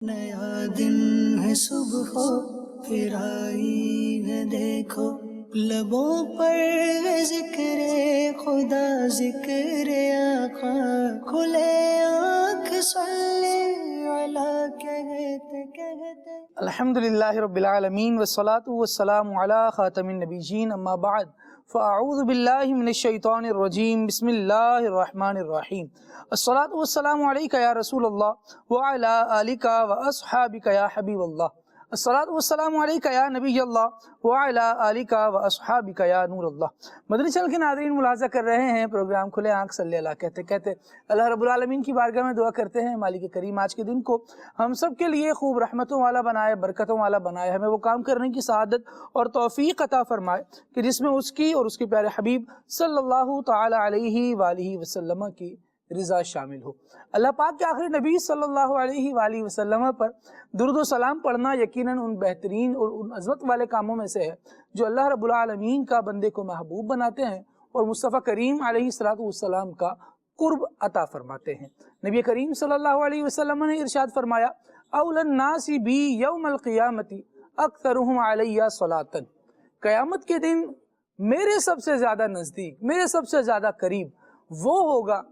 نیا دن ہے صبح پھر آئی ہے دیکھو، لبوں پر ہے ذکر خدا ذکر آقا، کھلے آنکھ صلی علی کہتے کہتے۔ الحمدللہ رب العالمین والصلاة والسلام علی خاتم النبیین، اما بعد فاعوذ باللہ من الشیطان الرجیم، بسم اللہ الرحمن الرحیم۔ الصلاة والسلام علیکہ یا رسول اللہ وعلی آلکہ واصحابکہ یا حبیب اللہ۔ الصلاة والسلام علیکہ یا نبی اللہ وعلی آلکہ واصحابکہ یا نور اللہ۔ مدنی چینل کے ناظرین ملاحظہ کر رہے ہیں پروگرام کھلے آنکھ صلی اللہ کہتے کہتے اللہ رب العالمین کی بارگاہ میں دعا کرتے ہیں مالک کریم آج کے دن کو ہم سب کے لیے خوب رحمتوں والا بنائے، برکتوں والا بنائے، ہمیں وہ کام کرنے کی سعادت اور توفیق عطا فرمائے کہ جس میں اس کی اور اس کے پیارے حبیب صلی اللہ تعالی علیہ وآلہ وسلم کی رضا شامل ہو۔ اللہ پاک کے آخری نبی صلی اللہ علیہ وآلہ وسلم پر درود و سلام پڑھنا یقیناً ان بہترین اور ان عظمت والے کاموں میں سے ہے جو اللہ رب العالمین کا بندے کو محبوب بناتے ہیں اور مصطفیٰ کریم علیہ السلام کا قرب عطا فرماتے ہیں۔ نبی کریم صلی اللہ علیہ وسلم نے ارشاد فرمایا، اولی الناس بی یوم القیامت اکثرہم علیہ صلاۃ، قیامت کے دن میرے سب سے زیادہ نزدیک، میرے سب سے زیادہ قریب وہ ہوگا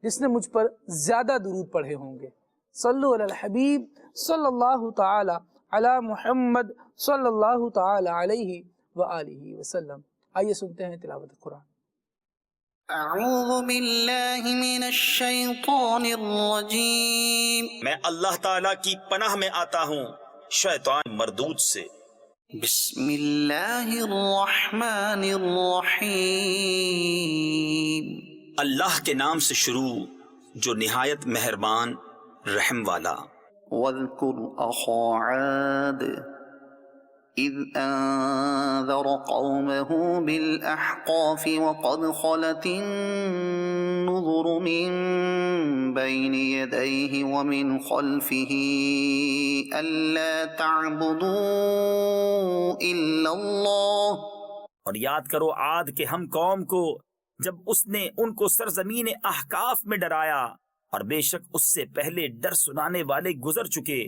جس نے مجھ پر زیادہ درود پڑھے ہوں گے۔ صلو علی الحبیب صلی اللہ تعالی علی محمد صلی اللہ تعالی علیہ وآلہ وسلم۔ آئیے سنتے ہیں تلاوت قرآن۔ اعوذ باللہ من الشیطان الرجیم، میں اللہ تعالیٰ کی پناہ میں آتا ہوں شیطان مردود سے۔ بسم اللہ الرحمن الرحیم، اللہ کے نام سے شروع جو نہایت مہربان رحم والا۔ واذکر اخا عاد اذ انذر قومه بالاحقاف وقد خلت النذر من بین یدیہ ومن خلفہ الا تعبدوا الا اللہ۔ اور یاد کرو عاد کے ہم قوم کو جب اس نے ان کو سرزمین احقاف میں ڈرایا، اور بے شک اس سے پہلے ڈر سنانے والے گزر چکے،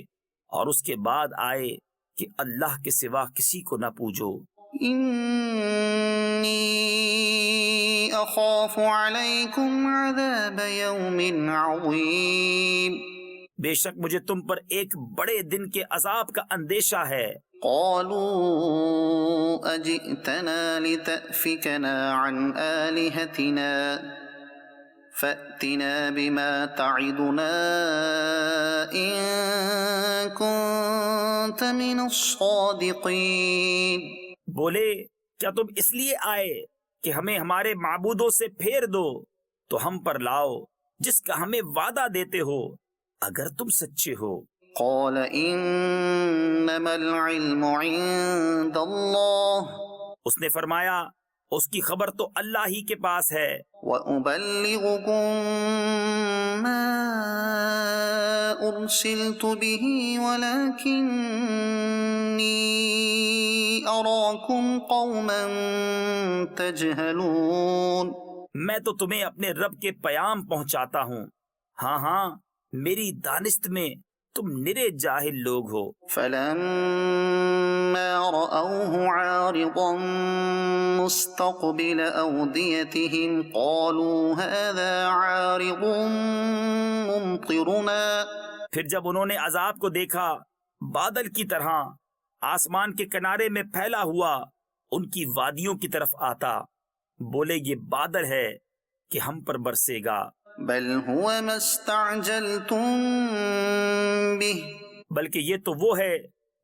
اور اس کے بعد آئے کہ اللہ کے سوا کسی کو نہ پوجو۔ انی اخاف علیکم عذاب یوم عظیم، بے شک مجھے تم پر ایک بڑے دن کے عذاب کا اندیشہ ہے۔ قالوا اجئتنا لتأفکنا عن آلہتنا فأتنا بما تعدنا ان كنت من الصادقین۔ بولے کیا تم اس لیے آئے کہ ہمیں ہمارے معبودوں سے پھیر دو؟ تو ہم پر لاؤ جس کا ہمیں وعدہ دیتے ہو اگر تم سچے ہو۔ قال انما العلم عند اللہ، اس نے فرمایا اس کی خبر تو اللہ ہی کے پاس ہے۔ وَأُبَلِّغُكُم مَّا أُرْسِلْتُ بِهِ وَلَكِنِّي أَرَاكُمْ قَوْمًا تَجْهَلُونَ، میں تو تمہیں اپنے رب کے پیام پہنچاتا ہوں، ہاں ہاں میری دانست میں تم نرے جاہل لوگ ہو۔ فَلَمَّا رَأَوْهُ عَارِضًا مُسْتَقْبِلَ أَوْدِيَتِهِمْ قَالُوا هَذَا عَارِضٌ مُمْطِرُنَا، پھر جب انہوں نے عذاب کو دیکھا بادل کی طرح آسمان کے کنارے میں پھیلا ہوا ان کی وادیوں کی طرف آتا، بولے یہ بادل ہے کہ ہم پر برسے گا۔ بل هو ما استعجلتم به، بلکہ یہ تو وہ ہے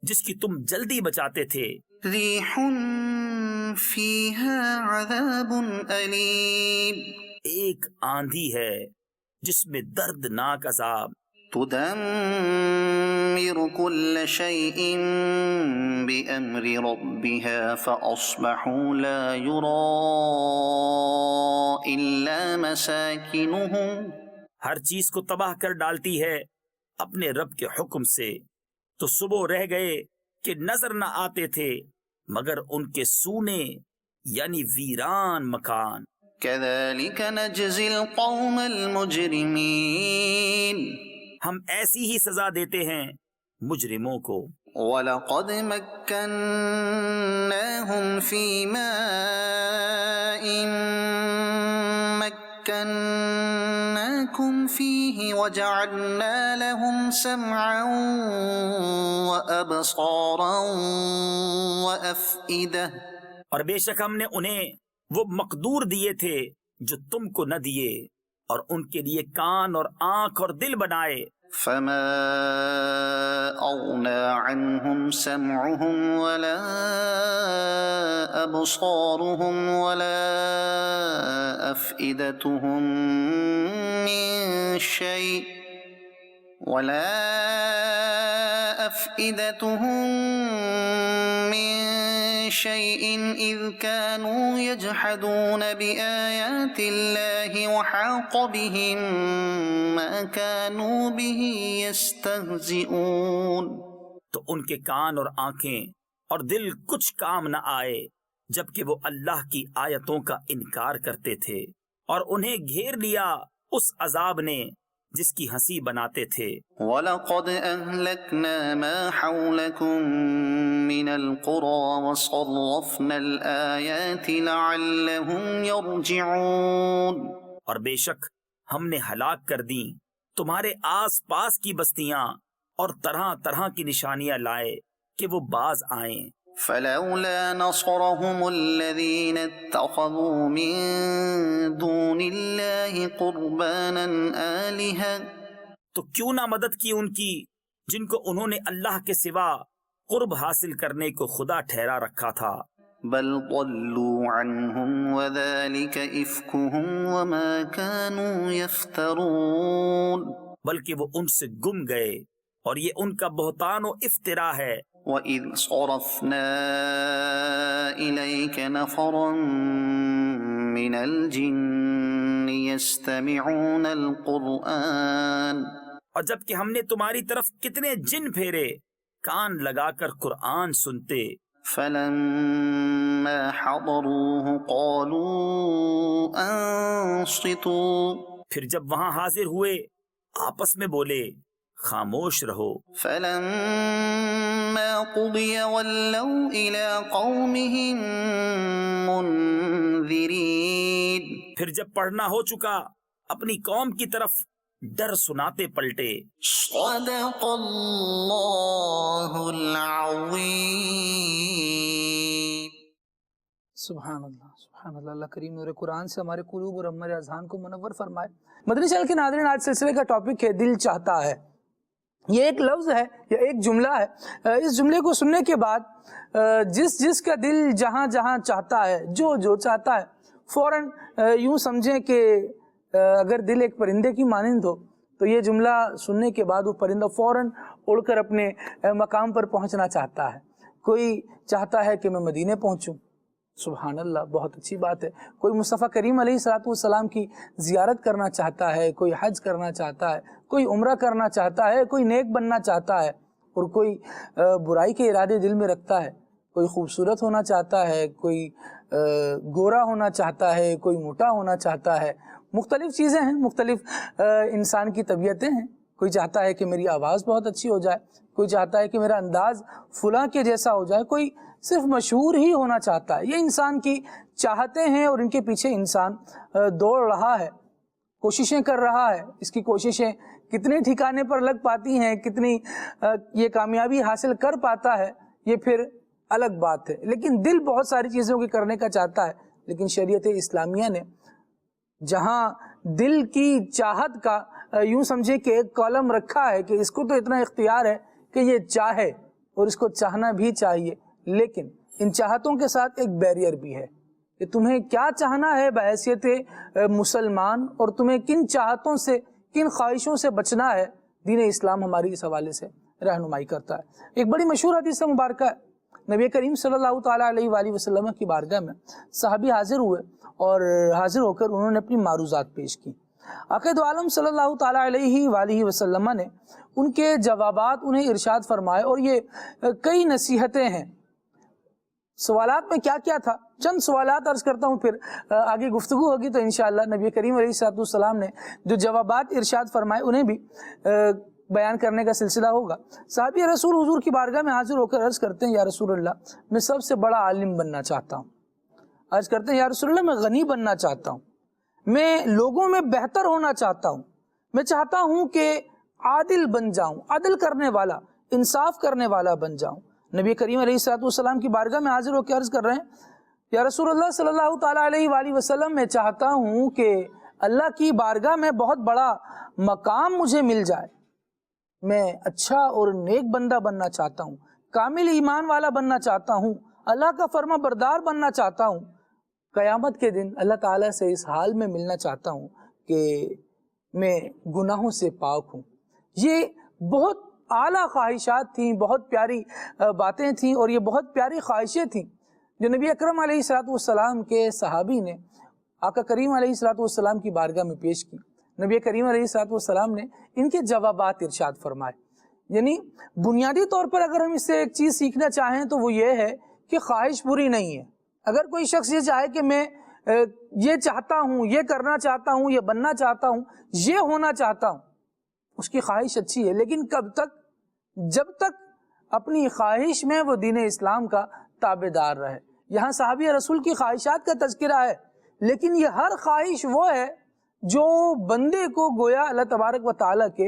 جس کی تم جلدی بچاتے تھے۔ ریح فیہا عذاب علیم، ایک آندھی ہے جس میں دردناک عذاب۔ تدمر كل شيء بأمر ربها فأصبحوا لا يرى إلا مساكنهم، ہر چیز کو تباہ کر ڈالتی ہے اپنے رب کے حکم سے، تو صبح رہ گئے کہ نظر نہ آتے تھے مگر ان کے سونے یعنی ویران مکان۔ كذلك نجزي القوم المجرمين، ہم ایسی ہی سزا دیتے ہیں مجرموں کو۔ وَلَقَدْ مَكَّنَّاهُمْ فِي مَاءٍ مَكَّنَّاكُمْ فِيهِ وَجَعَلْنَا لَهُمْ سَمْعًا وَأَبْصَارًا وَأَفْئِدَةً، اور بے شک ہم نے انہیں وہ مقدور دیے تھے جو تم کو نہ دیے، اور ان کے لیے کان اور آنکھ اور دل بنائے۔ فما أغنى عنهم سمعهم ولا أبصارهم ولا أفئدتهم من شيء إذ كانوا يجحدون بآيات الله وحاق بهم ما كانوا به يستهزئون۔ تو ان کے کان اور آنکھیں اور دل کچھ کام نہ آئے جبکہ وہ اللہ کی آیتوں کا انکار کرتے تھے، اور انہیں گھیر لیا اس عذاب نے جس کی ہنسی بناتے تھے۔ وَلَقَدْ أَهْلَكْنَا مَا حَوْلَكُمْ مِنَ الْقُرَى وَصَرَّفْنَا الْآيَاتِ لَعَلَّهُمْ يَرْجِعُونَ، اور بے شک ہم نے ہلاک کر دیں تمہارے آس پاس کی بستیاں، اور طرح طرح کی نشانیاں لائے کہ وہ باز آئیں۔ فلولا نصرهم الذين اتخذوا من دون الله قربانا آلهة، تو کیوں نہ مدد کی ان کی جن کو انہوں نے اللہ کے سوا قرب حاصل کرنے کو خدا ٹھہرا رکھا تھا۔ بل ضلوا عنهم وذلك إفكهم وما كانوا يفترون، بلکہ وہ ان سے گم گئے اور یہ ان کا بہتان و افترا ہے۔ وَإِذْ صَرَفْنَا إِلَيْكَ نَفَرًا مِنَ الْجِنِّ يَسْتَمِعُونَ الْقُرْآنَ، اور جب کہ ہم نے تمہاری طرف کتنے جن پھیرے کان لگا کر قرآن سنتے۔ فَلَمَّا حَضَرُوهُ قَالُوا أَنصِتُوا، پھر جب وہاں حاضر ہوئے آپس میں بولے خاموش رہو۔ فَلَمَّا قُضِيَ وَلَّوْا إِلَىٰ قَوْمِهِم مُّنذِرِينَ، پھر جب پڑھنا ہو چکا اپنی قوم کی طرف ڈر سناتے پلٹے۔ صدق اللہ العظیم۔ سبحان اللہ، سبحان اللہ۔ اللہ کریم نور قرآن سے ہمارے قلوب اور ہمارے اذہان کو منور فرمائے۔ مدنی چینل کے ناظرین، آج سلسلے کا ٹاپک ہے دل چاہتا ہے۔ یہ ایک لفظ ہے یا ایک جملہ ہے، اس جملے کو سننے کے بعد جس کا دل جہاں جہاں چاہتا ہے، جو چاہتا ہے، فوراً یوں سمجھیں کہ اگر دل ایک پرندے کی مانند ہو تو یہ جملہ سننے کے بعد وہ پرندہ فوراً اڑ کر اپنے مقام پر پہنچنا چاہتا ہے۔ کوئی چاہتا ہے کہ میں مدینے پہنچوں، سبحان اللہ، بہت اچھی بات ہے۔ کوئی مصطفیٰ کریم علیہ السلام کی زیارت کرنا چاہتا ہے، کوئی حج کرنا چاہتا ہے، کوئی عمرہ کرنا چاہتا ہے، کوئی نیک بننا چاہتا ہے، اور کوئی برائی کے ارادے دل میں رکھتا ہے۔ کوئی خوبصورت ہونا چاہتا ہے، کوئی گورا ہونا چاہتا ہے، کوئی موٹا ہونا چاہتا ہے۔ مختلف چیزیں ہیں، مختلف انسان کی طبیعتیں ہیں۔ کوئی چاہتا ہے کہ میری آواز بہت اچھی ہو جائے، کوئی چاہتا ہے کہ میرا انداز فلاں کے جیسا ہو جائے، کوئی صرف مشہور ہی ہونا چاہتا ہے۔ یہ انسان کی چاہتے ہیں اور ان کے پیچھے انسان دوڑ رہا ہے، کوششیں کر رہا ہے۔ اس کی کوششیں کتنے ٹھکانے پر لگ پاتی ہیں، کتنی یہ کامیابی حاصل کر پاتا ہے، یہ پھر الگ بات ہے۔ لیکن دل بہت ساری چیزوں کی کرنے کا چاہتا ہے، لیکن شریعت اسلامیہ نے جہاں دل کی چاہت کا یوں سمجھے کہ ایک کالم رکھا ہے کہ اس کو تو اتنا اختیار ہے کہ یہ چاہے اور اس کو چاہنا بھی چاہیے، لیکن ان چاہتوں کے ساتھ ایک بیریئر بھی ہے کہ تمہیں کیا چاہنا ہے بحیثیت مسلمان، اور تمہیں کن چاہتوں سے، کن خواہشوں سے بچنا ہے۔ دین اسلام ہماری اس حوالے سے رہنمائی کرتا ہے۔ ایک بڑی مشہور حدیث مبارکہ ہے، نبی کریم صلی اللہ تعالیٰ علیہ وآلہ وسلم کی بارگاہ میں صحابی حاضر ہوئے، اور حاضر ہو کر انہوں نے اپنی معروضات پیش کی۔ آقا دو عالم صلی اللہ تعالیٰ علیہ وآلہ وسلم نے ان کے جوابات انہیں ارشاد فرمائے، اور یہ کئی نصیحتیں ہیں۔ سوالات میں کیا کیا تھا، چند سوالات عرض کرتا ہوں، پھر آگے گفتگو ہوگی تو انشاءاللہ نبی کریم علیہ السلام نے جو جوابات ارشاد فرمائے انہیں بھی بیان کرنے کا سلسلہ ہوگا. صحابی رسول حضور کی بارگاہ میں حاضر ہو کر عرض کرتے ہیں یا رسول اللہ میں سب سے بڑا عالم بننا چاہتا ہوں. عرض کرتے ہیں یا رسول اللہ میں غنی بننا چاہتا ہوں, میں لوگوں میں بہتر ہونا چاہتا ہوں, میں چاہتا ہوں کہ عادل بن جاؤں, عدل کرنے والا, انصاف کرنے والا بن جاؤں. نبی کریم علیہ الصلوۃ والسلام کی بارگاہ میں حاضر ہو کے عرض کر رہے ہیں یا رسول اللہ صلی اللہ تعالیٰ علیہ وآلہ وسلم میں چاہتا ہوں کہ اللہ کی بارگاہ میں بہت بڑا مقام مجھے مل جائے, میں اچھا اور نیک بندہ بننا چاہتا ہوں, کامل ایمان والا بننا چاہتا ہوں, اللہ کا فرما بردار بننا چاہتا ہوں, قیامت کے دن اللہ تعالیٰ سے اس حال میں ملنا چاہتا ہوں کہ میں گناہوں سے پاک ہوں. یہ بہت اعلیٰ خواہشات تھیں, بہت پیاری باتیں تھیں اور یہ بہت پیاری خواہشیں تھیں جو نبی اکرم علیہ الصلوۃ والسلام کے صحابی نے آقا کریم علیہ الصلوۃ والسلام کی بارگاہ میں پیش کی. نبی کریم علیہ الصلوۃ والسلام نے ان کے جوابات ارشاد فرمائے. یعنی بنیادی طور پر اگر ہم اس سے ایک چیز سیکھنا چاہیں تو وہ یہ ہے کہ خواہش بری نہیں ہے. اگر کوئی شخص یہ چاہے کہ میں یہ چاہتا ہوں, یہ کرنا چاہتا ہوں, یہ بننا چاہتا ہوں, یہ ہونا چاہتا ہوں, اس کی خواہش اچھی ہے, لیکن کب تک؟ جب تک اپنی خواہش میں وہ دین اسلام کا تابع دار رہے. یہاں صحابی رسول کی خواہشات کا تذکرہ ہے, لیکن یہ ہر خواہش وہ ہے جو بندے کو گویا اللہ تبارک و تعالیٰ کے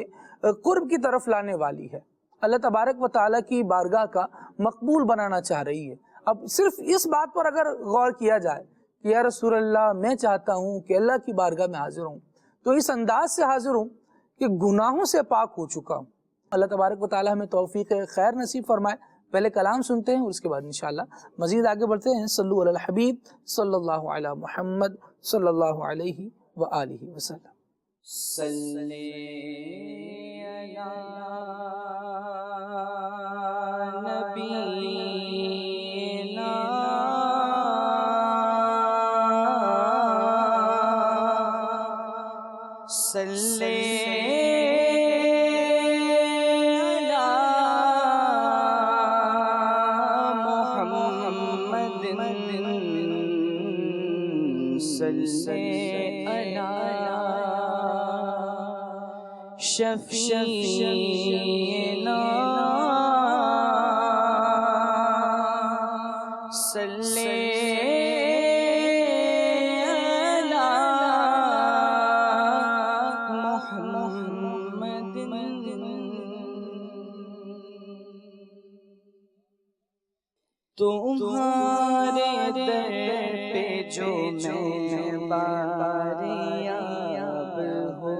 قرب کی طرف لانے والی ہے, اللہ تبارک و تعالیٰ کی بارگاہ کا مقبول بنانا چاہ رہی ہے. اب صرف اس بات پر اگر غور کیا جائے کہ یا رسول اللہ میں چاہتا ہوں کہ اللہ کی بارگاہ میں حاضر ہوں, تو اس انداز سے حاضر ہوں کہ گناہوں سے پاک ہو چکا ہوں. اللہ تبارک و تعالیٰ ہمیں توفیق خیر نصیب فرمائے. پہلے کلام سنتے ہیں اور اس کے بعد انشاءاللہ مزید آگے بڑھتے ہیں. صلو علی الحبیب صلی اللہ علی محمد صلی اللہ علیہ وآلہ وسلم. صلی علی نبینا صلی شفیعنا صلی علی محمد. تمہارے در پہ جو میں باریاب ہو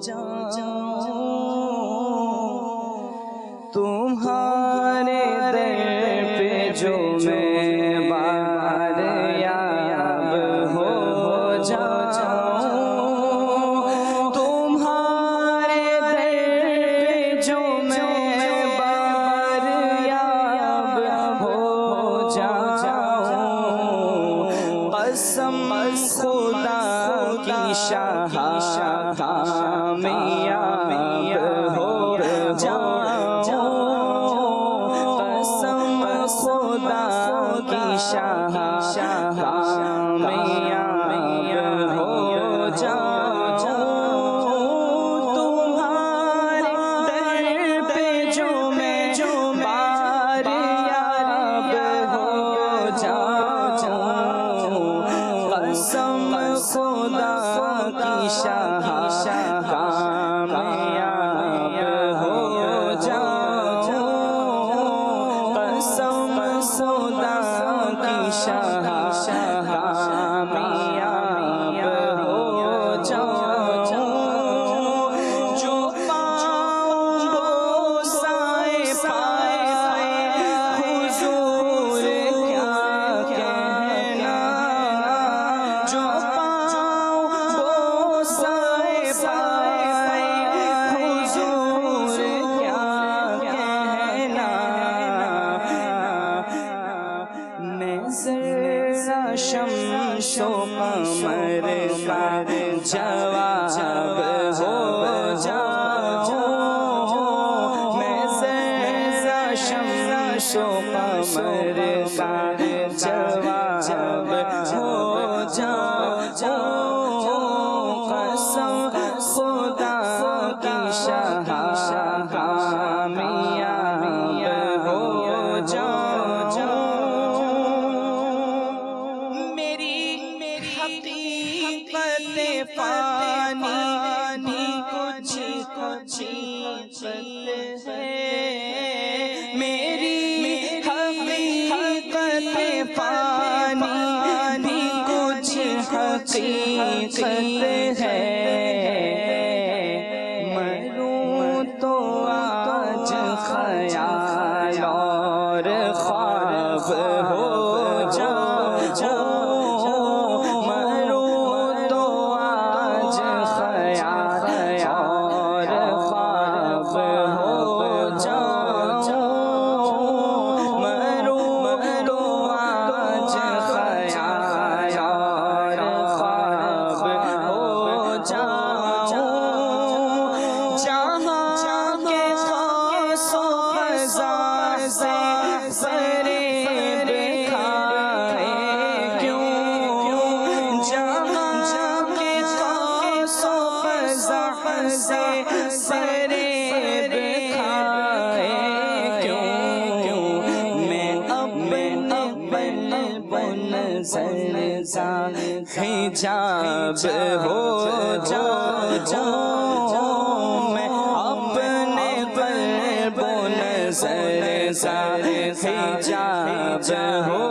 جاؤں, تمہارے در پہ جو میں باریاب ہو جاؤں, تمہارے در پہ جو میں باریاب ہو جاؤں, قسم خدا کی شاہ کامیاب ہو جاؤں, قسم خدا کی شاہ کامیاب ہو جاؤں, تمہارے در پہ جو میں باریاب ہو جاؤں, قسم خدا کی شاہ کامیاب ہو جاؤں, قسم خدا کی شاہ کامیاب ہو جاؤں, جو پاؤں بوسائے پائے حضور کیا کہنا, جو پاؤں بوسائے پائے حضور کیا کہنا, میں ذرا شمس و قمر کا جواب ہو جاؤں, میں ذرا شمس و قمر کا جواب ہو جاؤں, قسم خدا کی شاہ ہے میری حقیقت فانی بھی کچھ حقیقت ہے مروں تو آج خیال اور خواب ہو حجاب ہو جاؤں میں اپنے قلب و نظر سا حجاب ہو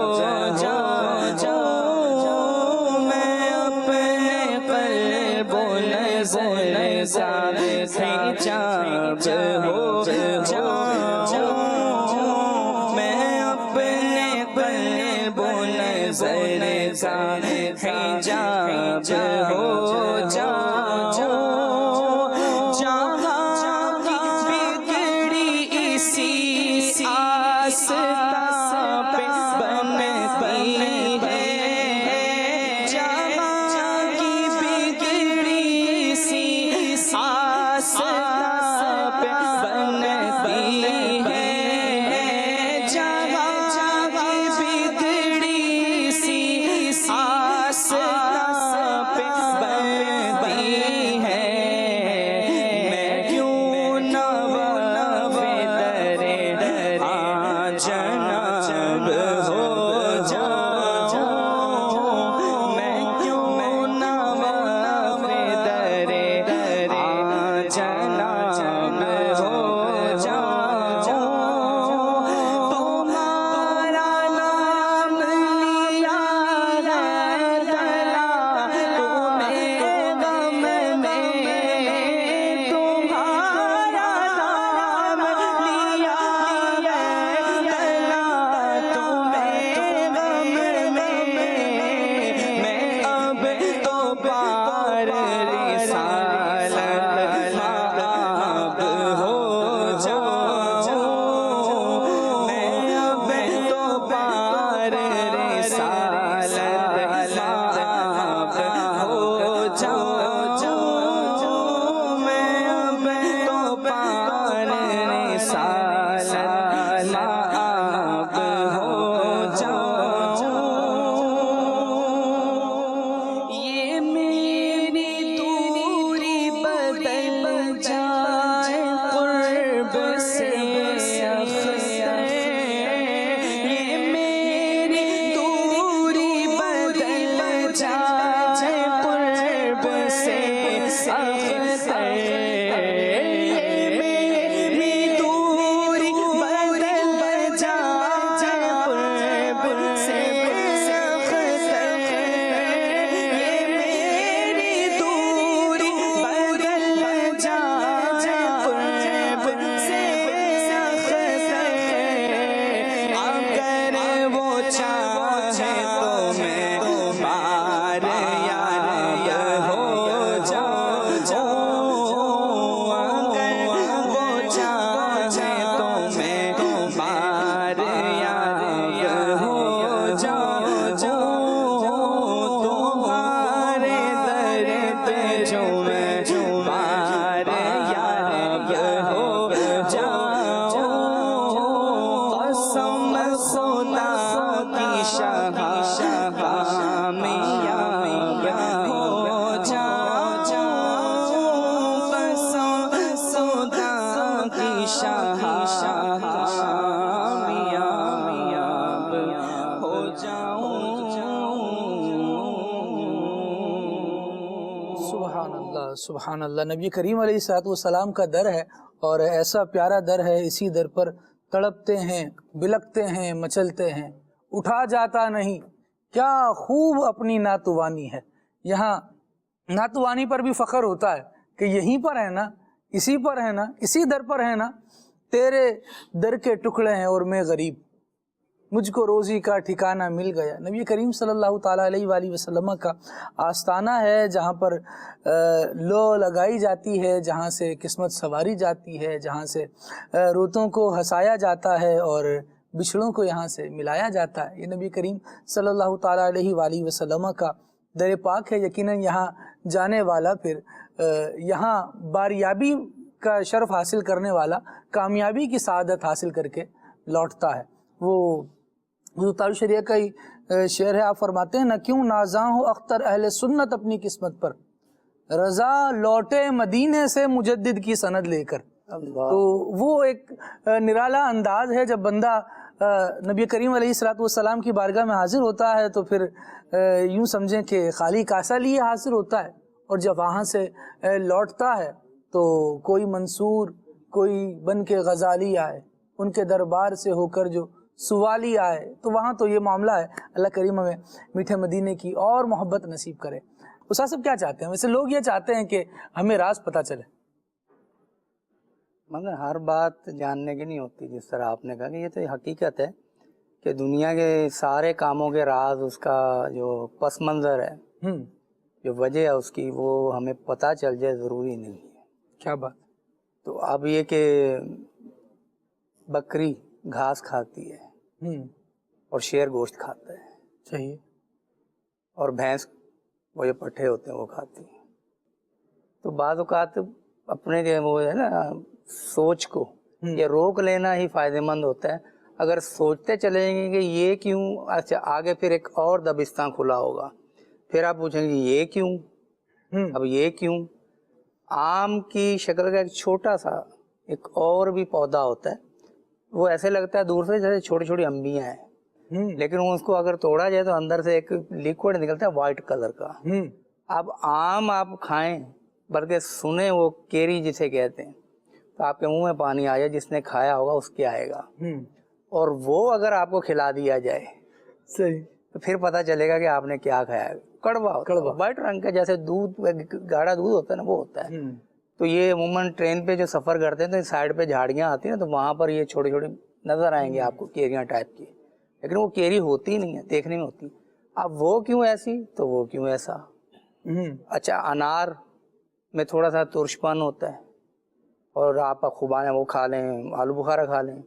جاؤں میں اپنے قلب و نظر سا حجاب ہو جاؤں میں اپنے قلب و نظر سا حجاب ہو جاؤں جہاں کی بگڑی اسی آستان پہ بنتی ہے جہاں کی بگڑی اسی آستان پہ بنتی ہے جہاں کی بگڑی اسی سبحان اللہ. نبی کریم علیہ الصلوۃ والسلام کا در ہے اور ایسا پیارا در ہے, اسی در پر تڑپتے ہیں, بلکتے ہیں, مچلتے ہیں, اٹھا جاتا نہیں, کیا خوب اپنی ناتوانی ہے. یہاں ناتوانی پر بھی فخر ہوتا ہے کہ یہیں پر ہے نا, اسی پر ہے نا, اسی در پر ہے نا, تیرے در کے ٹکڑے ہیں اور میں غریب, مجھ کو روزی کا ٹھکانہ مل گیا. نبی کریم صلی اللہ تعالیٰ علیہ وآلہ وسلم کا آستانہ ہے جہاں پر لو لگائی جاتی ہے, جہاں سے قسمت سنواری جاتی ہے, جہاں سے روتوں کو ہنسایا جاتا ہے اور بچھڑوں کو یہاں سے ملایا جاتا ہے. یہ نبی کریم صلی اللہ تعالیٰ علیہ وآلہ وسلم کا در پاک ہے. یقیناً یہاں جانے والا پھر یہاں باریابی کا شرف حاصل کرنے والا کامیابی کی سعادت حاصل کر کے لوٹتا ہے. وہ حضور تعالی شریعہ کا ہی شعر ہے, آپ فرماتے ہیں نہ کیوں نازاں ہو اختر اہل سنت اپنی قسمت پر, رضا لوٹے مدینے سے مجدد کی سند لے کر. تو وہ ایک نرالا انداز ہے جب بندہ نبی کریم علیہ الصلوۃ والسلام کی بارگاہ میں حاضر ہوتا ہے تو پھر یوں سمجھیں کہ خالی کاسا لیے حاضر ہوتا ہے, اور جب وہاں سے لوٹتا ہے تو کوئی منصور, کوئی بن کے غزالی آئے, ان کے دربار سے ہو کر جو سوالی آئے, تو وہاں تو یہ معاملہ ہے. اللہ کریم ہمیں میٹھے مدینے کی اور محبت نصیب کرے. استاد صاحب کیا چاہتے ہیں؟ ویسے لوگ یہ چاہتے ہیں کہ ہمیں راز پتہ چلے, مگر ہر بات جاننے کی نہیں ہوتی. جس طرح آپ نے کہا کہ یہ تو حقیقت ہے کہ دنیا کے سارے کاموں کے راز, اس کا جو پس منظر ہے, جو وجہ ہے اس کی, وہ ہمیں پتہ چل جائے ضروری نہیں ہے. کیا بات. تو اب یہ کہ بکری گھاس کھاتی ہے اور شیر گوشت کھاتا ہے, صحیح, اور بھینس وہ جو پٹھے ہوتے ہیں وہ کھاتی ہے. تو بعض اوقات اپنے جو وہ ہے نا سوچ کو یہ روک لینا ہی فائدہ مند ہوتا ہے. اگر سوچتے چلیں گے کہ یہ کیوں, اچھا آگے پھر ایک اور دبستان کھلا ہوگا, پھر آپ پوچھیں گے یہ کیوں, اب یہ کیوں. آم کی شکل کا ایک چھوٹا سا ایک اور بھی پودا ہوتا ہے, وہ ایسے لگتا ہے دور سے جیسے چھوٹی چھوٹی امبیاں ہیں, لیکن اس کو اگر توڑا جائے تو اندر سے ایک لیکوڈ نکلتا ہے وائٹ کلر کا. اب آم آپ کھائیں, بلکہ سنیں وہ کیری جسے کہتے ہیں, تو آپ کے منہ میں پانی آ جائے, جس نے کھایا ہوگا اس کے آئے گا. اور وہ اگر آپ کو کھلا دیا جائے صحیح, تو پھر پتہ چلے گا کہ آپ نے کیا کھایا. کڑوا وائٹ رنگ کا, جیسے دودھ گاڑھا دودھ ہوتا ہے نا, وہ ہوتا ہے. تو یہ عموماً ٹرین پہ جو سفر کرتے ہیں تو سائڈ پہ جھاڑیاں آتی ہیں, تو وہاں پر یہ چھوٹی چھوٹی نظر آئیں گے آپ کو کیریاں ٹائپ کی, لیکن وہ کیری ہوتی نہیں ہے, دیکھنے میں ہوتی. اب وہ کیوں ایسی تو وہ کیوں ایسا. اچھا انار میں تھوڑا سا ترشپن ہوتا ہے, اور آپ خوبانے وہ کھا لیں, آلو بخارا کھا لیں,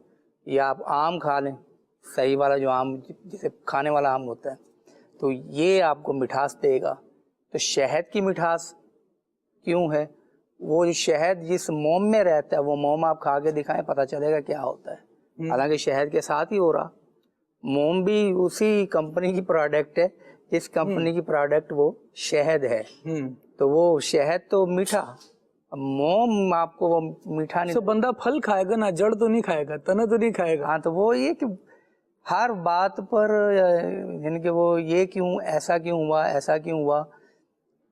یا آپ آم کھا لیں, صحیح والا جو آم جسے کھانے والا آم ہوتا ہے, تو یہ آپ کو مٹھاس دے گا. تو شہد کی مٹھاس کیوں ہے؟ وہ شہد جس موم میں رہتا ہے وہ موم آپ کھا کے دکھائیں, پتہ چلے گا کیا ہوتا ہے. حالانکہ شہد کے ساتھ ہی ہو رہا, موم بھی اسی کمپنی کی پروڈکٹ ہے جس کمپنی کی پروڈکٹ وہ شہد ہے. تو وہ شہد تو میٹھا, موم آپ کو وہ میٹھا نہیں. تو بندہ پھل کھائے گا نا, جڑ تو نہیں کھائے گا, تنا تو نہیں کھائے گا. ہاں, تو وہ یہ کہ ہر بات پر یعنی کہ وہ یہ کیوں, ایسا کیوں ہوا, ایسا کیوں ہوا,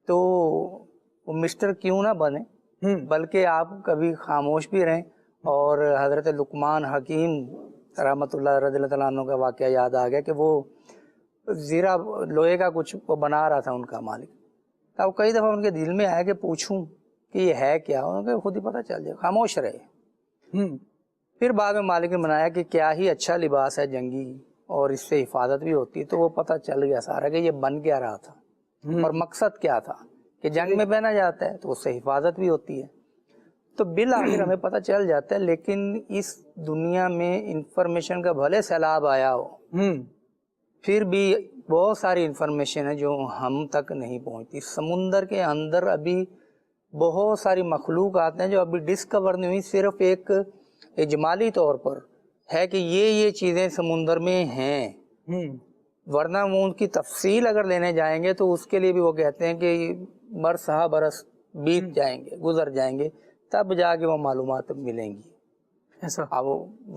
تو وہ مسٹر کیوں نہ بنے, بلکہ آپ کبھی خاموش بھی رہیں. اور حضرت لقمان حکیم رحمۃ اللہ رضی اللہ تعالیٰ عنہ کا واقعہ یاد آ گیا کہ وہ زیرہ لوہے کا کچھ وہ بنا رہا تھا ان کا مالک. اب کئی دفعہ ان کے دل میں آیا کہ پوچھوں کہ یہ ہے کیا, انہوں نے خود ہی پتہ چل جائے, خاموش رہے. پھر بعد میں مالک نے بنایا کہ کیا ہی اچھا لباس ہے جنگی, اور اس سے حفاظت بھی ہوتی ہے. تو وہ پتہ چل گیا سارا کہ یہ بن کیا رہا تھا اور مقصد کیا تھا, کہ جنگ میں پہنا جاتا ہے تو اس سے حفاظت بھی ہوتی ہے. تو بالآخر ہمیں پتہ چل جاتا ہے. لیکن اس دنیا میں انفارمیشن کا بھلے سیلاب آیا ہو, پھر بھی بہت ساری انفارمیشن ہے جو ہم تک نہیں پہنچتی. سمندر کے اندر ابھی بہت ساری مخلوقات ہیں جو ابھی ڈسکور نہیں ہوئی, صرف ایک اجمالی طور پر ہے کہ یہ چیزیں سمندر میں ہیں. ورنہ وہ ان کی تفصیل اگر لینے جائیں گے تو اس کے لیے بھی وہ کہتے ہیں کہ برس ہا برس بیت جائیں گے, گزر جائیں گے, تب جا کے وہ معلومات ملیں گی. ایسا اب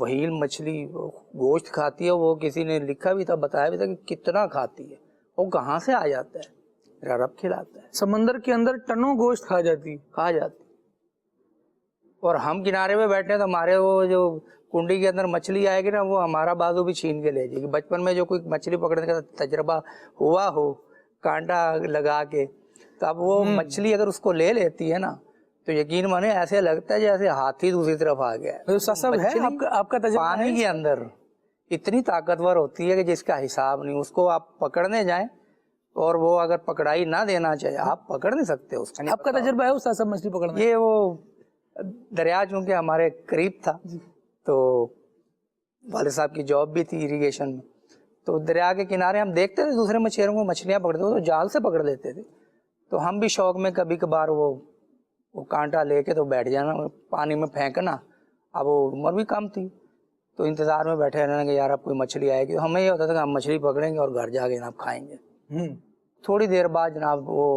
وہیل مچھلی گوشت کھاتی ہے, وہ کسی نے لکھا بھی تھا, بتایا بھی تھا کہ کتنا کھاتی ہے, وہ کہاں سے آ جاتا ہے. میرا رب کھلاتا ہے. سمندر کے اندر ٹنوں گوشت کھا جاتی اور ہم کنارے پہ بیٹھے ہیں تو ہمارے وہ جو کنڈی کے اندر مچھلی آئے گی نا وہ ہمارا بازو بھی چھین کے لے جائے گی. بچپن میں جو کوئی مچھلی پکڑنے کا تجربہ ہوا ہو کانٹا لگا کے, تو اب وہ مچھلی اگر اس کو لے لیتی ہے نا تو یقین مانے ایسے لگتا ہے جیسے ہاتھی دوسری طرف آ گیا ہے. آپ کا تجربہ پانی کے اندر اتنی طاقتور ہوتی ہے کہ جس کا حساب نہیں. اس کو آپ پکڑنے جائیں اور وہ اگر پکڑائی نہ دینا چاہے آپ پکڑ نہیں سکتے اس کو. آپ کا تجربہ ہے استاد صاحب مچھلی پکڑنے؟ یہ وہ دریا چونکہ ہمارے قریب تھا تو والد صاحب کی جاب بھی تھی اریگیشن میں, تو دریا کے کنارے ہم دیکھتے تھے دوسرے مچھلیوں کو مچھلیاں پکڑتے تھے تو جال سے پکڑ لیتے تھے. تو ہم بھی شوق میں کبھی کبھار وہ کانٹا لے کے تو بیٹھ جانا پانی میں پھینکنا. اب وہ عمر بھی کم تھی تو انتظار میں بیٹھے رہنا کہ یار اب کوئی مچھلی آئے گی. ہمیں یہ ہوتا تھا کہ ہم مچھلی پکڑیں گے اور گھر جا کے جناب کھائیں گے. تھوڑی دیر بعد جناب وہ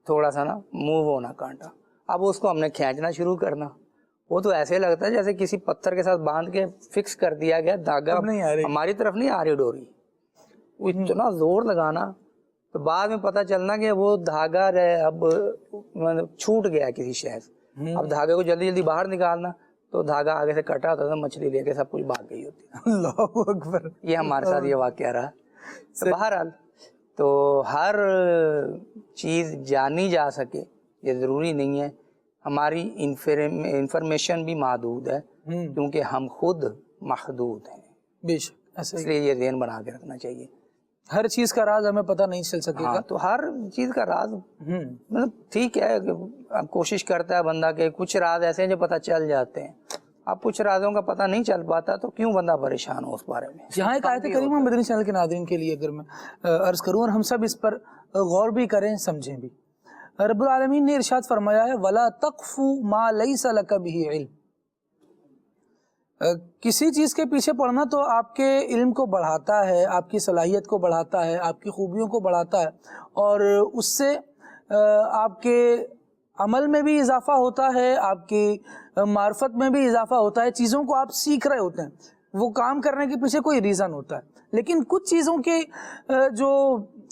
تھوڑا سا نا موو ہونا کانٹا, اب اس کو ہم نے کھینچنا شروع کرنا. وہ تو ایسے لگتا ہے جیسے کسی پتھر کے ساتھ باندھ کے فکس کر دیا گیا دھاگا, ہماری طرف نہیں آ رہی ڈوری. وہ اتنا زور لگانا تو بعد میں پتہ چلنا کہ وہ دھاگا اب چھوٹ گیا کسی شے سے. اب دھاگے کو جلدی جلدی باہر نکالنا تو دھاگا آگے سے کٹا ہوتا تھا, مچھلی لے کے سب کچھ بھاگ گئی ہوتی. اللہ اکبر. یہ ہمارے ساتھ یہ واقعہ رہا. بہرحال تو ہر چیز جانی جا سکے یہ ضروری نہیں ہے. ہماری انفارمیشن بھی محدود ہے کیونکہ ہم خود محدود ہیں. بے شک, اس لیے یہ ذہن بنا کے رکھنا چاہیے. ہر چیز کا راز ہمیں پتہ نہیں چل سکے گا. تو ہر چیز کا راز مطلب ٹھیک ہے اب کوشش کرتا ہے بندہ کہ کچھ راز ایسے ہیں جو پتہ چل جاتے ہیں. اب کچھ رازوں کا پتہ نہیں چل پاتا تو کیوں بندہ پریشان ہو اس بارے میں. یہاں ایک آیت کریمہ مدنی چینل کے ناظرین کے لیے اگر میں عرض کروں اور ہم سب اس پر غور بھی کریں سمجھیں بھی. رب العالمین نے ارشاد فرمایا ہے وَلَا تَقْفُ مَا لَيْسَ لَكَ بِهِ عِلْم. کسی چیز کے پیچھے پڑھنا تو آپ کے علم کو بڑھاتا ہے, آپ کی صلاحیت کو بڑھاتا ہے, آپ کی خوبیوں کو بڑھاتا ہے اور اس سے آپ کے عمل میں بھی اضافہ ہوتا ہے, آپ کی معرفت میں بھی اضافہ ہوتا ہے. چیزوں کو آپ سیکھ رہے ہوتے ہیں, وہ کام کرنے کے پیچھے کوئی ریزن ہوتا ہے. لیکن کچھ چیزوں کے جو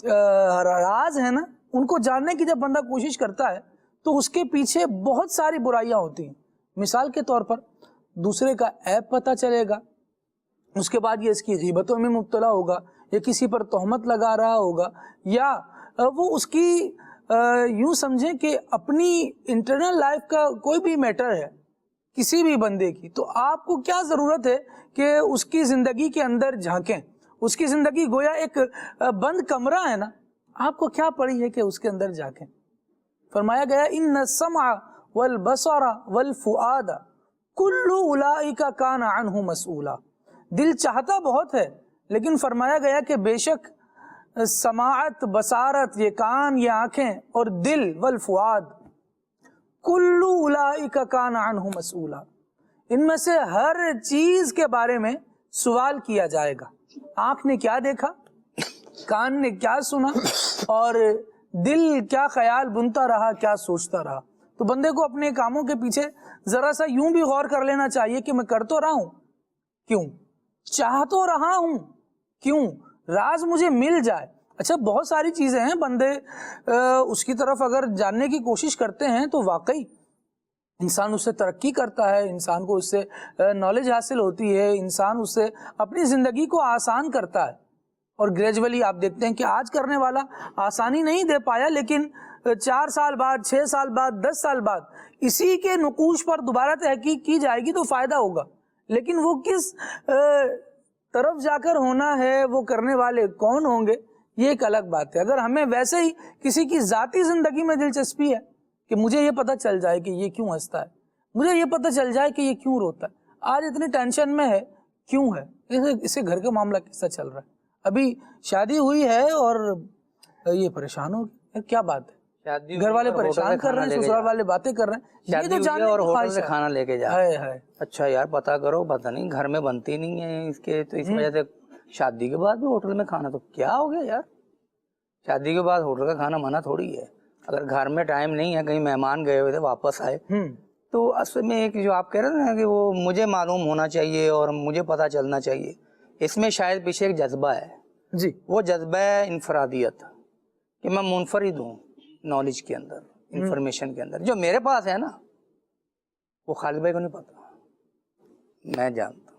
راز ہیں نا ان کو جاننے کی جب بندہ کوشش کرتا ہے تو اس کے پیچھے بہت ساری برائیاں ہوتی ہیں. مثال کے طور پر دوسرے کا عیب پتہ چلے گا, اس کے بعد یہ اس کی غیبتوں میں مبتلا ہوگا, یا کسی پر تہمت لگا رہا ہوگا, یا وہ اس کی یوں سمجھیں کہ اپنی انٹرنل لائف کا کوئی بھی میٹر ہے کسی بھی بندے کی, تو آپ کو کیا ضرورت ہے کہ اس کی زندگی کے اندر جھانکیں. اس کی زندگی گویا ایک بند کمرہ ہے نا, آپ کو کیا پڑی ہے کہ اس کے اندر جھانکیں. فرمایا گیا ان السمع والبصر والفؤاد کل اولئک کان عنہ مسئولا. دل چاہتا بہت ہے لیکن فرمایا گیا کہ بے شک سماعت, بصارت, یہ کان, یہ آنکھیں اور دل والفؤاد کل اولئک کان عنہ مسئولا, ان میں سے ہر چیز کے بارے میں سوال کیا جائے گا. آنکھ نے کیا دیکھا, کان نے کیا سنا اور دل کیا خیال بنتا رہا, کیا سوچتا رہا. تو بندے کو اپنے کاموں کے پیچھے ذرا سا یوں بھی غور کر لینا چاہیے کہ میں کر تو رہا ہوں کیوں, چاہ تو رہا ہوں کیوں, راز مجھے مل جائے. اچھا بہت ساری چیزیں ہیں, بندے اس کی طرف اگر جاننے کی کوشش کرتے ہیں تو واقعی انسان اس سے ترقی کرتا ہے, انسان کو اس سے نالج حاصل ہوتی ہے, انسان اس سے اپنی زندگی کو آسان کرتا ہے. اور گریجولی آپ دیکھتے ہیں کہ آج کرنے والا آسانی نہیں دے پایا, لیکن 4 سال بعد, 6 سال بعد, 10 سال بعد اسی کے نقوش پر دوبارہ تحقیق کی جائے گی تو فائدہ ہوگا. لیکن وہ کس طرف جا کر ہونا ہے, وہ کرنے والے کون ہوں گے, یہ ایک الگ بات ہے. اگر ہمیں ویسے ہی کسی کی ذاتی زندگی میں دلچسپی ہے کہ مجھے یہ پتہ چل جائے کہ یہ کیوں ہنستا ہے, مجھے یہ پتہ چل جائے کہ یہ کیوں روتا ہے, آج اتنی ٹینشن میں ہے کیوں ہے, اسے گھر کا معاملہ کیسا چل رہا ہے, ابھی شادی ہوئی ہے اور یہ پریشان ہو گیا, کیا بات ہے, گھر والے پریشان کر رہے ہیں, سسرال والے باتیں کر رہے ہیں, یہ تو جاننے اور کی ہوٹل خواہش سے ہے. کھانا لے کے جا, اچھا یار پتا کرو, پتا نہیں گھر میں بنتی نہیں ہے اس کے, تو اس وجہ سے شادی کے بعد بھی ہوٹل میں کھانا, تو کیا ہو گیا یار, شادی کے بعد ہوٹل کا کھانا منع تھوڑی ہے. اگر گھر میں ٹائم نہیں ہے, کہیں مہمان گئے ہوئے تھے واپس آئے, تو اصل میں ایک جو آپ کہہ رہے ہیں کہ وہ مجھے معلوم ہونا چاہیے اور مجھے پتا چلنا چاہیے, اس میں شاید پیچھے ایک جذبہ ہے. جی, وہ جذبہ ہے انفرادیت, کہ میں منفرد ہوں نالج کے اندر، انفارمیشن کے اندر. جو میرے پاس ہے نا وہ خالد بھائی کو نہیں پتا، میں جانتا ہوں.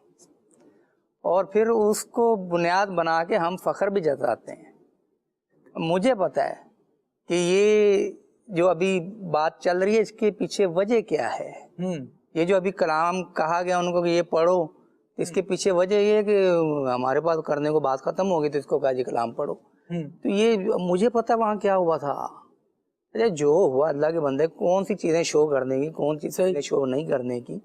اور پھر اس کو بنیاد بنا کے ہم فخر بھی جتاتے ہیں. مجھے پتا ہے کہ یہ جو ابھی بات چل رہی ہے اس کے پیچھے وجہ کیا ہے. یہ جو ابھی کلام کہا گیا ان کو کہ یہ پڑھو، اس کے پیچھے وجہ یہ ہے کہ ہمارے پاس کرنے کو بات ختم ہو گئی تو اس کو کہا جی کلام پڑھو. تو یہ مجھے پتا وہاں کیا ہوا تھا. جو ہوا اللہ کے بندے، کون سی چیزیں شو کرنے کی، کون سی چیزیں شو نہیں کرنے کی.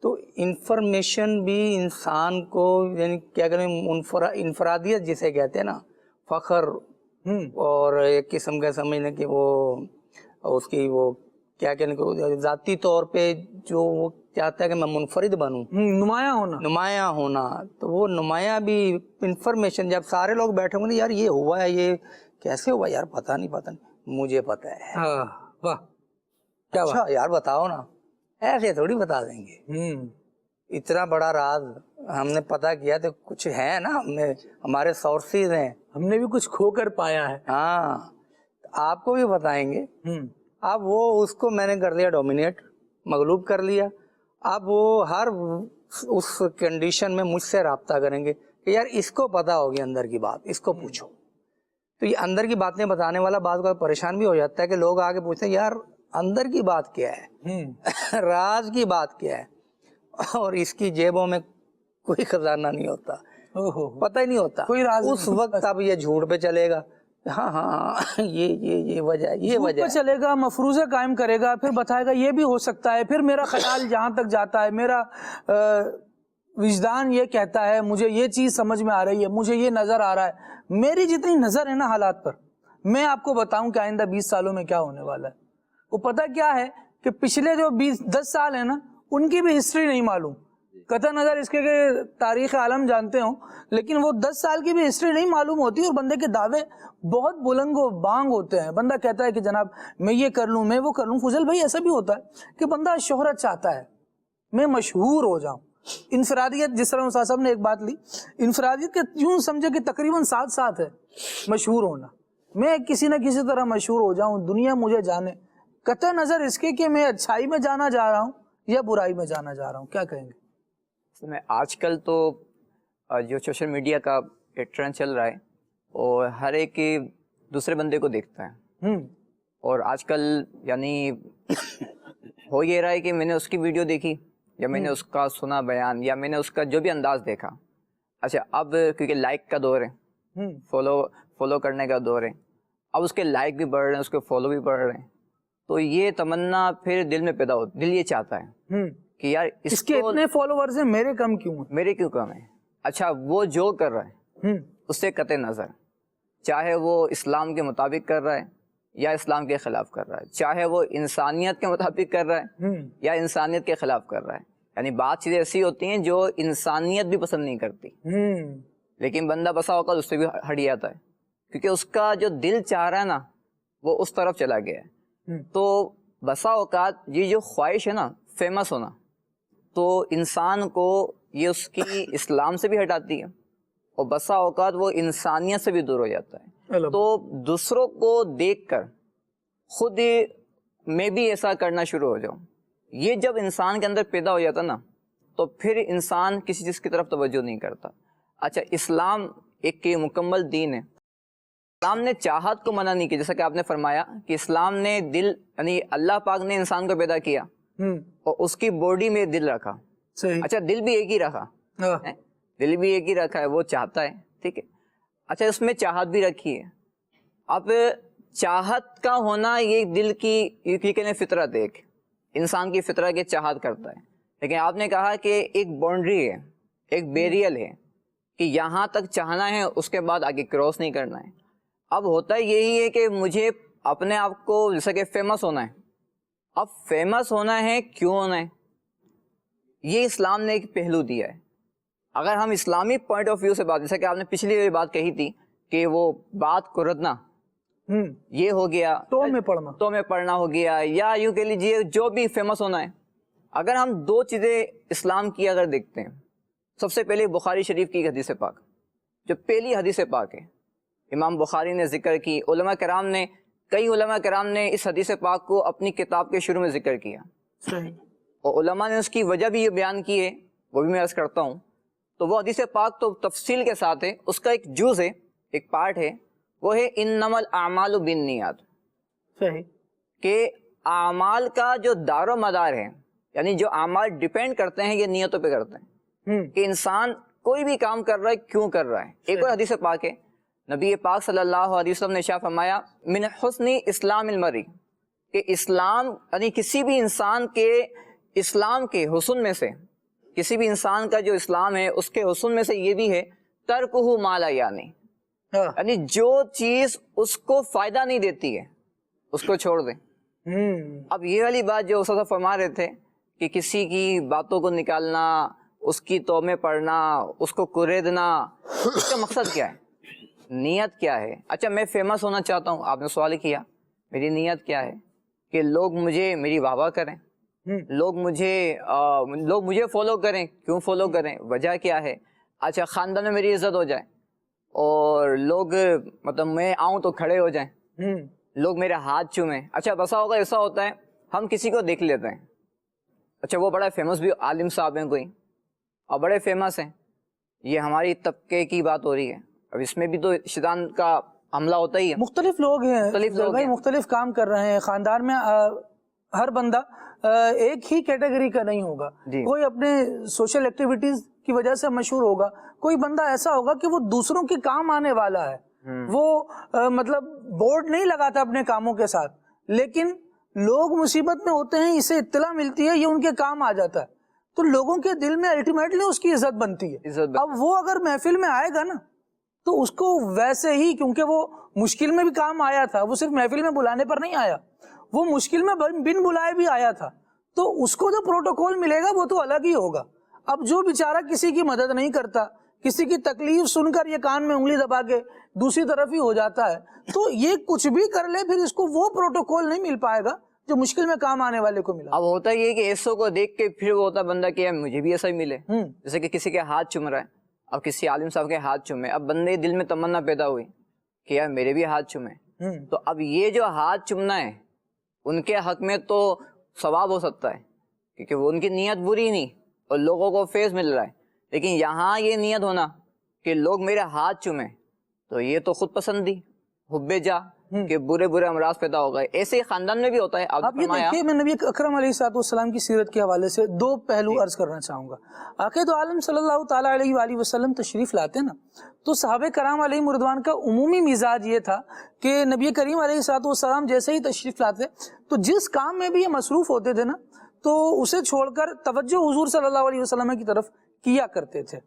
تو انفارمیشن بھی انسان کو یعنی کیا کہیں انفرادیت جسے کہتے ہیں نا، فخر اور ایک قسم کا سمجھنے کہ وہ اس کی وہ کیا کہنے کو ذاتی طور پہ جو وہ چاہتا ہے کہ میں منفرد بنوں، نمایاں ہونا. تو وہ نمایاں بھی انفارمیشن جب سارے لوگ بیٹھے ہوں گے یار یہ ہوا ہے، یہ کیسے ہوا یار، پتہ نہیں مجھے پتہ ہے. واہ کیا اچھا یار بتاؤ نا، ایسے تھوڑی بتا دیں گے. اتنا بڑا راز ہم نے پتا کیا تو کچھ ہے نا، ہمارے سورسز ہیں، ہم نے بھی کچھ کھو کر پایا ہے. ہاں آپ کو بھی بتائیں گے. اب وہ اس کو میں نے کر لیا ڈومینیٹ، مغلوب کر لیا. اب وہ ہر اس کنڈیشن میں مجھ سے رابطہ کریں گے کہ یار اس کو پتا ہوگی اندر کی بات، اس کو پوچھو. تو یہ اندر کی باتیں بتانے والا بعض کو پریشان بھی ہو جاتا ہے کہ لوگ آگے پوچھتے ہیں یار اندر کی بات کیا ہے، راز کی بات کیا ہے. اور اس کی جیبوں میں کوئی خزانہ نہیں ہوتا، پتہ ہی نہیں ہوتا کوئی راز. اس وقت اب یہ جھوٹ پہ چلے گا، ہاں یہ وجہ ہے، یہ وجہ چلے گا، مفروضے قائم کرے گا، پھر بتائے گا یہ بھی ہو سکتا ہے. پھر میرا خیال جہاں تک جاتا ہے، میرا وجدان یہ کہتا ہے، مجھے یہ چیز سمجھ میں آ رہی ہے، مجھے یہ نظر آ رہا ہے. میری جتنی نظر ہے نا حالات پر، میں آپ کو بتاؤں کہ آئندہ 20 سالوں میں کیا ہونے والا ہے. وہ پتہ کیا ہے کہ پچھلے جو 10 سال ہیں نا ان کی بھی ہسٹری نہیں معلوم، قطع نظر اس کے کہ تاریخ عالم جانتے ہوں، لیکن وہ 10 سال کی بھی ہسٹری نہیں معلوم ہوتی. اور بندے کے دعوے بہت بلند و بانگ ہوتے ہیں. بندہ کہتا ہے کہ جناب میں یہ کر لوں، میں وہ کر لوں. فضل بھائی ایسا بھی ہوتا ہے کہ بندہ شہرت چاہتا ہے، میں مشہور ہو جاؤں. انفرادیت جس طرح استاد صاحب نے ایک بات لی، انفرادیت کے یوں سمجھے کہ تقریباً ساتھ ہے مشہور ہونا. میں کسی نہ کسی طرح مشہور ہو جاؤں، دنیا مجھے جانے، قطع نظر اس کے کہ میں اچھائی میں جانا جا رہا ہوں یا برائی میں جانا جا رہا ہوں. کیا کہیں گے؟ آج کل تو جو سوشل میڈیا کا ٹرینڈ چل رہا ہے اور ہر ایک دوسرے بندے کو دیکھتا ہے. اور آج کل یعنی ہو یہ رہا ہے کہ میں نے اس کی ویڈیو دیکھی یا میں نے اس کا سنا بیان یا میں نے اس کا جو بھی انداز دیکھا. اچھا اب کیونکہ لائک کا دور ہے، فالو کرنے کا دور ہے، اب اس کے لائک بھی بڑھ رہے ہیں، اس کے فالو بھی بڑھ رہے ہیں. تو یہ تمنا پھر دل میں پیدا ہوتی، دل یہ چاہتا ہے کہ یار اس کے اتنے فالوورز ہیں، میرے کم کیوں ہیں، میرے کیوں کم ہے. اچھا وہ جو کر رہا ہے اس سے قطع نظر، چاہے وہ اسلام کے مطابق کر رہا ہے یا اسلام کے خلاف کر رہا ہے، چاہے وہ انسانیت کے مطابق کر رہا ہے یا انسانیت کے خلاف کر رہا ہے. یعنی بات چیزیں ایسی ہوتی ہیں جو انسانیت بھی پسند نہیں کرتی، لیکن بندہ بسا اوقات اس سے بھی ہٹ جاتا ہے کیونکہ اس کا جو دل چاہ رہا ہے نا وہ اس طرف چلا گیا ہے. تو بسا اوقات یہ جو خواہش ہے نا فیمس ہونا، تو انسان کو یہ اس کی اسلام سے بھی ہٹاتی ہے اور بسا اوقات وہ انسانیت سے بھی دور ہو جاتا ہے. تو دوسروں کو دیکھ کر خود میں بھی ایسا کرنا شروع ہو جاؤں، یہ جب انسان کے اندر پیدا ہو جاتا نا تو پھر انسان کسی چیز کی طرف توجہ نہیں کرتا. اچھا اسلام ایک مکمل دین ہے، اسلام نے چاہت کو منع نہیں کیا، جیسا کہ آپ نے فرمایا کہ اسلام نے دل یعنی اللہ پاک نے انسان کو پیدا کیا اور اس کی باڈی میں دل رکھا. اچھا دل بھی ایک ہی رکھا، دل بھی ایک ہی رکھا ہے، وہ چاہتا ہے، ٹھیک ہے. اچھا اس میں چاہت بھی رکھی ہے. اب چاہت کا ہونا یہ دل کی فطرت ہے، ایک انسان کی فطرت کے چاہت کرتا ہے. لیکن آپ نے کہا کہ ایک باؤنڈری ہے، ایک بیریل ہے کہ یہاں تک چاہنا ہے، اس کے بعد آگے کراس نہیں کرنا ہے. اب ہوتا یہی ہے کہ مجھے اپنے آپ کو جیسا کہ فیمس ہونا ہے. اب فیمس ہونا ہے، کیوں ہونا ہے؟ یہ اسلام نے ایک پہلو دیا ہے. اگر ہم اسلامی پوائنٹ آف ویو سے بات، جیسا کہ آپ نے پچھلی بات کہی تھی کہ وہ بات کو ردنا یہ ہو گیا، تو میں پڑھنا ہو گیا، یا یوں کہہ لیجیے جو بھی فیمس ہونا ہے. اگر ہم دو چیزیں اسلام کی اگر دیکھتے ہیں، سب سے پہلے بخاری شریف کی حدیث پاک، جو پہلی حدیث پاک ہے امام بخاری نے ذکر کی، علماء کرام نے، کئی علماء کرام نے اس حدیث پاک کو اپنی کتاب کے شروع میں ذکر کیا، صحیح. اور علماء نے اس کی وجہ بھی یہ بیان کی ہے، وہ بھی میں عرض کرتا ہوں. تو وہ حدیث پاک تو تفصیل کے ساتھ ہے، اس کا ایک جز ہے، ایک پارٹ ہے، وہ ہے انما الاعمال بالنیات. صحیح. کہ اعمال کا جو دار و مدار ہے، یعنی جو اعمال ڈیپینڈ کرتے ہیں یہ نیتوں پہ کرتے ہیں، کہ انسان کوئی بھی کام کر رہا ہے کیوں کر رہا ہے. ایک اور حدیث پاک ہے، نبی پاک صلی اللہ علیہ وسلم نے ارشاد فرمایا من حسن اسلام المرء، کہ اسلام یعنی کسی بھی انسان کے اسلام کے حسن میں سے، کسی بھی انسان کا جو اسلام ہے اس کے حسن میں سے یہ بھی ہے ترکہ ما لا یعنی، یعنی جو چیز اس کو فائدہ نہیں دیتی ہے اس کو چھوڑ دیں. اب یہ والی بات جو استاد فرما رہے تھے کہ کسی کی باتوں کو نکالنا، اس کی تومیں پڑھنا، اس کو کریدنا، اس کا مقصد کیا ہے؟ نیت کیا ہے؟ اچھا میں فیمس ہونا چاہتا ہوں، آپ نے سوال کیا میری نیت کیا ہے؟ کہ لوگ مجھے میری واہ واہ کریں، لوگ مجھے فالو کریں. کیوں فالو کریں؟ وجہ کیا ہے؟ اچھا خاندان میں میری عزت ہو جائے اور لوگ مطلب میں آؤں تو کھڑے ہو جائیں، لوگ میرے ہاتھ چومیں. اچھا بسا ہوگا ایسا ہوتا ہے ہم کسی کو دیکھ لیتے ہیں، اچھا وہ بڑا فیمس بھی عالم صاحب ہیں کوئی اور بڑے فیمس ہیں، یہ ہماری طبقے کی بات ہو رہی ہے. اب اس میں بھی تو شیطان کا حملہ ہوتا ہی ہے. مختلف لوگ ہیں، مختلف کام کر رہے ہیں. خاندان میں ہر بندہ ایک ہی کیٹیگری کا نہیں ہوگا. کوئی اپنے سوشل ایکٹیویٹیز کی وجہ سے مشہور ہوگا، کوئی بندہ ایسا ہوگا کہ وہ دوسروں کے کام آنے والا ہے، وہ مطلب بورڈ نہیں لگاتا اپنے کاموں کے ساتھ، لیکن لوگ مصیبت میں ہوتے ہیں، اسے اطلاع ملتی ہے، یہ ان کے کام آ جاتا ہے، تو لوگوں کے دل میں الٹیمیٹلی اس کی عزت بنتی ہے. اب وہ اگر محفل میں آئے گا نا تو اس کو ویسے ہی، کیونکہ وہ مشکل میں بھی کام آیا تھا، وہ صرف محفل میں بلانے پر نہیں آیا، وہ مشکل میں بن بلائے بھی آیا تھا، تو اس کو جو پروٹوکول ملے گا وہ تو الگ ہی ہوگا. اب جو بیچارہ کسی کی مدد نہیں کرتا، کسی کی تکلیف سن کر یہ کان میں انگلی دبا کے دوسری طرف ہی ہو جاتا ہے، تو یہ کچھ بھی کر لے پھر اس کو وہ پروٹوکول نہیں مل پائے گا جو مشکل میں کام آنے والے کو ملا. اب ہوتا یہ کہ ایسوں کو دیکھ کے پھر وہ ہوتا بندہ کہ مجھے بھی ایسا ہی ملے، جیسے کہ کسی کے ہاتھ چوم رہا ہے، اب کسی عالم صاحب کے ہاتھ چومے، اب بندے دل میں تمنا پیدا ہوئی کہ یار میرے بھی ہاتھ چومے. تو اب یہ جو ہاتھ چومنا ہے ان کے حق میں تو ثواب ہو سکتا ہے کیونکہ وہ ان کی نیت بری نہیں اور لوگوں کو فیض مل رہا ہے، لیکن یہاں یہ نیت ہونا کہ لوگ میرے ہاتھ چومیں تو یہ تو خود پسندی، حب جا، کہ برے برے امراض پیدا ہو گئے. ایسے ہی خاندان میں بھی ہوتا ہے. اب یہ دیکھیے، میں نبی اکرم علیہ السلام کی سیرت کے حوالے سے دو پہلو عرض کرنا چاہوں گا. عقید عالم صلی اللہ تعالیٰ علیہ وآلہ وسلم تشریف لاتے نا تو صحابہ کرام علیہ رضوان کا عمومی مزاج یہ تھا کہ نبی کریم علیہ السلام جیسے ہی تشریف لاتے تو جس کام میں بھی یہ مصروف ہوتے تھے نا تو اسے چھوڑ کر توجہ حضور صلی اللہ علیہ وسلم کی طرف کیا کرتے تھے.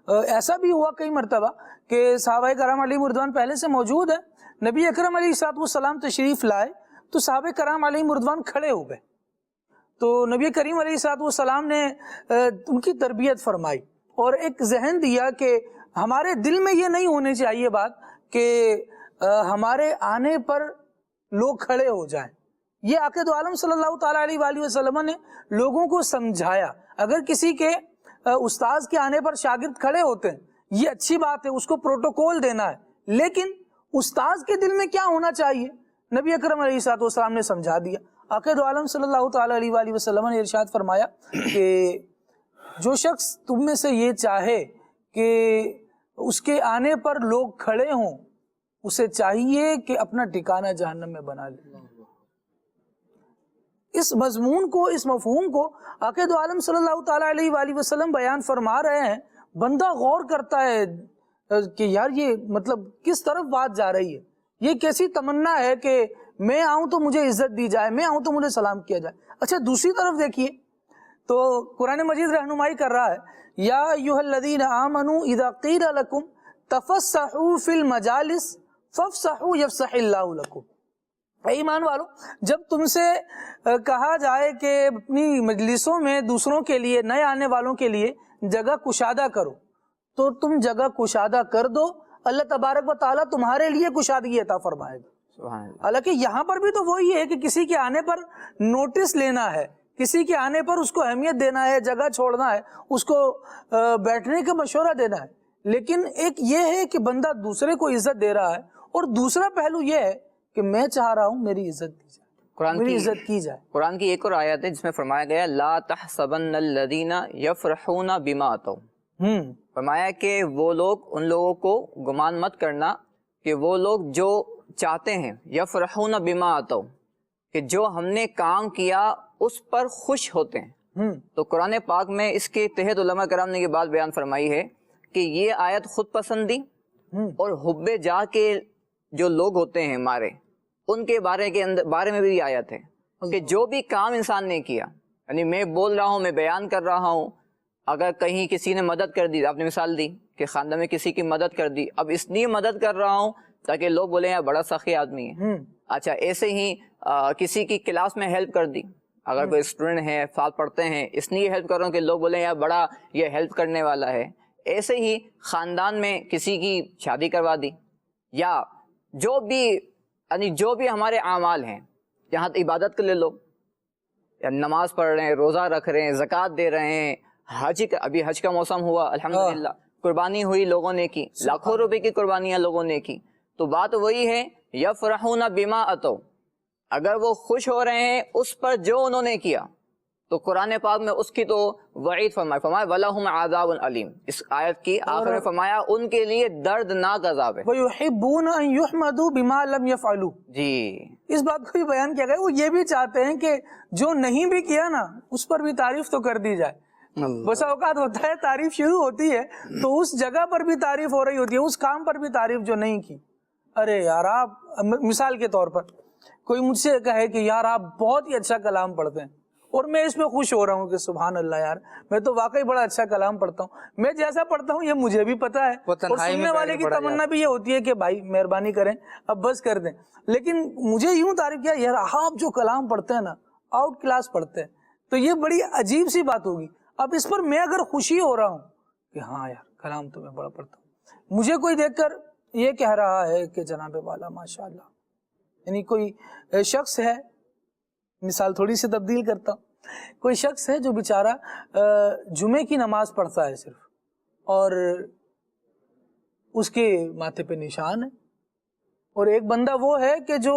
ایسا بھی ہوا کئی مرتبہ کہ صحابہ کرام علیہ رضوان پہلے سے موجود ہے، نبی اکرم علیہ السلام تشریف لائے تو صحابہ کرام علیہ رضوان کھڑے ہو گئے، تو نبی کریم علیہ السلام نے ان کی تربیت فرمائی اور ایک ذہن دیا کہ ہمارے دل میں یہ نہیں ہونی چاہیے بات کہ ہمارے آنے پر لوگ کھڑے ہو جائیں. یہ عقید عالم صلی اللہ تعالیٰ علیہ وآلہ وسلم نے لوگوں کو سمجھایا. اگر کسی کے استاذ کے آنے پر شاگرد کھڑے ہوتے ہیں یہ اچھی بات ہے، اس کو پروٹوکول دینا ہے، لیکن استاذ کے دل میں کیا ہونا چاہیے نبی اکرم علیہ السلام نے سمجھا دیا. عقید عالم صلی اللہ تعالیٰ علیہ وآلہ وسلم نے ارشاد فرمایا کہ جو شخص تم میں سے یہ چاہے کہ اس کے آنے پر لوگ کھڑے ہوں اسے چاہیے کہ اپنا ٹھکانہ جہنم میں بنا لے. اس مضمون کو، اس مفہوم کو عقید عالم صلی اللہ تعالیٰ علیہ وآلہ وسلم بیان فرما رہے ہیں. بندہ غور کرتا ہے کہ یار یہ مطلب کس طرف بات جا رہی ہے، یہ کیسی تمنا ہے کہ میں آؤں تو مجھے عزت دی جائے، میں آؤں تو مجھے سلام کیا جائے. اچھا دوسری طرف دیکھیے تو قرآن مجید رہنمائی کر رہا ہے یا ایھا الذین آمنوا اذا قیل لکم تفسحوا فی المجالس فافسحوا یفسح اللہ لکم. اے ایمان والو، جب تم سے کہا جائے کہ اپنی مجلسوں میں دوسروں کے لیے، نئے آنے والوں کے لیے جگہ کشادہ کرو تو تم جگہ کشادہ کر دو، اللہ تبارک و تعالیٰ تمہارے لیے کشادگی عطا فرمائے گا. حالانکہ یہاں پر بھی تو وہی ہے کہ کسی کے آنے پر نوٹس لینا ہے، کسی کے آنے پر اس کو اہمیت دینا ہے، جگہ چھوڑنا ہے، اس کو بیٹھنے کا مشورہ دینا ہے. لیکن ایک یہ ہے کہ بندہ دوسرے کو عزت دے رہا ہے، اور دوسرا پہلو یہ ہے کہ میں چاہ رہا ہوں میری عزت دی جائے، میری عزت کی جائے۔ قرآن کی ایک اور آیت ہے جس میں فرمایا گیا لا تحسبن الذین یفرحون بما اتوا، فرمایا کہ وہ لوگ، ان لوگوں کو گمان مت کرنا کہ وہ لوگ جو چاہتے ہیں، یفرحون بما اتوا، کہ جو ہم نے کام کیا اس پر خوش ہوتے ہیں۔ تو قرآن پاک میں اس کے تحت علماء کرام نے یہ بات بیان فرمائی ہے کہ یہ آیت خود پسندی اور حب جاہ کے جو لوگ ہوتے ہیں ہمارے، ان کے بارے میں بھی یہ آیت ہے کہ جو بھی کام انسان نے کیا، یعنی میں بول رہا ہوں، میں بیان کر رہا ہوں، اگر کہیں کسی نے مدد کر دی، آپ نے مثال دی کہ خاندان میں کسی کی مدد کر دی، اب اس لیے مدد کر رہا ہوں تاکہ لوگ بولیں یار بڑا سخی آدمی ہے۔ اچھا، ایسے ہی کسی کی کلاس میں ہیلپ کر دی، اگر کوئی اسٹوڈنٹ ہے، ساتھ پڑھتے ہیں، اس لیے ہیلپ کر رہا ہوں کہ لوگ بولیں یار بڑا یہ ہیلپ کرنے والا ہے۔ ایسے ہی خاندان میں کسی کی شادی کروا دی، یا جو بھی، یعنی جو بھی ہمارے اعمال ہیں، یہاں عبادت کے لے لو، یا نماز پڑھ رہے ہیں، روزہ رکھ رہے ہیں، زکوٰۃ دے رہے ہیں، ابھی حج کا موسم ہوا الحمدللہ، قربانی ہوئی لوگوں نے کی، لاکھوں روپے کی قربانیاں لوگوں نے کی، تو بات وہی ہے یفرحون بما اتوا، اگر وہ خوش ہو رہے ہیں اس پر جو انہوں نے کیا، تو قرآن پاک میں اس کی تو وعید فرمایا وَلَهُمْ عَذَابٌ عَلِيمٌ، اس آیت کی آخر میں فرمایا ان کے لیے دردناک عذاب ہے۔ وَيُحِبُّونَ أَن يُحْمَدُوا بِمَا لَمْ يَفْعَلُوا، جی، اس بات کو بھی بیان کیا گیا، وہ یہ بھی چاہتے ہیں کہ جو نہیں بھی کیا نا اس پر بھی تعریف تو کر دی جائے۔ بسا اوقات ہوتا ہے تعریف شروع ہوتی ہے تو اس جگہ پر بھی تعریف ہو رہی ہوتی ہے، اس کام پر بھی تعریف جو نہیں کی۔ ارے یار، آپ مثال کے طور پر کوئی مجھ سے کہے کہ یار آپ بہت ہی اچھا کلام پڑھتے ہیں، اور میں اس پہ خوش ہو رہا ہوں کہ سبحان اللہ یار، میں تو واقعی بڑا اچھا کلام پڑھتا ہوں، میں جیسا پڑھتا ہوں یہ مجھے بھی پتا ہے، اور سننے والے کی تمنا بھی یہ ہوتی ہے کہ بھائی مہربانی کریں اب بس کر دیں، لیکن مجھے یوں تعریف کیا یار آپ جو کلام پڑھتے ہیں نا آؤٹ کلاس پڑھتے ہیں، تو یہ بڑی عجیب سی بات ہوگی۔ اب اس پر میں اگر خوشی ہو رہا ہوں کہ ہاں یار کلام تو میں بڑا پڑھتا ہوں، مجھے کوئی دیکھ کر یہ کہہ رہا ہے کہ جناب والا ماشاء اللہ، یعنی کوئی شخص ہے، مثال تھوڑی سی تبدیل کرتا ہوں، کوئی شخص ہے جو بیچارہ جمعے کی نماز پڑھتا ہے صرف، اور اس کے ماتھے پہ نشان ہے، اور ایک بندہ وہ ہے کہ جو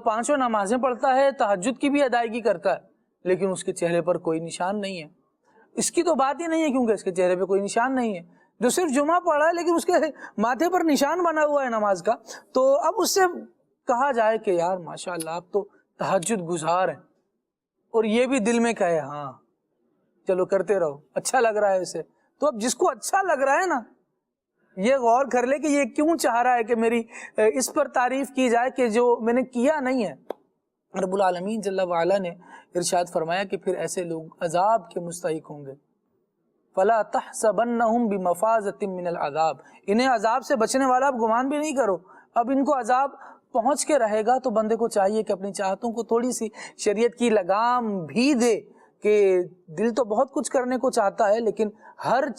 5 نمازیں پڑھتا ہے، تہجد کی بھی ادائیگی کرتا ہے، لیکن اس کے چہرے پر کوئی نشان نہیں ہے۔ اس کی تو بات ہی نہیں ہے کیونکہ اس کے چہرے پہ کوئی نشان نہیں ہے، جو صرف جمعہ پڑھا ہے لیکن اس کے ماتھے پر نشان بنا ہوا ہے نماز کا، تو اب اس سے کہا جائے کہ یار ماشاءاللہ آپ تو تہجد گزار ہیں، اور یہ بھی دل میں کہے ہاں چلو کرتے رہو، اچھا لگ رہا ہے اسے، تو اب جس کو اچھا لگ رہا ہے نا یہ غور کر لے کہ یہ کیوں چاہ رہا ہے کہ میری اس پر تعریف کی جائے کہ جو میں نے کیا نہیں ہے۔ رب العالمین جل وعلا نے ارشاد فرمایا کہ پھر ایسے لوگ عذاب کے مستحق ہوں گے، فلا تحسبنہم بمفازۃ من العذاب، انہیں عذاب سے بچنے والا اب گمان بھی نہیں کرو، اب ان کو عذاب پہنچ کے رہے گا، تو بندے کو چاہیے کہ اپنی چاہتوں کو تھوڑی سی شریعت کی لگام بھی دے، کہ دل تو بہت کچھ کرنے کو چاہتا ہے لیکن ہر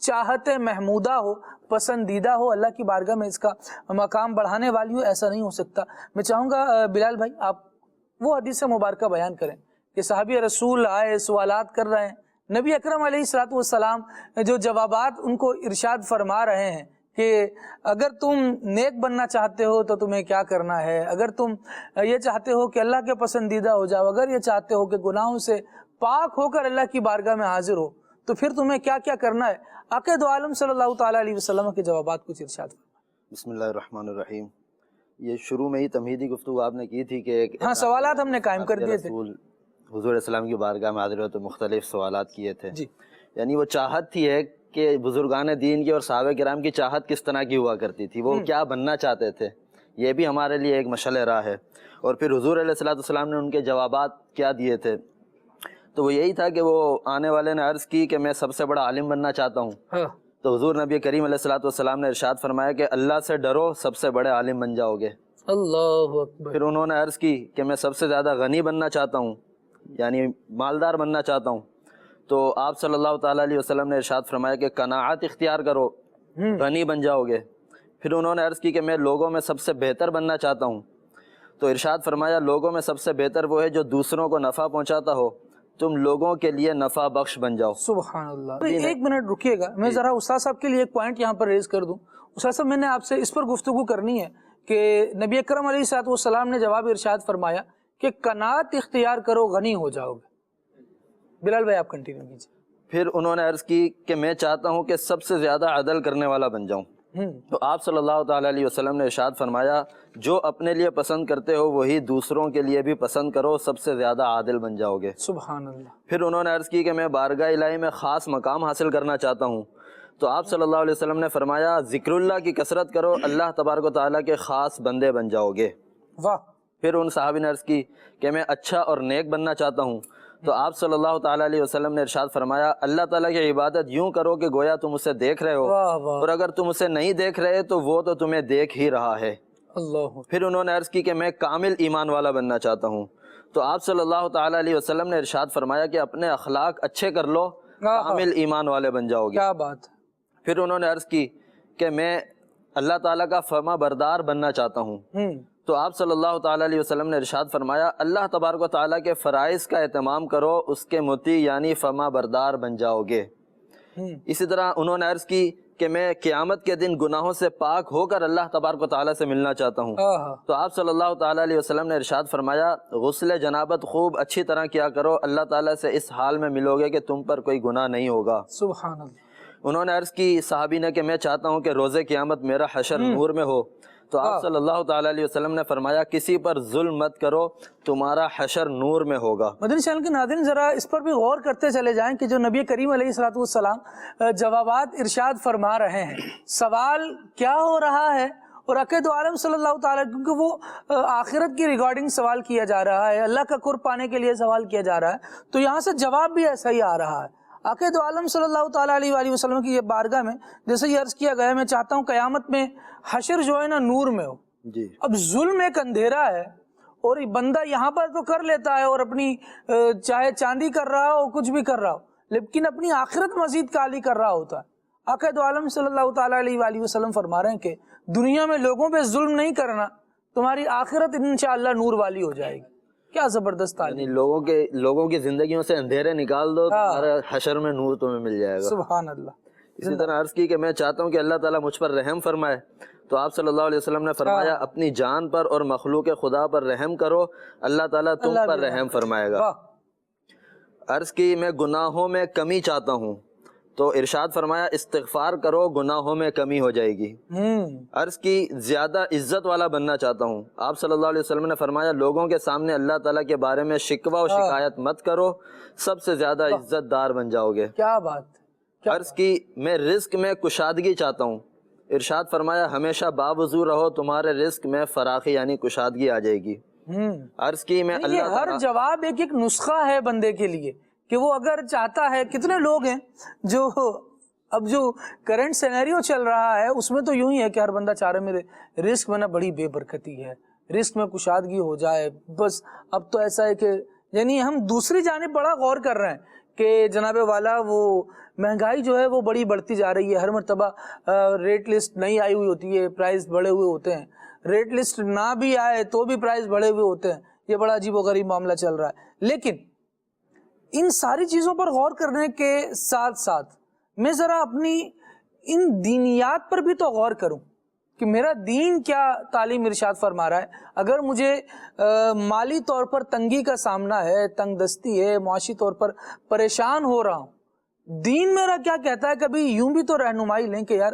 چاہت محمودہ ہو، پسندیدہ ہو، اللہ کی بارگاہ میں اس کا مقام بڑھانے والی ہو، ایسا نہیں ہو سکتا۔ میں چاہوں گا بلال بھائی آپ وہ حدیث مبارکہ بیان کریں کہ صحابی رسول آئے، سوالات کر رہے ہیں، نبی اکرم علیہ الصلوۃ والسلام جو جوابات ان کو ارشاد فرما رہے ہیں کہ اگر تم نیک بننا چاہتے ہو تو تمہیں کیا کرنا ہے، اگر تم یہ چاہتے ہو کہ اللہ کے پسندیدہ ہو جاؤ، اگر یہ چاہتے ہو کہ گناہوں سے پاک ہو کر اللہ کی بارگاہ میں حاضر ہو، تو پھر تمہیں کیا کیا کرنا ہے۔ عقائد عالم صلی اللہ تعالیٰ علیہ وسلم کے جوابات کچھ ارشاد فرمائیں۔ بسم اللہ الرحمن الرحیم۔ یہ شروع میں ہی تمہیدی گفتگو آپ نے کی تھی کہ ہاں سوالات ہم نے قائم کر دیے تھے، حضور علیہ السلام کی بارگاہ میں حاضر ہوئے تو مختلف سوالات کیے تھے، جی، یعنی وہ چاہت تھی ہے کہ بزرگان دین کی اور صحابہ کرام کی چاہت کس طرح کی ہوا کرتی تھی، وہ کیا بننا چاہتے تھے، یہ بھی ہمارے لیے ایک مشعل راہ ہے۔ اور پھر حضور علیہ السلام نے ان کے جوابات کیا دیے تھے، تو وہ یہی تھا کہ وہ آنے والے نے عرض کی کہ میں سب سے بڑا عالم بننا چاہتا ہوں، تو حضور نبی کریم علیہ السلام نے ارشاد فرمایا کہ اللہ سے ڈرو، سب سے بڑے عالم بن جاؤ گے۔ اللہ اکبر۔ پھر انہوں نے عرض کی کہ میں سب سے زیادہ غنی بننا چاہتا ہوں، یعنی مالدار بننا چاہتا ہوں، تو آپ صلی اللہ تعالیٰ علیہ وسلم نے ارشاد فرمایا کہ قناعت اختیار کرو، غنی بن جاؤ گے۔ پھر انہوں نے عرض کی کہ میں لوگوں میں سب سے بہتر بننا چاہتا ہوں، تو ارشاد فرمایا لوگوں میں سب سے بہتر وہ ہے جو دوسروں کو نفع پہنچاتا ہو تم لوگوں کے لیے نفع بخش بن جاؤ. سبحان اللہ. ایک منٹ رکیے گا, میں ذرا استاد صاحب کے لیے ایک پوائنٹ یہاں پر ریز کر دوں. استاد صاحب میں نے آپ سے اس پر گفتگو کرنی ہے کہ نبی اکرم علیہ الصلوۃ والسلام نے جواب ارشاد فرمایا کہ قناعت اختیار کرو غنی ہو جاؤ گے. بلال بھائی آپ کنٹینیو کیجیے. پھر انہوں نے عرض کی کہ میں چاہتا ہوں کہ سب سے زیادہ عدل کرنے والا بن جاؤں. تو آپ صلی اللہ تعالیٰ علیہ وسلم نے ارشاد فرمایا جو اپنے لیے پسند کرتے ہو وہی دوسروں کے لیے بھی پسند کرو, سب سے زیادہ عادل بن جاؤ گے. سبحان اللہ. پھر انہوں نے عرض کی کہ میں بارگاہ الہی میں خاص مقام حاصل کرنا چاہتا ہوں. تو آپ صلی اللہ علیہ وسلم نے فرمایا ذکر اللہ کی کثرت کرو, اللہ تبارک و تعالیٰ کے خاص بندے بن جاؤ گے. واہ. پھر ان صحابی نے عرض کی کہ میں اچھا اور نیک بننا چاہتا ہوں. تو آپ صلی اللہ تعالیٰ علیہ وسلم نے ارشاد فرمایا اللہ تعالیٰ کی عبادت یوں کرو کہ گویا تم اسے دیکھ رہے ہو, اور اگر تم اسے نہیں دیکھ رہے تو وہ تو تمہیں دیکھ ہی رہا ہے. اللہ. پھر انہوں نے عرض کی کہ میں کامل ایمان والا بننا چاہتا ہوں. تو آپ صلی اللہ تعالیٰ علیہ وسلم نے ارشاد فرمایا کہ اپنے اخلاق اچھے کر لو, کامل ایمان والے بن جاؤ گے. کیا بات. پھر انہوں نے عرض کی کہ میں اللہ تعالیٰ کا فرما بردار بننا چاہتا ہوں. تو آپ صلی اللہ تعالیٰ علیہ وسلم نے ارشاد فرمایا اللہ تبارک و تعالیٰ کے فرائض کا اہتمام کرو, اس کے مطیع یعنی فرما بردار بن جاؤ گے. اسی طرح انہوں نے عرض کی کہ میں قیامت کے دن گناہوں سے پاک ہو کر اللہ تبارک و تعالیٰ سے ملنا چاہتا ہوں. تو آپ صلی اللہ تعالیٰ علیہ وسلم نے ارشاد فرمایا غسل جنابت خوب اچھی طرح کیا کرو, اللہ تعالیٰ سے اس حال میں ملو گے کہ تم پر کوئی گناہ نہیں ہوگا. سبحان اللہ. انہوں نے عرض کی صحابی نے کہ میں چاہتا ہوں کہ روز قیامت میرا حشر نور میں ہو. تو آپ صلی اللہ تعالیٰ علیہ وسلم نے فرمایا کسی پر ظلم مت کرو, تمہارا حشر نور میں ہوگا. مدنی چینل کے ناظرین ذرا اس پر بھی غور کرتے چلے جائیں کہ جو نبی کریم علیہ الصلوۃ والسلام جوابات ارشاد فرما رہے ہیں, سوال کیا ہو رہا ہے, اور عقید عالم صلی اللہ تعالیٰ, کیونکہ وہ آخرت کی ریگارڈنگ سوال کیا جا رہا ہے, اللہ کا قرب پانے کے لیے سوال کیا جا رہا ہے, تو یہاں سے جواب بھی ایسا ہی آ رہا ہے. عقید عالم صلی اللہ تعالیٰ علیہ وآلہ وسلم کی یہ بارگاہ میں جیسے یہ عرض کیا گیا ہے میں چاہتا ہوں قیامت میں حشر جو ہے نا نور میں ہو. جی. اب ظلم ایک اندھیرا ہے, اور بندہ یہاں پر تو کر لیتا ہے اور اپنی چاہے چاندی کر رہا ہو کچھ بھی کر رہا ہو, لیکن اپنی آخرت مزید کالی کر رہا ہوتا ہے. عقید عالم صلی اللہ تعالیٰ علیہ وآلہ وسلم فرما رہے ہیں کہ دنیا میں لوگوں پہ ظلم نہیں کرنا, تمہاری آخرت انشاءاللہ نور والی ہو جائے گی. کیا زبردست تعلیم. یعنی لوگوں کی زندگیوں سے اندھیرے نکال دو, تمہارے حشر میں نور تمہیں مل جائے گا. سبحان اللہ. اسی طرح عرض کی کہ میں چاہتا ہوں کہ اللہ تعالیٰ مجھ پر رحم فرمائے. تو آپ صلی اللہ علیہ وسلم نے فرمایا اپنی جان پر اور مخلوق خدا پر رحم کرو, اللہ تعالیٰ تم پر رحم فرمائے گا. عرض کی میں گناہوں میں کمی چاہتا ہوں. تو ارشاد فرمایا استغفار کرو, گناہوں میں کمی ہو جائے گی. عرض کی زیادہ عزت والا بننا چاہتا ہوں. آپ صلی اللہ علیہ وسلم نے فرمایا لوگوں کے سامنے اللہ تعالیٰ کے بارے میں شکوہ و شکایت مت کرو, سب سے زیادہ عزت دار بن جاؤ گے. کیا بات. عرض کی میں رزق میں کشادگی چاہتا ہوں. ارشاد فرمایا ہمیشہ باوضو رہو, تمہارے رزق میں فراخی یعنی کشادگی آ جائے گی. عرض کی میں اللہ ہر جواب ایک ایک نسخہ ہے بندے کے لیے کہ وہ اگر چاہتا ہے. کتنے لوگ ہیں جو اب جو کرنٹ سینیریو چل رہا ہے اس میں تو یوں ہی ہے کہ ہر بندہ چاہ رہا ہے میرے رزق میں نا بڑی بے برکتی ہے, رزق میں کشادگی ہو جائے بس. اب تو ایسا ہے کہ یعنی ہم دوسری جانب بڑا غور کر رہے ہیں کہ جناب والا وہ مہنگائی جو ہے وہ بڑی بڑھتی جا رہی ہے. ہر مرتبہ ریٹ لسٹ نہیں آئی ہوئی ہوتی ہے, پرائز بڑھے ہوئے ہوتے ہیں. ریٹ لسٹ نہ بھی آئے تو بھی پرائز بڑھے ہوئے ہوتے ہیں. یہ بڑا عجیب و غریب معاملہ چل رہا ہے. لیکن ان ساری چیزوں پر غور کرنے کے ساتھ ساتھ میں ذرا اپنی ان دینیات پر بھی تو غور کروں کہ میرا دین کیا تعلیم ارشاد فرما رہا ہے. اگر مجھے مالی طور پر تنگی کا سامنا ہے, تنگ دستی ہے, معاشی طور پر پریشان ہو رہا ہوں, دین میرا کیا کہتا ہے. کبھی یوں بھی تو رہنمائی لیں کہ یار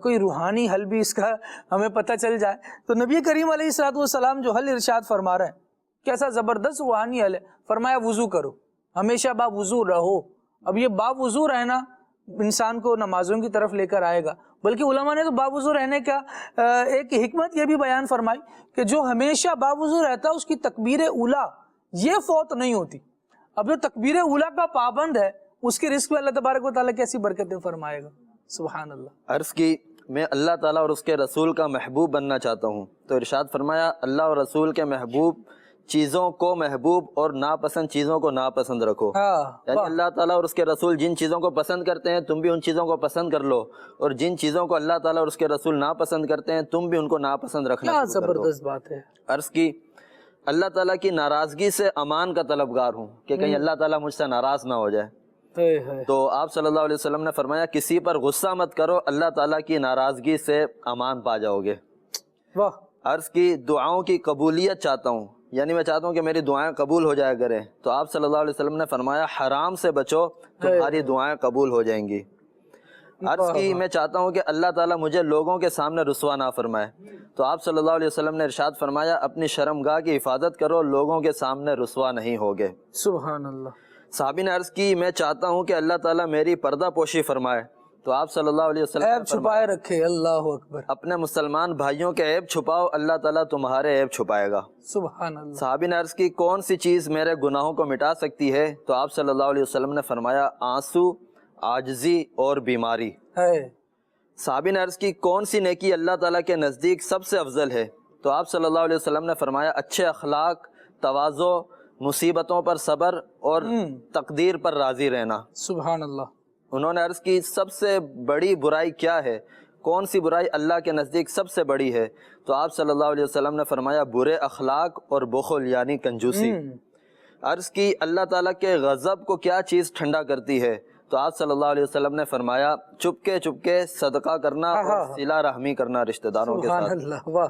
کوئی روحانی حل بھی اس کا ہمیں پتہ چل جائے. تو نبی کریم علیہ الصلوۃ والسلام جو حل ارشاد فرما رہے ہیں کیسا زبردست روحانی حل ہے. فرمایا وضو کرو, ہمیشہ با وضو رہو. اب یہ با وضو رہنا انسان کو نمازوں کی طرف لے کر آئے گا, بلکہ علماء نے تو باوضو رہنے کا ایک حکمت یہ بھی بیان فرمائی کہ جو ہمیشہ باوضو رہتا ہے اس کی تکبیر اولا یہ فوت نہیں ہوتی. اب جو تکبیر اولا کا پابند ہے اس کے رزق میں اللہ تبارک و تعالیٰ کیسی برکتیں فرمائے گا. سبحان اللہ. عرض کی میں اللہ تعالیٰ اور اس کے رسول کا محبوب بننا چاہتا ہوں. تو ارشاد فرمایا اللہ اور رسول کے محبوب چیزوں کو محبوب اور ناپسند چیزوں کو ناپسند رکھو. یعنی اللہ تعالیٰ اور اس کے رسول جن چیزوں کو پسند کرتے ہیں تم بھی ان چیزوں کو پسند کر لو, اور جن چیزوں کو اللہ تعالیٰ اور اس کے رسول ناپسند کرتے ہیں تم بھی ان کو ناپسند رکھنا. کیا زبردست بات ہے. عرض کی اللہ تعالیٰ کی ناراضگی سے امان کا طلبگار ہوں کہ کہیں اللہ تعالیٰ مجھ سے ناراض نہ ہو جائے۔ تو آپ صلی اللہ علیہ وسلم نے فرمایا کسی پر غصہ مت کرو، اللہ تعالیٰ کی ناراضگی سے امان پا جاؤ گے۔ واہ، عرض کی دعاؤں کی قبولیت چاہتا ہوں، یعنی میں چاہتا ہوں کہ میری دعائیں قبول ہو جایا کریں۔ تو آپ صلی اللہ علیہ وسلم نے فرمایا حرام سے بچو، تمہاری دعائیں قبول ہو جائیں گی۔ عرض کی میں چاہتا ہوں کہ اللہ تعالیٰ مجھے لوگوں کے سامنے رسوا نہ فرمائے۔ تو آپ صلی اللہ علیہ وسلم نے ارشاد فرمایا اپنی شرمگاہ کی حفاظت کرو، لوگوں کے سامنے رسوا نہیں ہوگے۔ سبحان اللہ۔ صحابی نے عرض کی میں چاہتا ہوں کہ اللہ تعالیٰ میری پردہ پوشی فرمائے۔ تو آپ صلی اللہ علیہ وسلم عیب چھپائے رکھے، اللہ اکبر۔ اپنے مسلمان بھائیوں کے عیب چھپاؤ، اللہ تعالیٰ تمہارے عیب چھپائے گا۔ سبحان اللہ۔ صحابی نے عرض کی کون سی چیز میرے گناہوں کو مٹا سکتی ہے؟ تو آپ صلی اللہ علیہ وسلم نے فرمایا آنسو، عاجزی اور بیماری ہے۔ صحابی نے عرض کی کون سی نیکی اللہ تعالیٰ کے نزدیک سب سے افضل ہے؟ تو آپ صلی اللہ علیہ وسلم نے فرمایا اچھے اخلاق، تواضع، مصیبتوں پر صبر اور تقدیر پر راضی رہنا۔ سبحان اللہ۔ انہوں نے عرض کی سب سے بڑی برائی کیا ہے؟ کون سی برائی اللہ کے نزدیک سب سے بڑی ہے؟ تو آپ صلی اللہ علیہ وسلم نے فرمایا برے اخلاق اور بخل یعنی کنجوسی۔ عرض کی اللہ تعالیٰ کے غضب کو کیا چیز ٹھنڈا کرتی ہے؟ تو آپ صلی اللہ علیہ وسلم نے فرمایا چپکے چپکے صدقہ کرنا اور صلہ رحمی کرنا رشتہ داروں کے سبحان ساتھ۔ اللہ، واہ۔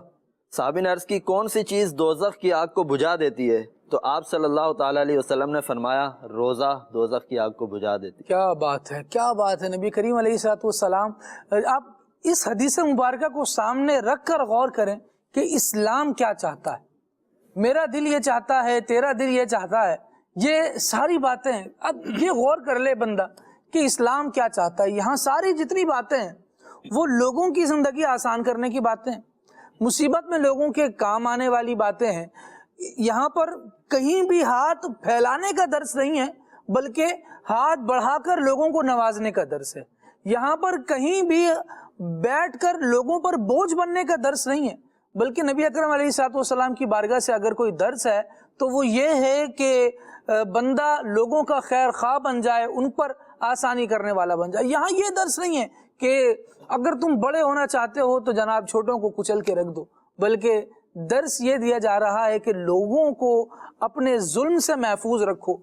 صحابی نے عرض کی کون سی چیز دوزخ کی آگ کو بجھا دیتی ہے؟ تو آپ صلی اللہ تعالیٰ علیہ وسلم نے فرمایا روزہ دوزخ کی آگ کو بجھا دیتی ہے۔ کیا بات ہے، کیا بات ہے نبی کریم علیہ السلام۔ آپ اس حدیث مبارکہ کو سامنے رکھ کر غور کریں کہ اسلام کیا چاہتا ہے۔ میرا دل یہ چاہتا ہے، تیرا دل یہ چاہتا ہے، یہ ساری باتیں۔ اب یہ غور کر لے بندہ کہ اسلام کیا چاہتا ہے۔ یہاں ساری جتنی باتیں ہیں وہ لوگوں کی زندگی آسان کرنے کی باتیں ہیں، مصیبت میں لوگوں کے کام آنے والی باتیں ہیں۔ یہاں پر کہیں بھی ہاتھ پھیلانے کا درس نہیں ہے، بلکہ ہاتھ بڑھا کر لوگوں کو نوازنے کا درس ہے۔ یہاں پر کہیں بھی بیٹھ کر لوگوں پر بوجھ بننے کا درس نہیں ہے، بلکہ نبی اکرم علیہ السلام کی بارگاہ سے اگر کوئی درس ہے تو وہ یہ ہے کہ بندہ لوگوں کا خیر خواہ بن جائے، ان پر آسانی کرنے والا بن جائے۔ یہاں یہ درس نہیں ہے کہ اگر تم بڑے ہونا چاہتے ہو تو جناب چھوٹوں کو کچل کے رکھ دو، بلکہ درس یہ دیا جا رہا ہے کہ لوگوں کو اپنے ظلم سے محفوظ رکھو،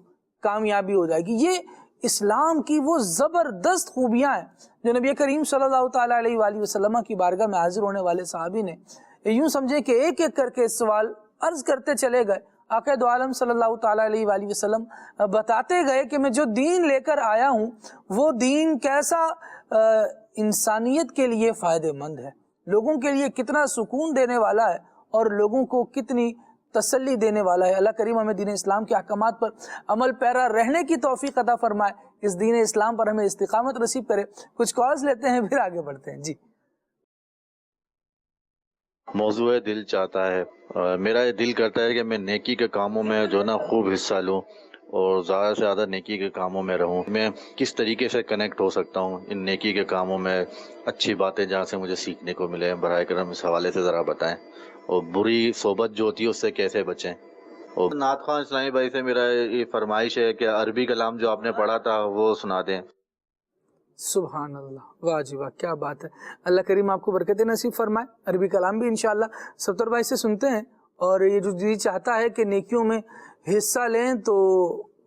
کامیابی ہو جائے گی۔ یہ اسلام کی وہ زبردست خوبیاں ہیں جو نبی کریم صلی اللہ تعالیٰ علیہ وآلہ وسلم کی بارگاہ میں حاضر ہونے والے صحابی نے یوں سمجھے کہ ایک ایک کر کے سوال عرض کرتے چلے گئے۔ آقا دو عالم صلی اللہ تعالیٰ علیہ وآلہ وسلم بتاتے گئے کہ میں جو دین لے کر آیا ہوں وہ دین کیسا انسانیت کے لیے فائدہ مند ہے، لوگوں کے لیے کتنا سکون دینے والا ہے اور لوگوں کو کتنی تسلی دینے والا ہے۔ اللہ کریم ہمیں دین اسلام کے احکامات پر عمل پیرا رہنے کی توفیق عطا فرمائے، اس دین اسلام پر ہمیں استقامت نصیب کرے۔ کچھ کالز لیتے ہیں پھر آگے بڑھتے ہیں۔ جی، موضوع دل چاہتا ہے، میرا یہ دل کرتا ہے کہ میں نیکی کے کاموں میں جو نا خوب حصہ لوں اور زیادہ سے زیادہ نیکی کے کاموں میں رہوں۔ میں کس طریقے سے کنیکٹ ہو سکتا ہوں ان نیکی کے کاموں میں؟ اچھی باتیں جہاں سے مجھے سیکھنے کو ملے، براہ کرم اس حوالے سے ذرا بتائیں، اور بری صحبت جو ہوتی ہے اس سے کیسے بچیں۔ اور نعت خواہ اسلامی بھائی سے میرا یہ فرمائش ہے کہ عربی کلام جو آپ نے پڑھا تھا وہ سنا دیں۔ سبحان اللہ، واہ جی واہ، کیا بات ہے۔ اللہ کریم آپ کو برکت نصیب فرمائے۔ عربی کلام بھی انشاءاللہ ستر بھائی سے سنتے ہیں، اور یہ جو جی چاہتا ہے کہ نیکیوں میں حصہ لیں تو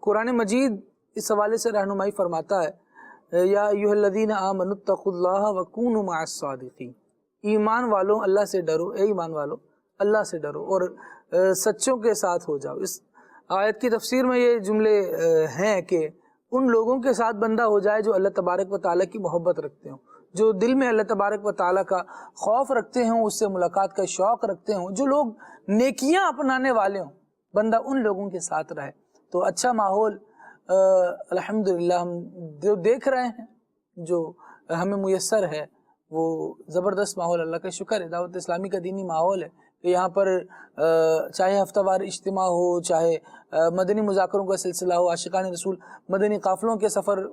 قرآن مجید اس حوالے سے رہنمائی فرماتا ہے یا ایھا الذین آمنوا اتقوا اللہ وکونوا مع الصادقین، ایمان والوں اللہ سے ڈرو، اے ایمان والوں اللہ سے ڈرو اور سچوں کے ساتھ ہو جاؤ۔ اس آیت کی تفسیر میں یہ جملے ہیں کہ ان لوگوں کے ساتھ بندہ ہو جائے جو اللہ تبارک و تعالیٰ کی محبت رکھتے ہوں، جو دل میں اللہ تبارک و تعالیٰ کا خوف رکھتے ہوں، اس سے ملاقات کا شوق رکھتے ہوں، جو لوگ نیکیاں اپنانے والے ہوں، بندہ ان لوگوں کے ساتھ رہے تو اچھا ماحول الحمدللہ ہم جو دیکھ رہے ہیں، جو ہمیں میسر ہے وہ زبردست ماحول، اللہ کا شکر ہے۔ دعوت اسلامی کا دینی ماحول ہے کہ یہاں پر چاہے ہفتہ وار اجتماع ہو، چاہے مدنی مذاکروں کا سلسلہ ہو، عاشقان رسول مدنی قافلوں کے سفر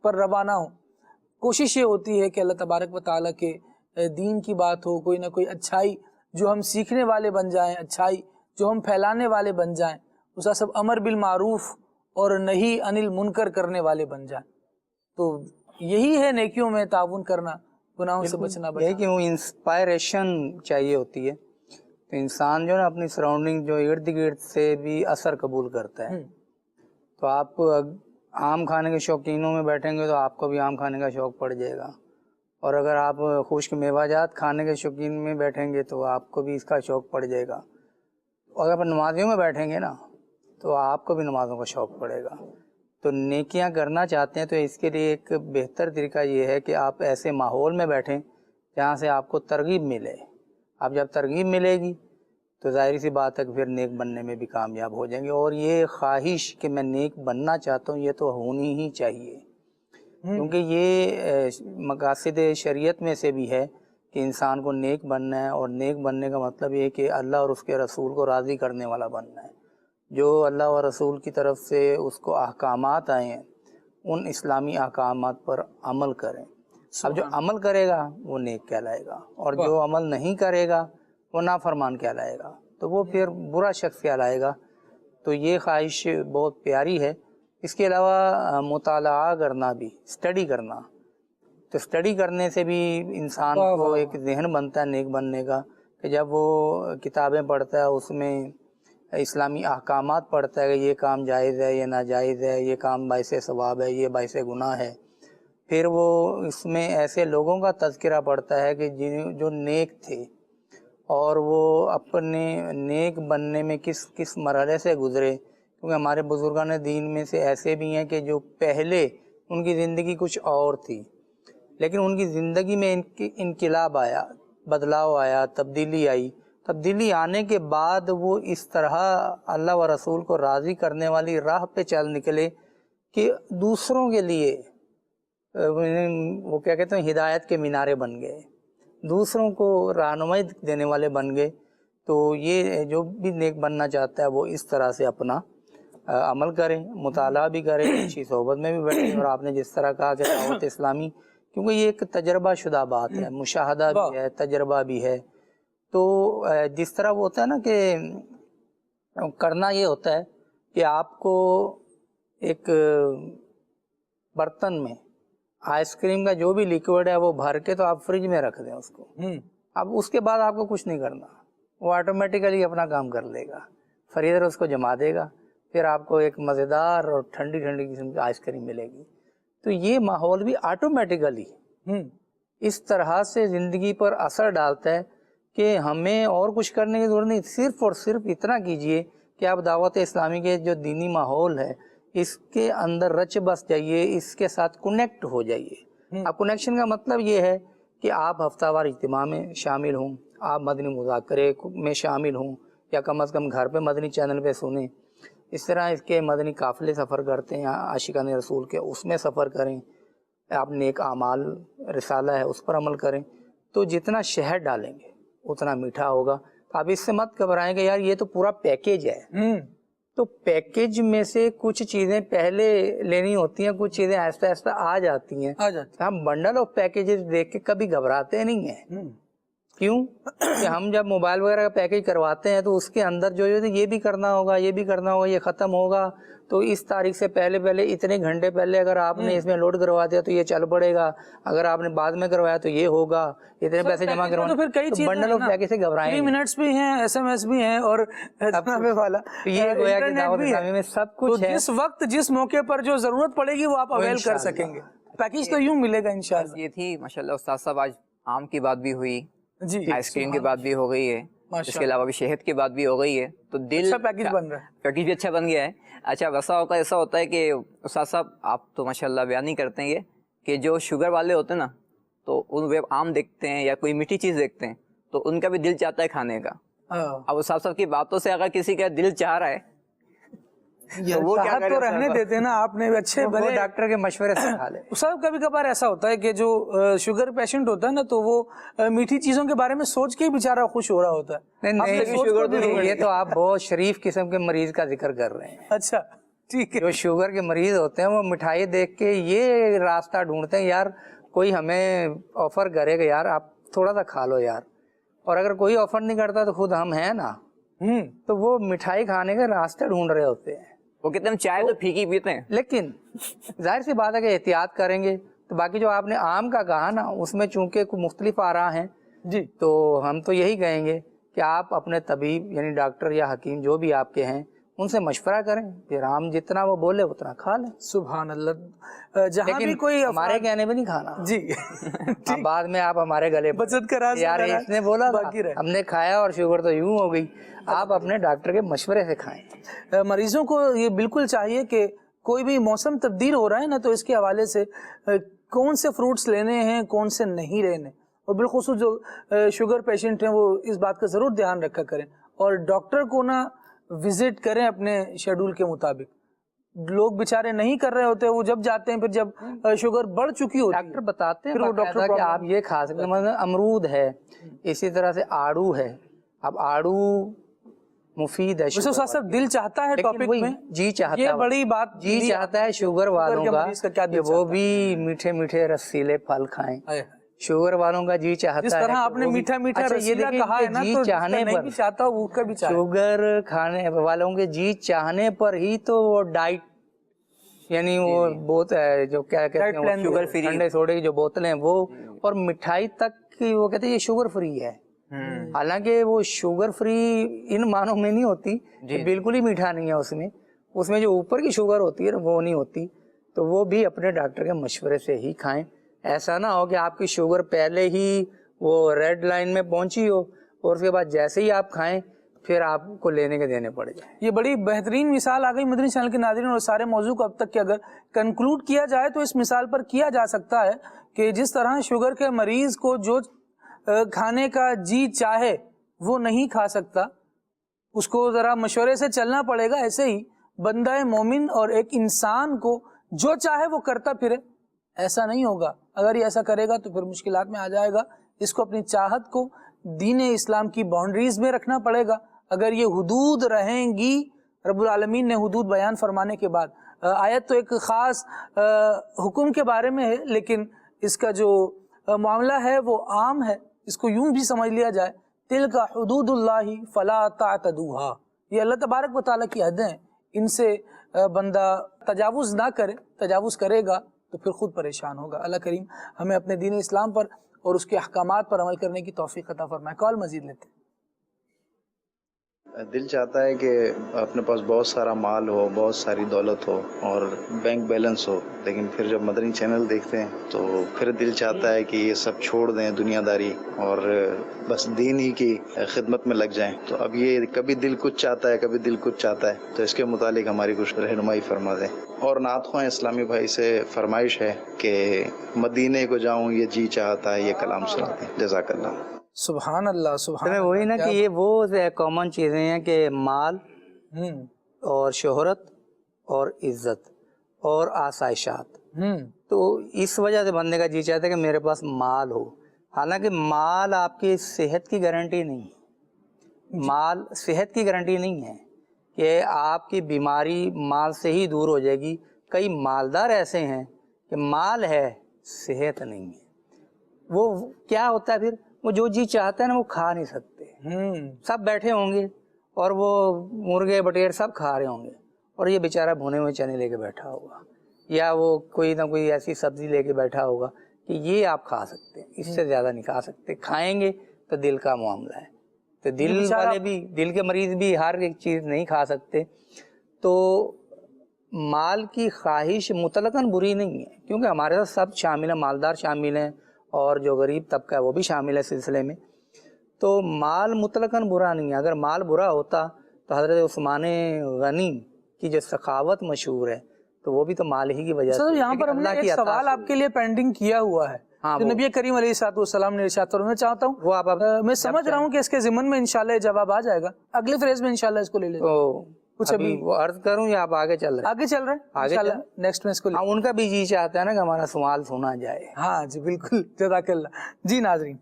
پر روانہ ہو، کوشش یہ ہوتی ہے کہ اللہ تبارک و تعالیٰ کے دین کی بات ہو، کوئی نہ کوئی اچھائی جو ہم سیکھنے والے بن جائیں، اچھائی جو ہم پھیلانے والے بن جائیں، اس کا سب امر بالمعروف اور نہی عن المنکر کرنے والے بن جائیں۔ تو یہی ہے نیکیوں میں تعاون کرنا، گناہوں سے بچنا۔ یہ کہ وہ انسپائریشن چاہیے ہوتی ہے تو انسان جو نا اپنی سراؤنڈنگ جو ارد گرد سے بھی اثر قبول کرتا ہے. تو آپ آم کھانے کے شوقینوں میں بیٹھیں گے تو آپ کو بھی آم کھانے کا شوق پڑ جائے گا, اور اگر آپ خشک میوہ جات کھانے کے شوقین میں بیٹھیں گے تو آپ کو بھی اس کا شوق پڑ جائے گا. اگر آپ نمازیوں میں بیٹھیں گے نا تو آپ کو بھی نمازوں کا شوق پڑے گا. تو نیکیاں کرنا چاہتے ہیں تو اس کے لیے ایک بہتر طریقہ یہ ہے کہ آپ ایسے ماحول میں بیٹھیں جہاں سے آپ کو ترغیب ملے. اب جب ترغیب ملے گی تو ظاہری سی بات ہے کہ پھر نیک بننے میں بھی کامیاب ہو جائیں گے. اور یہ خواہش کہ میں نیک بننا چاہتا ہوں یہ تو ہونی ہی چاہیے, کیونکہ یہ مقاصد شریعت میں سے بھی ہے کہ انسان کو نیک بننا ہے, اور نیک بننے کا مطلب یہ ہے کہ اللہ اور اس کے رسول کو راضی کرنے والا بننا ہے. جو اللہ اور رسول کی طرف سے اس کو احکامات آئے ہیں ان اسلامی احکامات پر عمل کریں. اب جو عمل کرے گا وہ نیک کہلائے گا, اور جو عمل نہیں کرے گا وہ نافرمان کہلائے گا, تو وہ پھر برا شخص کہلائے گا. تو یہ خواہش بہت پیاری ہے. اس کے علاوہ مطالعہ کرنا بھی, اسٹڈی کرنا, تو اسٹڈی کرنے سے بھی انسان کو ایک ذہن بنتا ہے نیک بننے کا, کہ جب وہ کتابیں پڑھتا ہے اس میں اسلامی احکامات پڑھتا ہے کہ یہ کام جائز ہے, یہ ناجائز ہے, یہ کام باعث ثواب ہے, یہ باعث گناہ ہے. پھر وہ اس میں ایسے لوگوں کا تذکرہ پڑھتا ہے کہ جو نیک تھے اور وہ اپنے نیک بننے میں کس مرحلے سے گزرے. کیونکہ ہمارے بزرگان دین میں سے ایسے بھی ہیں کہ جو پہلے ان کی زندگی کچھ اور تھی, لیکن ان کی زندگی میں انقلاب آیا, بدلاؤ آیا, تبدیلی آئی. تبدیلی آنے کے بعد وہ اس طرح اللہ و رسول کو راضی کرنے والی راہ پہ چل نکلے کہ دوسروں کے لیے وہ کیا کہتے ہیں ہدایت کے مینارے بن گئے, دوسروں کو رہنمائی دینے والے بن گئے. تو یہ جو بھی نیک بننا چاہتا ہے وہ اس طرح سے اپنا عمل کریں, مطالعہ بھی کریں, اچھی صحبت میں بھی بیٹھیں. اور آپ نے جس طرح کہا کہ دعوت اسلامی, کیونکہ یہ ایک تجربہ شدہ بات ہے, مشاہدہ بھی ہے, تجربہ بھی ہے. تو جس طرح وہ ہوتا ہے نا کہ کرنا یہ ہوتا ہے کہ آپ کو ایک برتن میں آئس کریم کا جو بھی لیکوڈ ہے وہ بھر کے تو آپ فریج میں رکھ دیں اس کو. اب اس کے بعد آپ کو کچھ نہیں کرنا, وہ آٹومیٹیکلی اپنا کام کر لے گا, فریزر اس کو جما دے گا, پھر آپ کو ایک مزیدار اور ٹھنڈی ٹھنڈی قسم کی آئس کریم ملے گی. تو یہ ماحول بھی آٹومیٹیکلی اس طرح سے زندگی پر اثر ڈالتا ہے کہ ہمیں اور کچھ کرنے کی ضرورت نہیں, صرف اور صرف اتنا کیجئے کہ آپ دعوت اسلامی کے جو دینی ماحول ہے اس کے اندر رچ بس جائیے, اس کے ساتھ کنیکٹ ہو جائیے. اب کنیکشن کا مطلب یہ ہے کہ آپ ہفتہ وار اجتماع میں شامل ہوں, آپ مدنی مذاکرے میں شامل ہوں, یا کم از کم گھر پہ مدنی چینل پہ سنیں. اس طرح اس کے مدنی قافلے سفر کرتے ہیں عاشقان رسول کے, اس میں سفر کریں. آپ نیک اعمال رسالہ ہے اس پر عمل کریں. تو جتنا شہد ڈالیں گے اتنا میٹھا ہوگا. آپ اس سے مت گھبرائیں کہ یار یہ تو پورا پیکیج ہے. تو پیکیج میں سے کچھ چیزیں پہلے لینی ہوتی ہیں, کچھ چیزیں آہستہ آہستہ آ جاتی ہیں. ہم بنڈل آف پیکیجز دیکھ کے کبھی گھبراتے نہیں ہیں. کیوں کہ ہم جب موبائل وغیرہ کا پیکیج کرواتے ہیں تو اس کے اندر جو یہ بھی کرنا ہوگا, یہ بھی کرنا ہوگا, یہ ختم ہوگا, تو اس تاریخ سے پہلے اتنے گھنٹے پہلے اگر آپ نے اس میں لوڈ کروا دیا تو یہ چل پڑے گا, اگر آپ نے بعد میں کروایا تو یہ ہوگا, اتنے پیسے جمع کروانا. تو پھر کئی چیزیں بنڈل آف پیکیج سے گھبرائیں, 3 منٹس بھی ہیں, SMS بھی ہیں, اور والا یہ گویا کہ دعوت اسلامی میں سب کچھ ہے. جس وقت جس موقع پر جو ضرورت پڑے گی وہ آپ اویل کر سکیں گے. پیکیج تو یوں ملے گا انشاءاللہ. یہ تھی ماشاءاللہ استاد صاحب, آج آم کی بات بھی ہوئی, جی, آئس کریم کی بات بھی ہو گئی ہے, اس کے علاوہ بھی شہد کی بات بھی ہو گئی ہے. تو دل پیکیج بن رہا ہے, پیکیج بھی اچھا بن گیا ہے. اچھا ویسا اوقات ایسا ہوتا ہے کہ استاد صاحب آپ تو ماشاءاللہ بیان ہی کرتے ہیں یہ کہ جو شوگر والے ہوتے ہیں نا, تو ان وہ آم دیکھتے ہیں یا کوئی میٹھی چیز دیکھتے ہیں تو ان کا بھی دل چاہتا ہے کھانے کا. اب استاد صاحب کی باتوں سے اگر کسی کا دل چاہ رہا ہے تو وہ کیا تو رہنے دیتے ہیں نا, آپ نے اچھے وہ ڈاکٹر کے مشورے سے کھا لے. صاحب کبھی کبھار ایسا ہوتا ہے کہ جو شوگر پیشنٹ ہوتا ہے نا تو وہ میٹھی چیزوں کے بارے میں سوچ کے ہی بیچارہ خوش ہو رہا ہوتا ہے. نہیں, یہ تو آپ بہت شریف قسم کے مریض کا ذکر کر رہے ہیں. اچھا ٹھیک ہے. جو شوگر کے مریض ہوتے ہیں وہ مٹھائی دیکھ کے یہ راستہ ڈھونڈتے ہیں, یار کوئی ہمیں آفر کرے گا یار آپ تھوڑا سا کھا لو یار, اور اگر کوئی آفر نہیں کرتا تو خود ہم ہیں نا, تو وہ مٹھائی کھانے کے راستے ڈھونڈ رہے ہوتے ہیں. وہ کہتے ہیں چائے تو پھیکی پیتے ہیں. لیکن ظاہر سی بات ہے کہ احتیاط کریں گے. تو باقی جو آپ نے آم کا کہا نا, اس میں چونکہ مختلف آراء ہیں جی, تو ہم تو یہی کہیں گے کہ کہ آپ اپنے طبیب یعنی ڈاکٹر یا حکیم جو بھی آپ کے ہیں ان سے مشورہ کریں، پھر ہم جتنا وہ بولے اتنا کھا لیں. سبحان اللہ. جہاں بھی کوئی ہمارے کہنے پہ نہیں کھانا جی اب بعد میں آپ ہمارے گلے بچت کرا یار اس نے بولا ہم نے کھایا اور شوگر تو یوں ہو گئی. آپ اپنے ڈاکٹر کے مشورے سے کھائیں. مریضوں کو یہ بالکل چاہیے کہ کوئی بھی موسم تبدیل ہو رہا ہے نا تو اس کے حوالے سے کون سے فروٹس لینے ہیں کون سے نہیں لینے، اور بالخصوص جو شوگر پیشنٹ ہیں وہ اس بات کا ضرور دھیان رکھا کریں، اور ڈاکٹر کو نہ وزٹ کریں اپنے شیڈول کے مطابق. لوگ بیچارے نہیں کر رہے ہوتے، وہ جب جاتے ہیں پھر جب شوگر بڑھ چکی ہوتی ہے ڈاکٹر بتاتے پھر وہ ہیں ڈاکٹر کہ آپ یہ کھا سکتے ہیں. مثلا امرود ہے، اسی طرح سے آڑو ہے. اب آڑو مفید ہے، ویسے استاد صاحب دل چاہتا ہے ٹاپک میں جی چاہتا یہ ہے بڑی بات جی چاہتا ہے شوگر والوں کے کا مریض کا کیا دل کہ وہ بھی میٹھے میٹھے رسیلے پھل کھائیں. شوگر والوں کا جی چاہتا ہے جس طرح آپ نے میٹھا میٹھا رسیلا کہا ہے نا تو چاہنے نہیں بھی چاہتا وہ کا بھی چاہتا. شوگر کھانے والوں کے جی چاہنے پر ہی تو وہ ڈائٹ یعنی وہ بہت جو کیا کہتے ہیں شوگر فری ٹھنڈے سوڈے کی جو بوتلیں وہ اور مٹھائی تک کی وہ کہتے ہیں یہ شوگر فری ہے. حالانکہ وہ شوگر فری ان معنوں میں نہیں ہوتی کہ بالکل ہی میٹھا نہیں ہے، اس میں جو اوپر کی شوگر ہوتی ہے وہ نہیں ہوتی. تو وہ بھی اپنے ڈاکٹر کے مشورے سے ہی کھائیں. ایسا نہ ہو کہ آپ کی شوگر پہلے ہی وہ ریڈ لائن میں پہنچی ہو اور اس کے بعد جیسے ہی آپ کھائیں پھر آپ کو لینے کے دینے پڑ جائیں. یہ بڑی بہترین مثال آ گئی مدنی چینل کے ناظرین، اور سارے موضوع کو اب تک کہ اگر کنکلوڈ کیا جائے تو اس مثال پر کیا جا سکتا ہے کہ جس طرح شوگر کے مریض کو جو کھانے کا جی چاہے وہ نہیں کھا سکتا، اس کو ذرا مشورے سے چلنا پڑے گا، ایسے ہی بندہ مومن اور ایک انسان کو جو چاہے وہ کرتا پھرے ایسا نہیں ہوگا. اگر یہ ایسا کرے گا تو پھر مشکلات میں آ جائے گا. اس کو اپنی چاہت کو دین اسلام کی باؤنڈریز میں رکھنا پڑے گا. اگر یہ حدود رہیں گی، رب العالمین نے حدود بیان فرمانے کے بعد آیت تو ایک خاص حکم کے بارے میں ہے لیکن اس کا جو معاملہ ہے وہ عام ہے. اس کو یوں بھی سمجھ لیا جائے تلک حدود اللہ فلا تعتدوها، یہ اللہ تبارک و تعالیٰ کی حدیں ہیں، ان سے بندہ تجاوز نہ کرے. تجاوز کرے گا تو پھر خود پریشان ہوگا. اللہ کریم ہمیں اپنے دین اسلام پر اور اس کے احکامات پر عمل کرنے کی توفیق عطا فرمائے. کال مزید لیتے ہیں. دل چاہتا ہے کہ اپنے پاس بہت سارا مال ہو، بہت ساری دولت ہو اور بینک بیلنس ہو، لیکن پھر جب مدنی چینل دیکھتے ہیں تو پھر دل چاہتا ہے کہ یہ سب چھوڑ دیں دنیا داری اور بس دین ہی کی خدمت میں لگ جائیں. تو اب یہ کبھی دل کچھ چاہتا ہے کبھی دل کچھ چاہتا ہے، تو اس کے متعلق ہماری کچھ رہنمائی فرما دیں. اور نعت خواہ اسلامی بھائی سے فرمائش ہے کہ مدینے کو جاؤں یہ جی چاہتا ہے، یہ کلام سنا دیں. جزاک اللہ. سبحان اللہ سبحان اللہ. وہی نا کہ یہ وہ کامن چیزیں ہیں کہ مال اور شہرت اور عزت اور آسائشات، تو اس وجہ سے بندے کا جی چاہتا ہے کہ میرے پاس مال ہو. حالانکہ مال آپ کی صحت کی گارنٹی نہیں ہے. مال صحت کی گارنٹی نہیں ہے کہ آپ کی بیماری مال سے ہی دور ہو جائے گی. کئی مالدار ایسے ہیں کہ مال ہے صحت نہیں ہے. وہ کیا ہوتا ہے پھر وہ جو جی چاہتا ہے نا وہ کھا نہیں سکتے. سب بیٹھے ہوں گے اور وہ مرغے بٹیر سب کھا رہے ہوں گے اور یہ بیچارہ بھونے ہوئے چنے لے کے بیٹھا ہوگا یا وہ کوئی نہ کوئی ایسی سبزی لے کے بیٹھا ہوگا کہ یہ آپ کھا سکتے ہیں، اس سے زیادہ نہیں کھا سکتے. کھائیں گے تو دل کا معاملہ ہے. تو دل والے بھی، دل کے مریض بھی ہر ایک چیز نہیں کھا سکتے. تو مال کی خواہش مطلقاً بری نہیں ہے کیونکہ ہمارے ساتھ سب شامل ہیں، مالدار شامل ہیں اور جو غریب طبقہ ہے وہ بھی شامل ہے سلسلے میں. تو مال مطلقاً برا نہیں ہے. اگر مال برا ہوتا تو حضرت عثمان غنی کی جو سخاوت مشہور ہے تو وہ بھی تو مال ہی کی وجہ سے. یہاں پر ہم نے ایک سوال آپ کے لیے پینڈنگ کیا ہوا ہے جو نبی کریم علیہ السلام نے ارشاد فرمایا. میں چاہتا ہوں وہ آپ میں سمجھ رہا ہوں کہ اس کے ضمن میں انشاءاللہ جواب آ جائے گا. اگلے فریز میں انشاءاللہ اس کو لے لیتے ہیں. کچھ ابھی وہ عرض کروں یا آپ آگے چل رہے ہیں؟ آگے چل رہے ہیں انشاءاللہ نیکسٹ میں اس کو. ان کا بھی جی چاہتا ہے نا کہ ہمارا سوال سنا جائے. ہاں جی بالکل، جزاک اللہ. جی ناظرین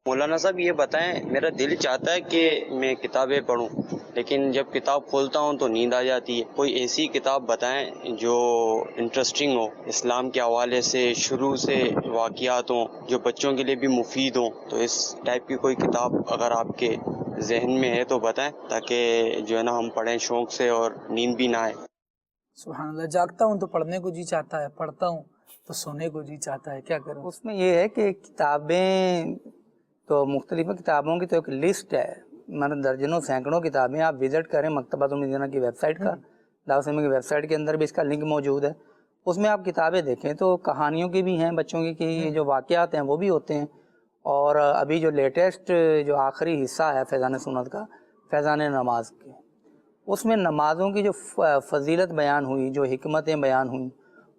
مولانا صاحب یہ بتائیں، میرا دل چاہتا ہے کہ میں کتابیں پڑھوں لیکن جب کتاب کھولتا ہوں تو نیند آ جاتی ہے. کوئی ایسی کتاب بتائیں جو انٹرسٹنگ ہو، اسلام کے حوالے سے شروع سے واقعات ہوں، جو بچوں کے لیے بھی مفید ہوں. تو اس ٹائپ کی کوئی کتاب اگر آپ کے ذہن میں ہے تو بتائیں تاکہ جو ہے نا ہم پڑھیں شوق سے اور نیند بھی نہ آئے. سبحان اللہ. جاگتا ہوں تو پڑھنے کو جی چاہتا ہے، پڑھتا ہوں تو سونے کو جی چاہتا ہے. کیا کروں؟ اس میں یہ ہے کہ کتابیں تو مختلف کتابوں کی تو ایک لسٹ ہے، مطلب درجنوں سینکڑوں کتابیں. آپ وزٹ کریں مکتبۃ المدینہ کی ویب سائٹ کا، دعوت اسلامی کی ویب سائٹ کے اندر بھی اس کا لنک موجود ہے. اس میں آپ کتابیں دیکھیں تو کہانیوں کی بھی ہیں بچوں کی جو واقعات ہیں وہ بھی ہوتے ہیں. اور ابھی جو لیٹسٹ جو آخری حصہ ہے فیضان سنت کا، فیضان نماز کے، اس میں نمازوں کی جو فضیلت بیان ہوئی، جو حکمتیں بیان ہوئیں،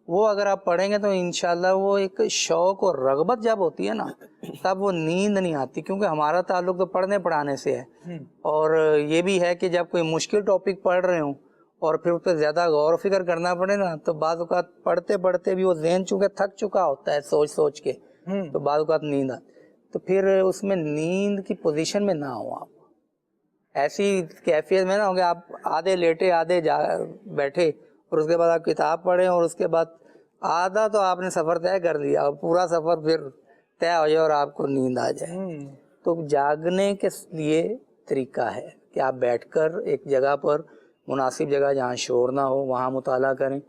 وہ اگر آپ پڑھیں گے تو انشاءاللہ وہ ایک شوق اور رغبت جب ہوتی ہے نا تب وہ نیند نہیں آتی، کیونکہ ہمارا تعلق تو پڑھنے پڑھانے سے ہے. اور یہ بھی ہے کہ جب کوئی مشکل ٹاپک پڑھ رہے ہوں اور پھر اس پہ زیادہ غور و فکر کرنا پڑے نا تو بعض اوقات پڑھتے پڑھتے بھی وہ ذہن چونکہ تھک چکا ہوتا ہے سوچ سوچ کے، تو بعض اوقات نیند آتی. تو پھر اس میں نیند کی پوزیشن میں نہ ہو، آپ ایسی کیفیت میں نہ ہوں کہ آپ آدھے لیٹے آدھے بیٹھے اور اس کے بعد آپ کتاب پڑھیں اور اس کے بعد آدھا تو آپ نے سفر طے کر لیا اور پورا سفر پھر طے ہو جائے اور آپ کو نیند آ جائے. تو جاگنے کے لیے طریقہ ہے کہ آپ بیٹھ کر ایک جگہ پر، مناسب جگہ جہاں شور نہ ہو، وہاں مطالعہ کریں.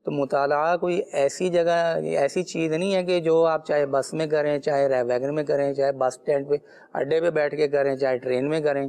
تو مطالعہ کوئی ایسی جگہ، ایسی چیز نہیں ہے کہ جو آپ چاہے بس میں کریں، چاہے ویگن میں کریں، چاہے بس اسٹینڈ پہ اڈے پہ بیٹھ کے کریں، چاہے ٹرین میں کریں.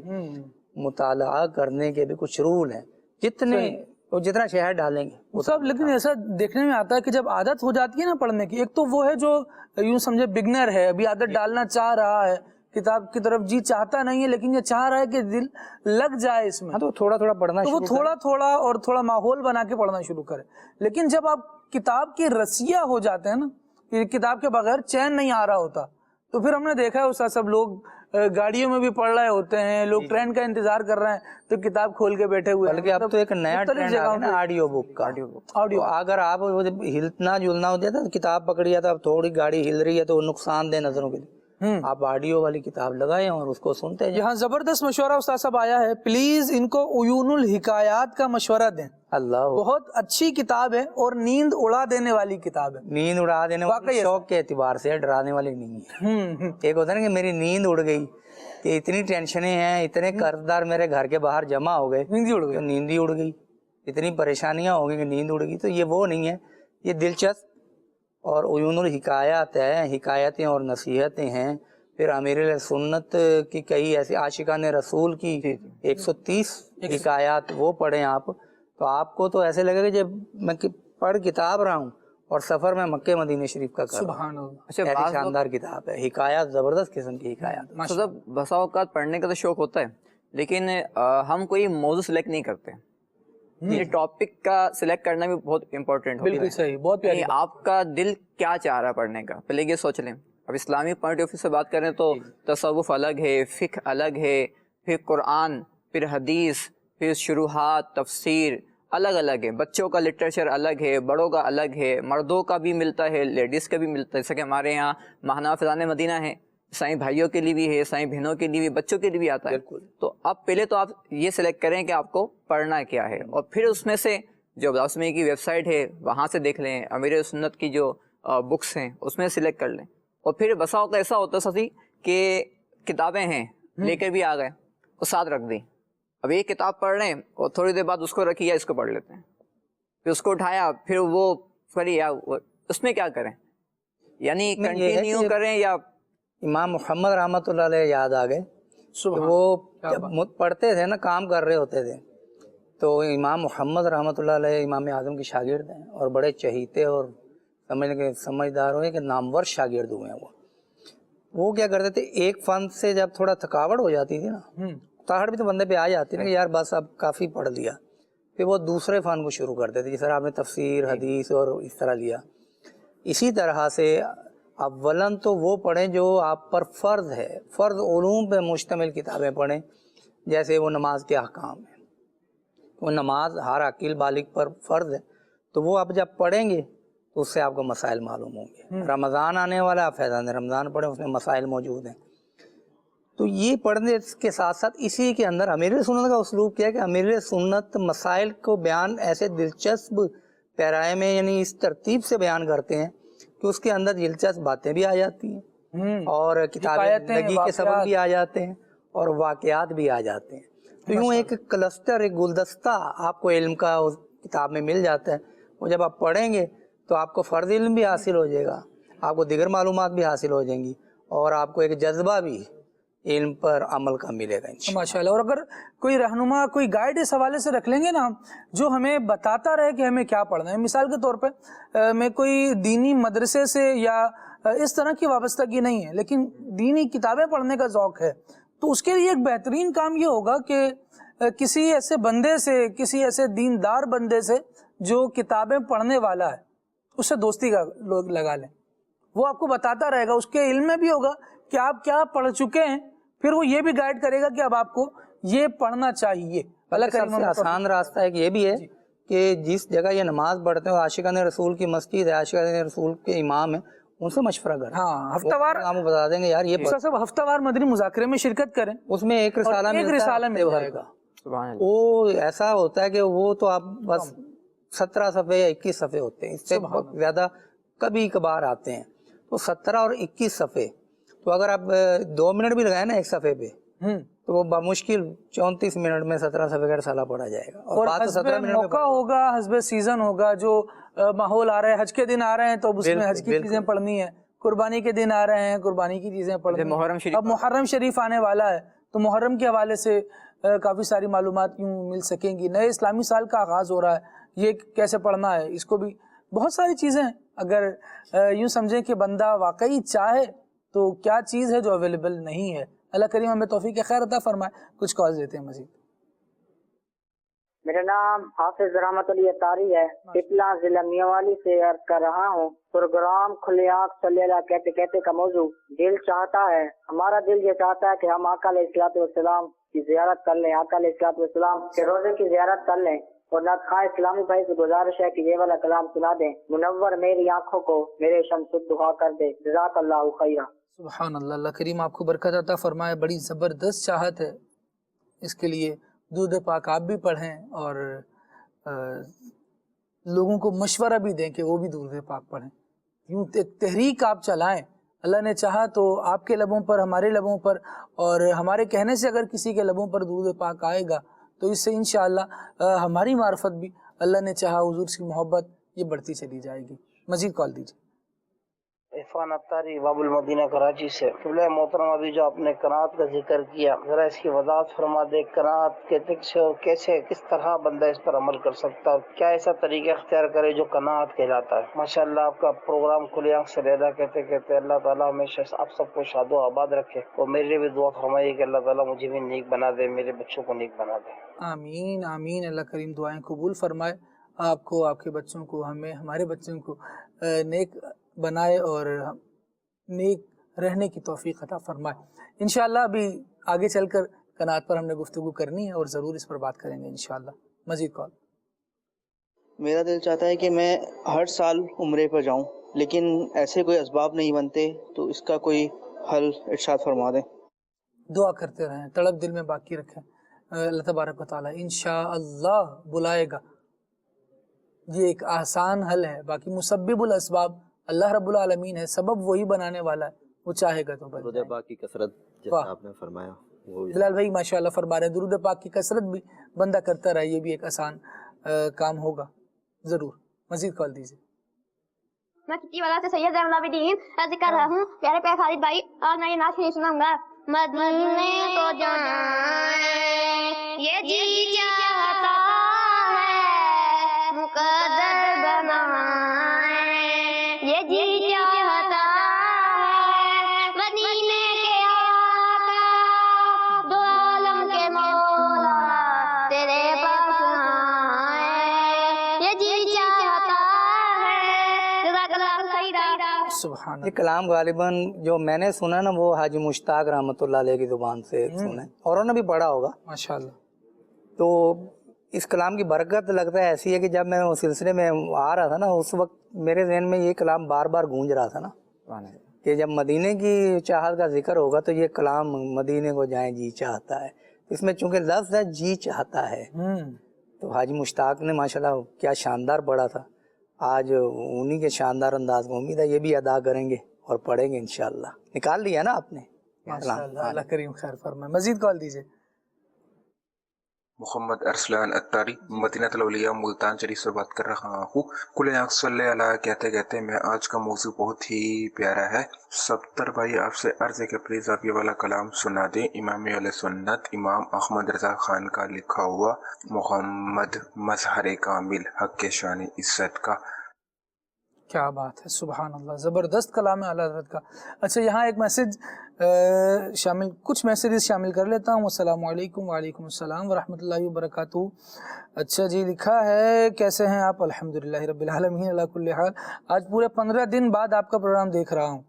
مطالعہ کرنے کے بھی کچھ رول ہیں، جتنا شہر ڈالیں گے صاحب. لیکن ایسا دیکھنے میں آتا ہے کہ جب عادت ہو جاتی ہے نا پڑھنے کی، ایک تو وہ ہے جو یوں سمجھے بگنر ہے، ابھی عادت ڈالنا چاہ رہا ہے، کتاب کی طرف جی چاہتا نہیں ہے لیکن یہ چاہ رہا ہے کہ دل لگ جائے اس میں، تو تھوڑا تھوڑا پڑھنا تو وہ تھوڑا تھوڑا اور تھوڑا ماحول بنا کے پڑھنا شروع کرے. لیکن جب آپ کتاب کے رسیا ہو جاتے ہیں نا، کہ کتاب کے بغیر چین نہیں آ رہا ہوتا، تو پھر ہم نے دیکھا ہے استاد صاحب لوگ گاڑیوں میں بھی پڑھ رہے ہوتے ہیں، لوگ ٹرین کا انتظار کر رہے ہیں تو کتاب کھول کے بیٹھے ہوئے ہیں. بلکہ اب تو ایک نیا ٹرینڈ آ گیا نا آڈیو بک کا. آڈیو اگر آپ ہلنا جلنا ہوتا ہے تو کتاب پکڑی تو اب تھوڑی گاڑی ہل رہی ہے تو نقصان دہ نظروں کے لیے آپ آڈیو والی کتاب لگائیں اور اس کو سنتے ہیں. یہاں زبردست مشورہ استاد صاحب آیا ہے، پلیز ان کو عیون الحکایات کا مشورہ دیں. اللہ، بہت اچھی کتاب ہے اور نیند اڑا دینے والی کتاب ہے. نیند اڑا دینے والی شوق کے اعتبار سے، ڈرانے والی نہیں ہے. ایک ہوتا ہے نا کہ میری نیند اڑ گئی، کہ اتنی ٹینشنیں ہیں، اتنے قرض دار میرے گھر کے باہر جمع ہو گئے، نیند ہی اڑ گئی، اتنی پریشانیاں ہو گئی کہ نیند اڑ گئی. تو یہ وہ نہیں ہے، یہ دلچسپ اور عیون الحکایات ہے، حکایتیں اور نصیحتیں ہیں. پھر امیر سنت کی کئی ایسی عاشقان رسول کی 130 حکایات وہ پڑھیں آپ، تو آپ کو تو ایسے لگے گا جب میں پڑھ کتاب رہا ہوں اور سفر میں مکہ مدینہ شریف کا کر رہا ہوں. ایسی شاندار کتاب ہے، حکایات زبردست قسم کی حکایات. بسا اوقات پڑھنے کا تو شوق ہوتا ہے لیکن ہم کوئی موضوع سلیکٹ نہیں کرتے. یہ ٹاپک کا سلیکٹ کرنا بھی بہت امپورٹنٹ ہوتا ہے. بالکل صحیح، بہت پیاری. آپ کا دل کیا چاہ رہا ہے پڑھنے کا، پہلے یہ سوچ لیں. اب اسلامی پوائنٹ آف ویو سے بات کریں تو تصوف الگ ہے، فقہ الگ ہے، پھر قرآن، پھر حدیث، پھر شروحات، تفسیر الگ الگ ہے. بچوں کا لٹریچر الگ ہے، بڑوں کا الگ ہے، مردوں کا بھی ملتا ہے، لیڈیز کا بھی ملتا ہے. جیسا کہ ہمارے یہاں ماہنامہ فیضان مدینہ ہے، عیسائی بھائیوں کے لیے بھی ہے، عیسائی بہنوں کے لیے بھی، بچوں کے لیے بھی آتا ہے. تو اب پہلے تو آپ یہ سلیکٹ کریں کہ آپ کو پڑھنا کیا ہے، اور پھر اس میں سے جو دعوت اسلامی کی ویب سائٹ ہے وہاں سے دیکھ لیں، امیر سنت کی جو بکس ہیں اس میں سلیکٹ کر لیں. اور پھر بسا اوقات ایسا ہوتا ہے ساتھی کہ کتابیں ہیں لے کر بھی آ گئے اور ساتھ رکھ دی. اب ایک کتاب پڑھ رہے ہیں اور تھوڑی دیر بعد اس کو رکھی یا اس کو پڑھ لیتے ہیں، پھر اس کو اٹھایا پھر وہ پڑھی، یا اس میں کیا کریں، یعنی کنٹینیو کریں یا. امام محمد رحمۃ اللہ علیہ یاد آ گئے. وہ جب پڑھتے تھے نا، کام کر رہے ہوتے تھے، تو امام محمد رحمۃ اللہ علیہ امام اعظم کے شاگرد ہیں اور بڑے چہیتے اور سمجھدار ہوئے کہ نامور شاگرد ہوئے ہیں. وہ کیا کرتے تھے، ایک فن سے جب تھوڑا تھکاوٹ ہو جاتی تھی نا، تاہٹ بھی تو بندے پہ آ جاتی نا کہ یار بس اب کافی پڑھ لیا، پھر وہ دوسرے فن کو شروع کرتے تھے. جس طرح آپ نے تفسیر، حدیث اور اس طرح لیا. اسی طرح سے اولاً تو وہ پڑھیں جو آپ پر فرض ہے، فرض علوم پہ مشتمل کتابیں پڑھیں. جیسے وہ نماز کے احکام ہیں، وہ نماز ہر عاقل بالغ پر فرض ہے، تو وہ آپ جب پڑھیں گے تو اس سے آپ کو مسائل معلوم ہوں گے. رمضان آنے والا، آپ فیضان رمضان پڑھیں، اس میں مسائل موجود ہیں. تو یہ پڑھنے کے ساتھ ساتھ اسی کے اندر امیر سنت کا اسلوب کیا ہے کہ امیر سنت مسائل کو بیان ایسے دلچسپ پیرائے میں، یعنی اس ترتیب سے بیان کرتے ہیں کہ اس کے اندر دلچسپ باتیں بھی آ جاتی ہیں اور کتاب زندگی کے سبب بھی آ جاتے ہیں اور واقعات بھی آ جاتے ہیں. تو یوں ایک کلسٹر، ایک گلدستہ آپ کو علم کا اس کتاب میں مل جاتا ہے. وہ جب آپ پڑھیں گے تو آپ کو فرض علم بھی حاصل ہو جائے گا، آپ کو دیگر معلومات بھی حاصل ہو جائیں گی، اور آپ کو ایک جذبہ بھی علم پر عمل کا ملے گا انشاءاللہ۔ ماشاءاللہ۔ اور اگر کوئی رہنما کوئی گائیڈ اس حوالے سے رکھ لیں گے نا جو ہمیں بتاتا رہے کہ ہمیں کیا پڑھنا ہے، مثال کے طور پہ میں کوئی دینی مدرسے سے یا اس طرح کی وابستگی نہیں ہے لیکن دینی کتابیں پڑھنے کا ذوق ہے، تو اس کے لیے ایک بہترین کام یہ ہوگا کہ کسی ایسے بندے سے، کسی ایسے دیندار بندے سے جو کتابیں پڑھنے والا ہے اس سے دوستی کا لوگ لگا لیں، وہ آپ کو بتاتا رہے گا، اس کے علم میں بھی ہوگا کہ آپ کیا پڑھ چکے ہیں، پھر وہ یہ بھی گائیڈ کرے گا کہ اب آپ کو یہ پڑھنا چاہیے۔ سب سے آسان راستہ ایک یہ بھی ہے کہ جس جگہ یہ نماز پڑھتے ہیں عاشقان رسول کی مسجد ہے، عاشقان رسول کے امام ہیں، ان سے مشورہ کریں۔ ہاں، ہفتہ وار آپ بتا دیں گے یار یہ سب ہفتہ وار مدنی مذاکرے میں شرکت کریں، اس میں ایک رسالہ مل جائے گا۔ وہ ایسا ہوتا ہے کہ وہ تو آپ بس 17 صفحے یا 21 صفحے ہوتے ہیں، اس سے زیادہ کبھی کبھار آتے ہیں، تو 17 اور 21 صفحے، تو اگر آپ 2 منٹ بھی لگائیں نا ایک صفحے پہ تو وہ بمشکل 34 منٹ میں 17 صفحے کا رسالہ پڑھا جائے گا۔ اور حسب موقع ہوگا، حسب سیزن ہوگا، جو ماحول آ رہا ہے، حج کے دن آ رہے ہیں تو اس میں حج کی چیزیں پڑھنی ہے، قربانی کے دن آ رہے ہیں قربانی کی چیزیں پڑھنی ہیں، اب محرم شریف آنے والا ہے تو محرم کے حوالے سے کافی ساری معلومات یوں مل سکیں گی، نئے اسلامی سال کا آغاز ہو رہا ہے، یہ کیسے پڑھنا ہے، اس کو بھی بہت ساری چیزیں ہیں۔ اگر یوں سمجھیں کہ بندہ واقعی چاہے تو کیا چیز ہے جو اویلیبل نہیں ہے۔ اللہ کریم ہمیں توفیق خیر عطا فرمائے۔ کچھ کال دیتے ہیں مزید۔ میرا نام حافظ رحمت علی اتاری ہے، پپلا ضلع میاوالی سے عرض کر رہا ہوں۔ پروگرام کھلے آنکھ صلی اللہ کہتے کہتے کا موضوع دل چاہتا ہے، ہمارا دل یہ چاہتا ہے کہ ہم آقا علیہ الصلوۃ والسلام کی زیارت کر لیں، آقا علیہ الصلوۃ والسلام کے روزے کی زیارت کر لیں، اور نعت خواہ اسلامی بھائی سے گزارش ہے کہ یہ والا کلام سنا دیں، منور میری آنکھوں کو میرے شمس الضحیٰ کر دے، جزاک اللہ خیرہ۔ سبحان اللہ، اللہ کریم آپ کو برکت عطا فرمائے۔ بڑی زبردست چاہت ہے اس کے لیے، درود پاک آپ بھی پڑھیں اور لوگوں کو مشورہ بھی دیں کہ وہ بھی درود پاک پڑھیں، یوں ایک تحریک آپ چلائیں۔ اللہ نے چاہا تو آپ کے لبوں پر، ہمارے لبوں پر، اور ہمارے کہنے سے اگر کسی کے لبوں پر درود پاک آئے گا تو اس سے انشاءاللہ ہماری معرفت بھی، اللہ نے چاہا حضور کی محبت یہ بڑھتی چلی جائے گی۔ مزید کال دیجیے۔ عرفان اتاری باب المدینہ کراچی سے۔ قبلہ محترم ابھی جو آپ نے قناعت کا ذکر کیا، ذرا اس کی وضاحت فرما دے، قناعت کیسے اور کیسے کس طرح بندہ اس پر عمل کر سکتا ہے، کیا ایسا طریقہ اختیار کرے جو قناعت کہلاتا ہے۔ ماشاءاللہ آپ کا پروگرام کھلے آنکھ سے لیدا کہتے کہتے اللہ تعالیٰ ہمیشہ آپ سب کو شاد و آباد رکھے، اور میرے لیے بھی دعا فرمائیے کہ اللہ تعالیٰ مجھے بھی نیک بنا دے، میرے بچوں کو نیک بنا دے۔ آمین آمین، اللہ کریم دعائیں قبول فرمائے، آپ کو، آپ کے بچوں کو، ہمیں، ہمارے بچوں کو نیک بنائے اور نیک رہنے کی توفیق عطا فرمائے۔ انشاءاللہ ابھی آگے چل کر قناعت پر ہم نے گفتگو کرنی ہے اور ضرور اس پر بات کریں گے انشاءاللہ۔ مزید کال۔ میرا دل چاہتا ہے کہ میں ہر سال عمرے پر جاؤں، لیکن ایسے کوئی اسباب نہیں بنتے، تو اس کا کوئی حل ارشاد فرما دیں۔ دعا کرتے رہیں، تڑپ دل میں باقی رکھیں، اللہ تبارک و تعالیٰ انشاءاللہ بلائے گا۔ یہ ایک آسان حل ہے، باقی مسبب الاسباب اللہ رب العالمین ہے، سبب وہی بنانے والا ہے، وہ چاہے گا تو درود پاک کی کثرت جیسا آپ نے فرمایا، بلال بھائی ماشاءاللہ فرما رہے ہیں، درود پاک کی کثرت بھی بندہ کرتا رہے، یہ بھی ایک آسان کام ہوگا ضرور۔ مزید کال دیجیے۔ میں کتی والا سے سید زین العابدین عرض کر رہا ہوں، پیارے پیارے خالد بھائی، آج میں یہ نعت شریف سناؤں گا۔ مدینے کو جائیں یہ جی چاہتا ہے، مقدر بنائیں یہ جی چاہتا ہے، مدینے کے آقا دو عالم کے مولا تیرے پاس آئیں یہ جی چاہتا ہے، جزاک اللہ خیرہ۔ سبحان یہ کلام غالباً جو میں نے سنا نا وہ حاجی مشتاق رحمۃ اللہ علیہ کی زبان سے سنا ہے، اور انہوں نے بھی پڑھا ہوگا ماشاءاللہ۔ تو اس کلام کی برکت لگتا ہے ایسی ہے کہ جب میں اس سلسلے میں آ رہا تھا نا، اس وقت میرے ذہن میں یہ کلام بار بار گونج رہا تھا نا کہ جب مدینے کی چاہت کا ذکر ہوگا تو یہ کلام مدینے کو جائیں جی چاہتا ہے، اس میں چونکہ لفظ ہے جی چاہتا ہے، تو حاجی مشتاق نے ماشاءاللہ کیا شاندار پڑھا تھا۔ آج انہی کے شاندار انداز میں امید ہے یہ بھی ادا کریں گے اور پڑھیں گے انشاءاللہ۔ نکال لیا نا آپ نے؟ ماشاءاللہ، اللہ کریم خیر فرمائے۔ مزید کال دیجیے۔ محمد ارسلان اتاری مدینہ الاولیاء ملتان شریف سے بات کر رہا ہوں. کل صلی اللہ کہتے کہتے میں آج کا موضوع بہت ہی پیارا ہے. ستر بھائی آپ سے عرض ہے کہ پلیز آپ یہ والا کلام سنا دیں. امام علیہ سنت امام احمد رضا خان کا لکھا ہوا محمد مظہر کامل حق کے شان عزت کا. کیا بات ہے، سبحان اللہ، زبردست کلام ہے اعلیٰ حضرت کا. اچھا یہاں ایک میسج کچھ میسیجز شامل کر لیتا ہوں. السلام علیکم. وعلیکم السلام ورحمۃ اللہ وبرکاتہ. اچھا جی، لکھا ہے کیسے ہیں آپ؟ الحمدللہ رب العالمین علی کل حال. آج پورے 15 دن بعد آپ کا پروگرام دیکھ رہا ہوں.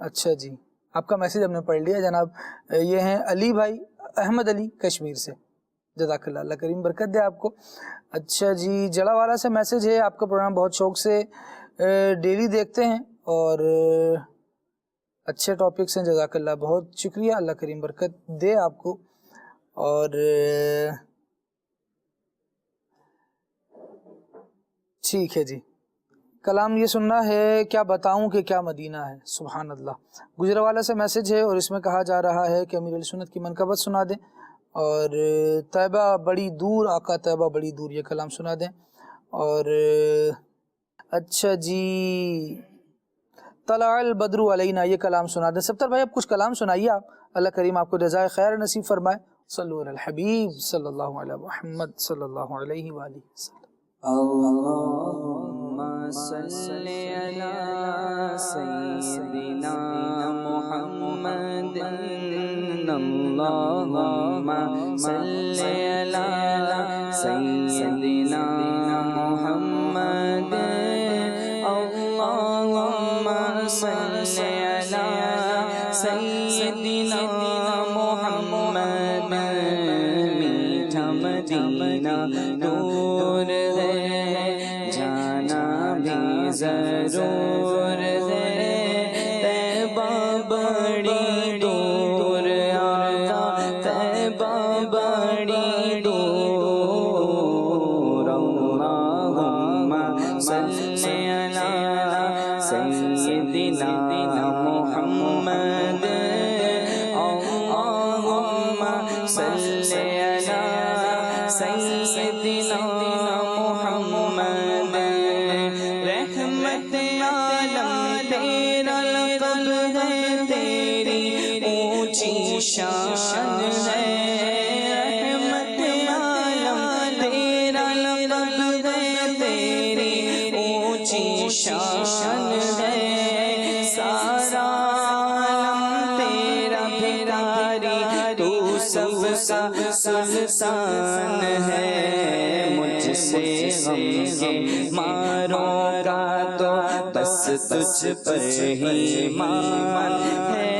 اچھا جی، آپ کا میسیج ہم نے پڑھ لیا جناب. یہ ہیں علی بھائی، احمد علی کشمیر سے. جزاک اللہ، اللہ کریم برکت دے آپ کو. اچھا جی، جڑا والا سے میسیج ہے، آپ کا پروگرام بہت شوق سے ڈیلی دیکھتے ہیں اور اچھے ٹاپکس ہیں. جزاک اللہ، بہت شکریہ، اللہ کریم برکت دے آپ کو. اور ٹھیک ہے جی، کلام یہ سننا ہے، کیا بتاؤں کہ کیا مدینہ ہے. سبحان اللہ. گجرانوالہ سے میسیج ہے اور اس میں کہا جا رہا ہے کہ امیر علیہ سنت کی منقبت سنا دیں اور طیبہ بڑی دور، آقا طیبہ بڑی دور، یہ کلام سنا دیں. اور اچھا جی، طلع البدر علینا، یہ کلام سنا دیں. ستر بھائی اب کچھ کلام سنائیے آپ. اللہ کریم آپ کو جزائے خیر نصیب فرمائے. صلو علی الحبیب صلی اللہ علیہ محمد صلی اللہ علیہ وآلہ وسلم. اللہم صلی علی سیدنا محمد. اللہم صلی علی سیدنا محمد. اللہم صلی علی سیدنا محمد. میٹھا مدینہ دور ہے، جانا بھی ضرور ہے. طیبہ بڑی دور، آقا طیبہ بڑی دور. اللہم صلی علی سیدنا محمد. اللہم صلی علی سیدنا محمد. رحمت عالم تیرا لقب ہے، تیری اونچی شان ہے. رحمت عالم تیرا لقب ہے، تیری اونچی شان ہے. سارا عالم تیرا بھکاری، تو سب کا سلطان ہے. مجھ سے غم کے ماروں گا تو بس تجھ پر ہی مان ہے.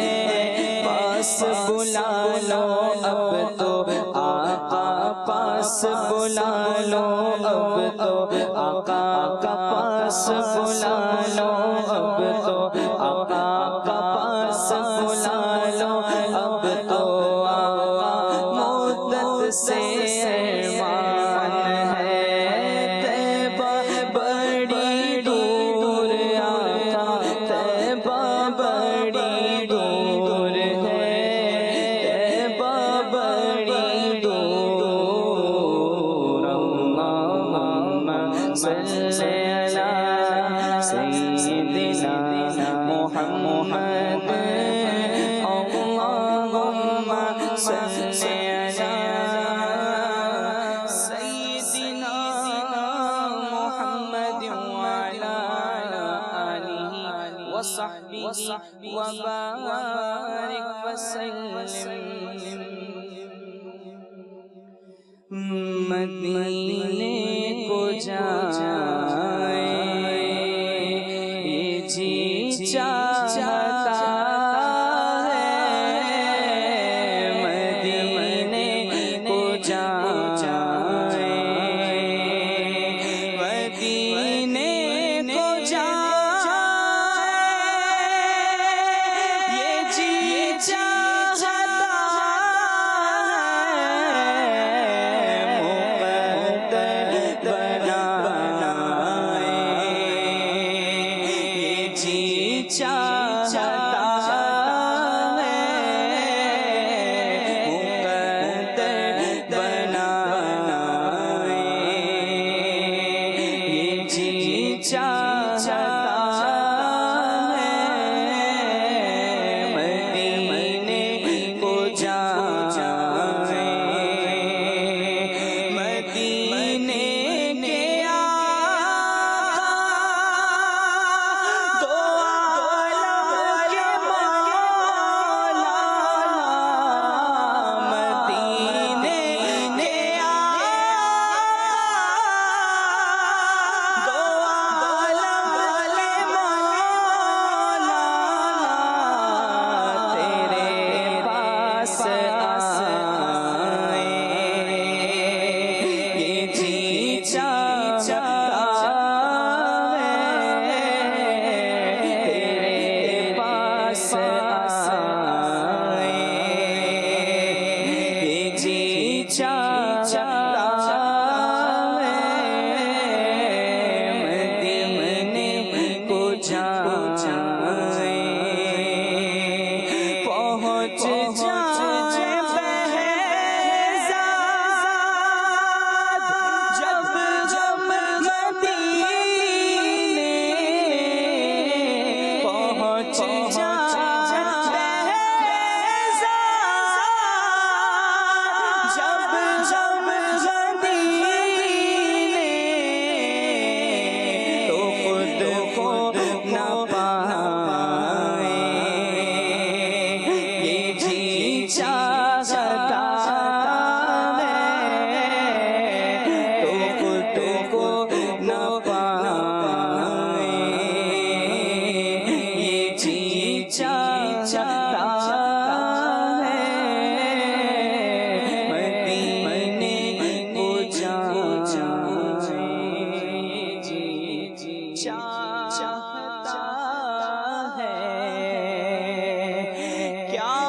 پاس بلا لو اب تو آقا، پاس بلا لو اب تو آقا کا پاس بلا لو اب تو آقا کا پاس بلا لو اب تو آقا. مدت سے ایمان ہے، طیبہ بڑی دور، آقا طیبہ بڑی دور ہے. طیبہ بڑی دور. اللہم صلی علی سیدنا محمد. اللہم صلی علی سیدنا محمد وعلی آلہ وصحبہ وبارک وسلم. مدینے کو جائیں یہ جی چاہتا ہے. مدینے کو جائیں، مدینے کو جائیں یہ جی چاہتا چاہتا ہے.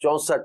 64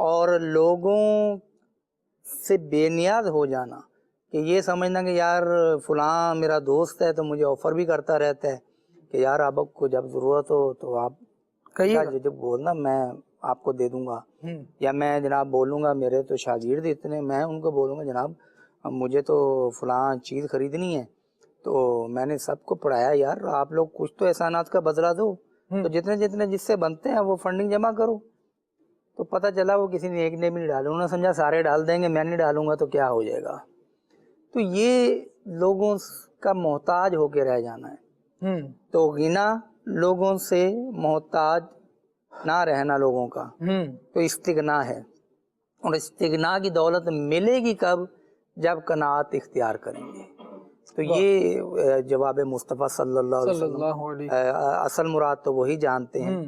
اور لوگوں سے بے نیاز ہو جانا کہ یہ سمجھنا کہ یار فلاں میرا دوست ہے تو مجھے آفر بھی کرتا رہتا ہے کہ یار آپ کو جب ضرورت ہو تو آپ جب بولنا میں آپ کو دے دوں گا، یا میں جناب بولوں گا میرے تو شاگرد اتنے، میں ان کو بولوں گا جناب مجھے تو فلاں چیز خریدنی ہے تو میں نے سب کو پڑھایا، یار آپ لوگ کچھ تو احسانات کا بدلہ دو، تو جتنے جتنے جس سے بنتے ہیں وہ فنڈنگ جمع کرو۔ تو پتہ چلا وہ کسی نے ایک نے بھی نہیں ڈالا، انہوں نے سمجھا سارے ڈال دیں گے، میں نہیں ڈالوں گا تو کیا ہو جائے گا۔ تو یہ لوگوں کا محتاج ہو کے رہ جانا ہے۔ تو غنا لوگوں سے محتاج نہ رہنا لوگوں کا تو استغنا ہے، اور استغنا کی دولت ملے گی کب؟ جب قناعت اختیار کریں گے۔ تو یہ جواب مصطفیٰ صلی اللہ علیہ وسلم اصل مراد تو وہی جانتے ہیں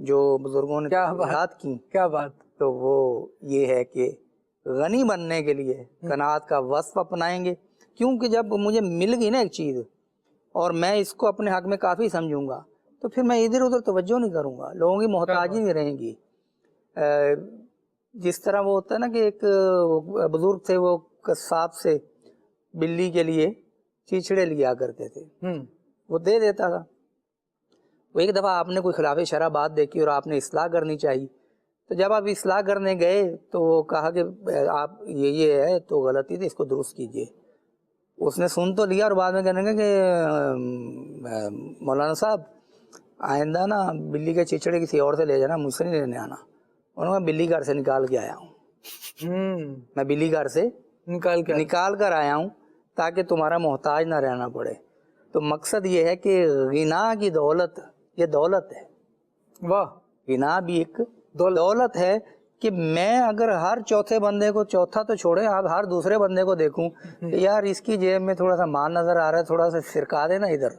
جو بزرگوں نے یاد کی۔ کیا بات! تو وہ یہ ہے کہ غنی بننے کے لیے قناعت کا وصف اپنائیں گے، کیونکہ جب مجھے مل گئی نا ایک چیز اور میں اس کو اپنے حق میں کافی سمجھوں گا تو پھر میں ادھر ادھر توجہ نہیں کروں گا، لوگوں کی محتاجی نہیں رہیں گی۔ جس طرح وہ ہوتا ہے نا کہ ایک بزرگ تھے، وہ قصاب سے بلی کے لیے چیچڑے لیا کرتے تھے، وہ دے دیتا تھا۔ وہ ایک دفعہ آپ نے کوئی خلاف شرع بات دیکھی اور آپ نے اصلاح کرنی چاہیے، تو جب آپ اصلاح کرنے گئے تو وہ کہا کہ آپ یہ ہے تو غلطی تھی، اس کو درست کیجئے۔ اس نے سن تو لیا اور بعد میں کہنے لگا کہ مولانا صاحب آئندہ نا بلی کے چچڑے کسی اور سے لے جانا، مجھ سے نہیں لینے آنا۔ انہوں نے کہا بلی گھر سے نکال کے آیا ہوں، میں بلی گھر سے نکال کر آیا ہوں تاکہ تمہارا محتاج نہ رہنا پڑے۔ تو مقصد یہ ہے کہ غنا کی دولت یہ دولت ہے، واہ، غنا بھی ایک دولت ہے کہ میں اگر ہر چوتھے بندے کو، چوتھا تو چھوڑے آپ ہر دوسرے بندے کو دیکھوں کہ یار اس کی جیب میں تھوڑا سا مال نظر آ رہا ہے، تھوڑا سا سرکا دے نا ادھر،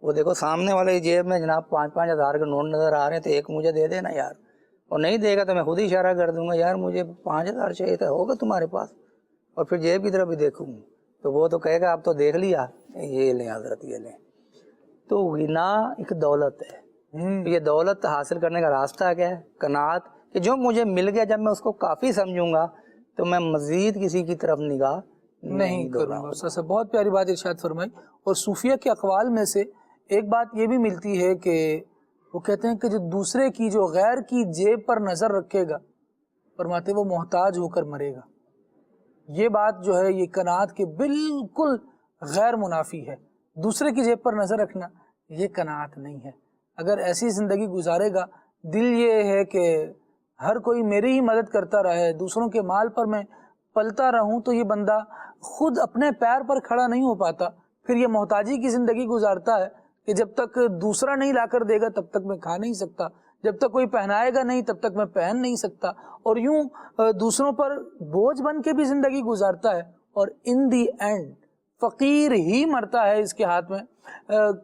وہ دیکھو سامنے والے جیب میں جناب 5-5 ہزار کے نوٹ نظر آ رہے ہیں تو ایک مجھے دے دینا یار، اور نہیں دے گا تو میں خود ہی اشارہ کر دوں گا یار مجھے 5 ہزار چاہیے تھا، ہوگا تمہارے پاس، اور پھر جیب کی طرف بھی دیکھوں تو وہ تو کہے گا آپ تو دیکھ لیا، یہ لیں حضرت یہ لیں۔ تو غنا ایک دولت ہے، یہ دولت حاصل کرنے کا راستہ کیا ہے؟ قناعت، کہ جو مجھے مل گیا جب میں اس کو کافی سمجھوں گا تو میں مزید کسی کی طرف نگاہ نہیں کروں گا۔ استاد صاحب بہت پیاری بات ارشاد فرمائی، اور صوفیہ کے اقوال میں سے ایک بات یہ بھی ملتی ہے کہ وہ کہتے ہیں کہ جو دوسرے کی، جو غیر کی جیب پر نظر رکھے گا، فرماتے وہ محتاج ہو کر مرے گا۔ یہ بات جو ہے یہ قناعت کے بالکل غیر منافی ہے۔ دوسرے کی جیب پر نظر رکھنا یہ قناعت نہیں ہے۔ اگر ایسی زندگی گزارے گا، دل یہ ہے کہ ہر کوئی میری ہی مدد کرتا رہے، دوسروں کے مال پر میں پلتا رہوں، تو یہ بندہ خود اپنے پیر پر کھڑا نہیں ہو پاتا، پھر یہ محتاجی کی زندگی گزارتا ہے کہ جب تک دوسرا نہیں لا کر دے گا تب تک میں کھا نہیں سکتا، جب تک کوئی پہنائے گا نہیں تب تک میں پہن نہیں سکتا، اور یوں دوسروں پر بوجھ بن کے بھی زندگی گزارتا ہے، اور ان دی اینڈ فقیر ہی مرتا ہے، اس کے ہاتھ میں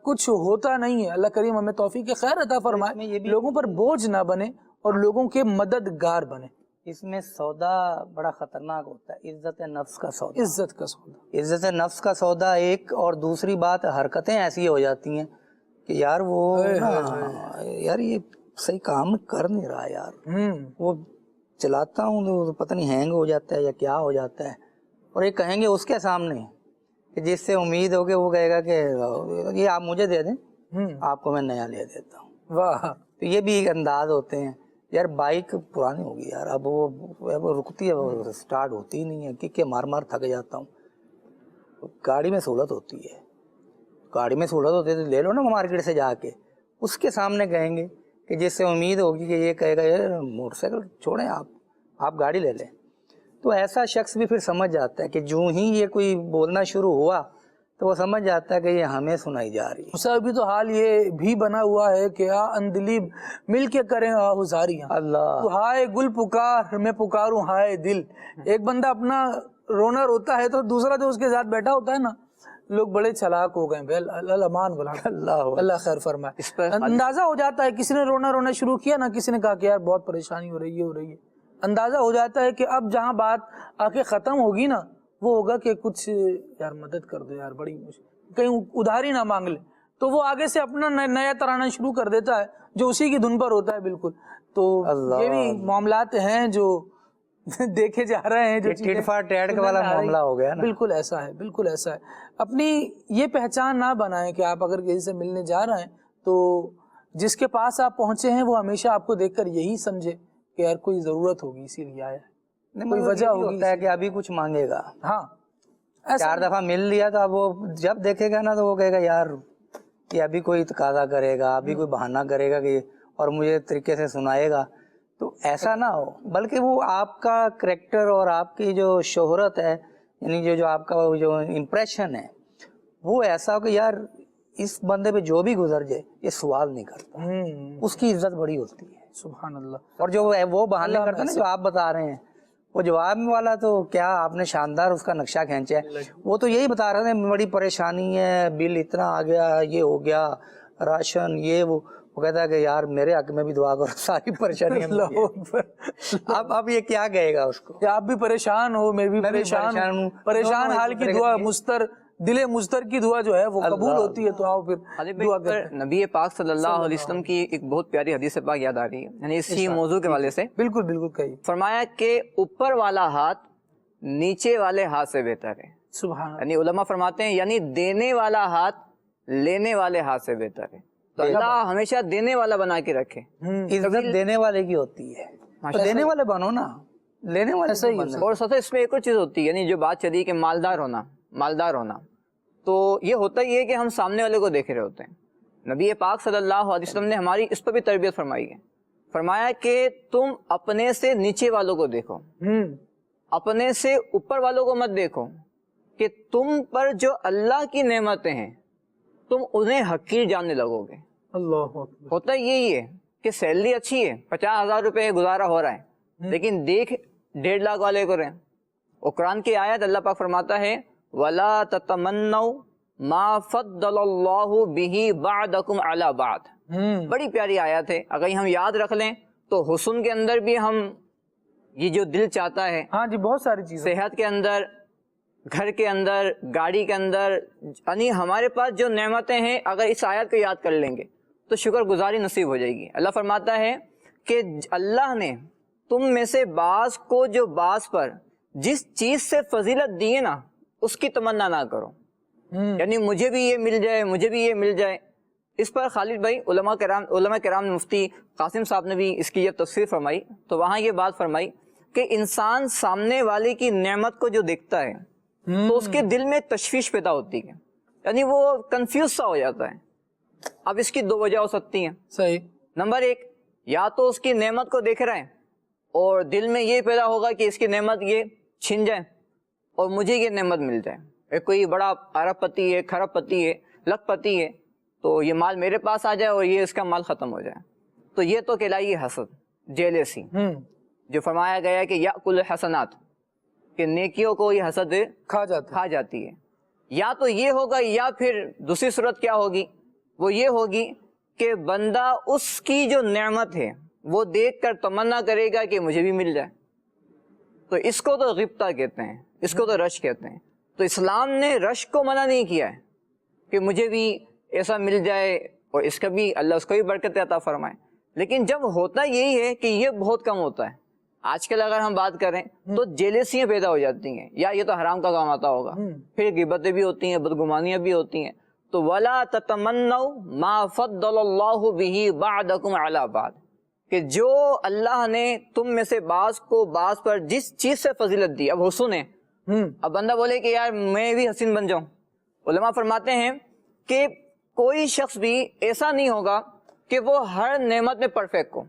کچھ ہوتا نہیں ہے۔ اللہ کریم ہمیں توفیق خیر عطا فرمائے، لوگوں پر بوجھ نہ بنے اور لوگوں کے مددگار بنے۔ اس میں سودا بڑا خطرناک ہوتا ہے، عزت نفس کا سودا، عزت کا سودا، عزت نفس کا سودا ایک، اور دوسری بات حرکتیں ایسی ہو جاتی ہیں کہ یار وہ یار یہ صحیح کام کر نہیں رہا یار، وہ چلاتا ہوں تو پتہ نہیں ہینگ ہو جاتا ہے یا کیا ہو جاتا ہے، اور یہ کہیں گے اس کے سامنے کہ جس سے امید ہو کہ وہ کہے گا کہ یہ آپ مجھے دے دیں، آپ کو میں نیا لے دیتا ہوں۔ واہ، تو یہ بھی ایک انداز ہوتے ہیں۔ یار بائک پرانی ہوگی یار، اب وہ رکتی ہے، وہ سٹارٹ ہوتی ہی نہیں ہے، کہ مار مار تھک جاتا ہوں۔ گاڑی میں سہولت ہوتی ہے، گاڑی میں سہولت ہوتی ہے تو لے لو نا مارکیٹ سے جا کے، اس کے سامنے کہیں گے کہ جس سے امید ہوگی کہ یہ کہے گا یار موٹر سائیکل چھوڑیں آپ گاڑی لے لیں۔ تو ایسا شخص بھی پھر سمجھ جاتا ہے کہ جو ہی یہ کوئی بولنا شروع ہوا تو وہ سمجھ جاتا ہے کہ یہ ہمیں سنائی جا رہی ہے۔ ابھی تو حال یہ بھی بنا ہوا ہے کہ اندلی مل کے کریں آہوزاریاں، اللہ ہائے گل پکار میں پکاروں ہائے دل۔ ایک بندہ اپنا رونا روتا ہے تو دوسرا جو اس کے ساتھ بیٹھا ہوتا ہے نا، لوگ بڑے چلاک ہو گئے، الامان بلا، اللہ خیر فرمائے۔ اندازہ ہو جاتا ہے، کسی نے رونا شروع کیا نا، کسی نے کہا کہ یار بہت پریشانی ہو رہی ہے، اندازہ ہو جاتا ہے کہ اب جہاں بات آ کے ختم ہوگی نا، وہ ہوگا کہ کچھ یار مدد کر دو یار، بڑی مشکل، کہیں ادھاری نہ مانگ لے، تو وہ آگے سے اپنا نیا ترانہ شروع کر دیتا ہے جو اسی کی دھن پر ہوتا ہے بالکل۔ تو یہ بھی معاملات ہیں جو دیکھے جا رہے ہیں جو ٹٹ فار ٹیٹ والا معاملہ ہو گیا نا. بالکل ایسا ہے، بالکل ایسا ہے. اپنی یہ پہچان نہ بنائیں کہ آپ اگر کسی سے ملنے جا رہے ہیں تو جس کے پاس آپ پہنچے ہیں وہ ہمیشہ آپ کو دیکھ کر یہی سمجھے کہ یار کوئی ضرورت ہوگی اسی لیے آیا ہے، کوئی وجہ ہوتا ہے کہ ابھی کچھ مانگے گا. ہاں 4 دفعہ مل لیا تو اب وہ جب دیکھے گا نا تو وہ کہے گا یار یہ ابھی کوئی تقاضا کرے گا، ابھی کوئی بہانہ کرے گا کہ اور مجھے طریقے سے سنائے گا. تو ایسا نہ ہو، بلکہ وہ آپ کا کریکٹر اور آپ کی جو شہرت ہے، یعنی جو آپ کا جو امپریشن ہے وہ ایسا ہو کہ یار اس بندے پہ جو بھی گزر جائے یہ سوال نہیں کرتا، اس کی عزت بڑی ہوتی ہے. سبحان اللہ. اور جو وہ بہانے کرتے ہیں نا جو آپ بتا رہے ہیں، وہ جواب والا تو کیا آپ نے شاندار اس کا نقشہ کھینچا ہے. وہ تو یہی بتا رہے ہیں بڑی پریشانی ہے، بل اتنا آ گیا، یہ ہو گیا، راشن یہ وہ کہتا ہے کہ یار میرے حق میں بھی دعا کرو، ساری پریشانی. اب یہ کیا کہے گا اس کو کہ آپ بھی پریشان ہو، میں بھی پریشان ہوں، پریشان حال کی دعا دل مضطر کی دعا جو ہے وہ قبول ہوتی ہے. تو آؤ پھر دعا کریں. نبی پاک صلی اللہ علیہ وسلم کی ایک بہت پیاری حدیث پاک یاد آ رہی ہے، یعنی اسی موضوع کے حوالے سے. بالکل بالکل کہیے. فرمایا کہ اوپر والا ہاتھ نیچے والے ہاتھ سے بہتر ہے. سبحان. یعنی علماء فرماتے ہیں یعنی دینے والا ہاتھ لینے والے ہاتھ سے بہتر ہے. تو اللہ ہمیشہ دینے والا بنا کے رکھے. عزت دینے والے کی ہوتی ہے، دینے والے بنو نا، لینے والے صحیح. اور سب سے اس میں ایک اور چیز ہوتی ہے، یعنی جو بات چلی کہ مالدار ہونا، تو یہ ہوتا ہی ہے کہ ہم سامنے والے کو دیکھ رہے ہوتے ہیں. نبی پاک صلی اللہ علیہ وسلم نے ہماری اس پر بھی تربیت فرمائی ہے. فرمایا کہ تم اپنے سے نیچے والوں کو دیکھو، اپنے سے اوپر والوں کو مت دیکھو، کہ تم پر جو اللہ کی نعمتیں ہیں تم انہیں حقیر جاننے لگو گے. اللہ ہوتا یہی ہے کہ سیلری اچھی ہے، 50,000 روپے گزارا ہو رہا ہے، لیکن دیکھ 1.5 لاکھ والے کو رہے. اور قرآن کی آیت اللہ پاک فرماتا ہے وَلَا تَتَمَنَّوْا مَا فَضَّلَ اللَّهُ بِهِ بَعْدَكُمْ عَلَى بَعْضٍ. بڑی پیاری آیت ہے، اگر ہم یاد رکھ لیں تو حسن کے اندر بھی ہم یہ جو دل چاہتا ہے، ہاں جی بہت ساری چیزیں، صحت کے اندر، گھر کے اندر، گاڑی کے اندر، یعنی ہمارے پاس جو نعمتیں ہیں اگر اس آیت کو یاد کر لیں گے تو شکر گزاری نصیب ہو جائے گی. اللہ فرماتا ہے کہ اللہ نے تم میں سے بعض کو جو بعض پر جس چیز سے فضیلت دی ہے نا اس کی تمنا نہ کرو، یعنی مجھے بھی یہ مل جائے، مجھے بھی یہ مل جائے. اس پر خالد بھائی علماء کرام مفتی قاسم صاحب نے بھی اس کی یہ تفسیر فرمائی، تو وہاں یہ بات فرمائی کہ انسان سامنے والے کی نعمت کو جو دیکھتا ہے تو اس کے دل میں تشویش پیدا ہوتی ہے، یعنی وہ کنفیوز سا ہو جاتا ہے. اب اس کی 2 وجہ ہو سکتی ہیں. صحیح. نمبر 1، یا تو اس کی نعمت کو دیکھ رہے ہیں اور دل میں یہ پیدا ہوگا کہ اس کی نعمت یہ چھن جائے اور مجھے یہ نعمت مل جائے. کوئی بڑا ارب پتی ہے، کھرب پتی ہے، لکھ پتی ہے، تو یہ مال میرے پاس آ جائے اور یہ اس کا مال ختم ہو جائے. تو یہ تو کہلائی حسد، جیلسی، جو فرمایا گیا ہے کہ یأکل الحسنات، کہ نیکیوں کو یہ حسد کھا جاتی ہے. یا تو یہ ہوگا، یا پھر دوسری صورت کیا ہوگی، وہ یہ ہوگی کہ بندہ اس کی جو نعمت ہے وہ دیکھ کر تمنا کرے گا کہ مجھے بھی مل جائے. تو اس کو تو غبطہ کہتے ہیں، اس کو تو رش کہتے ہیں. تو اسلام نے رش کو منع نہیں کیا ہے کہ مجھے بھی ایسا مل جائے اور اس کا بھی اللہ اس کو بھی برکت عطا فرمائے. لیکن جب ہوتا یہی ہے کہ یہ بہت کم ہوتا ہے. آج کل اگر ہم بات کریں تو جیلسیاں پیدا ہو جاتی ہیں، یا یہ تو حرام کا کام آتا ہوگا، پھر غیبتیں بھی ہوتی ہیں، بدگمانیاں بھی ہوتی ہیں. تو وَلَا تَتَمَنَّوْا مَا فَضَّلَ اللَّهُ بِهِ بَعْدَكُمْ عَلَى بَعْضٍ، کہ جو اللہ نے تم میں سے بعض کو بعض پر جس چیز سے فضیلت دی. اب حسن ہے، اب بندہ بولے کہ یار میں بھی حسین بن جاؤں. علماء فرماتے ہیں کہ کوئی شخص بھی ایسا نہیں ہوگا کہ وہ ہر نعمت میں پرفیکٹ ہو،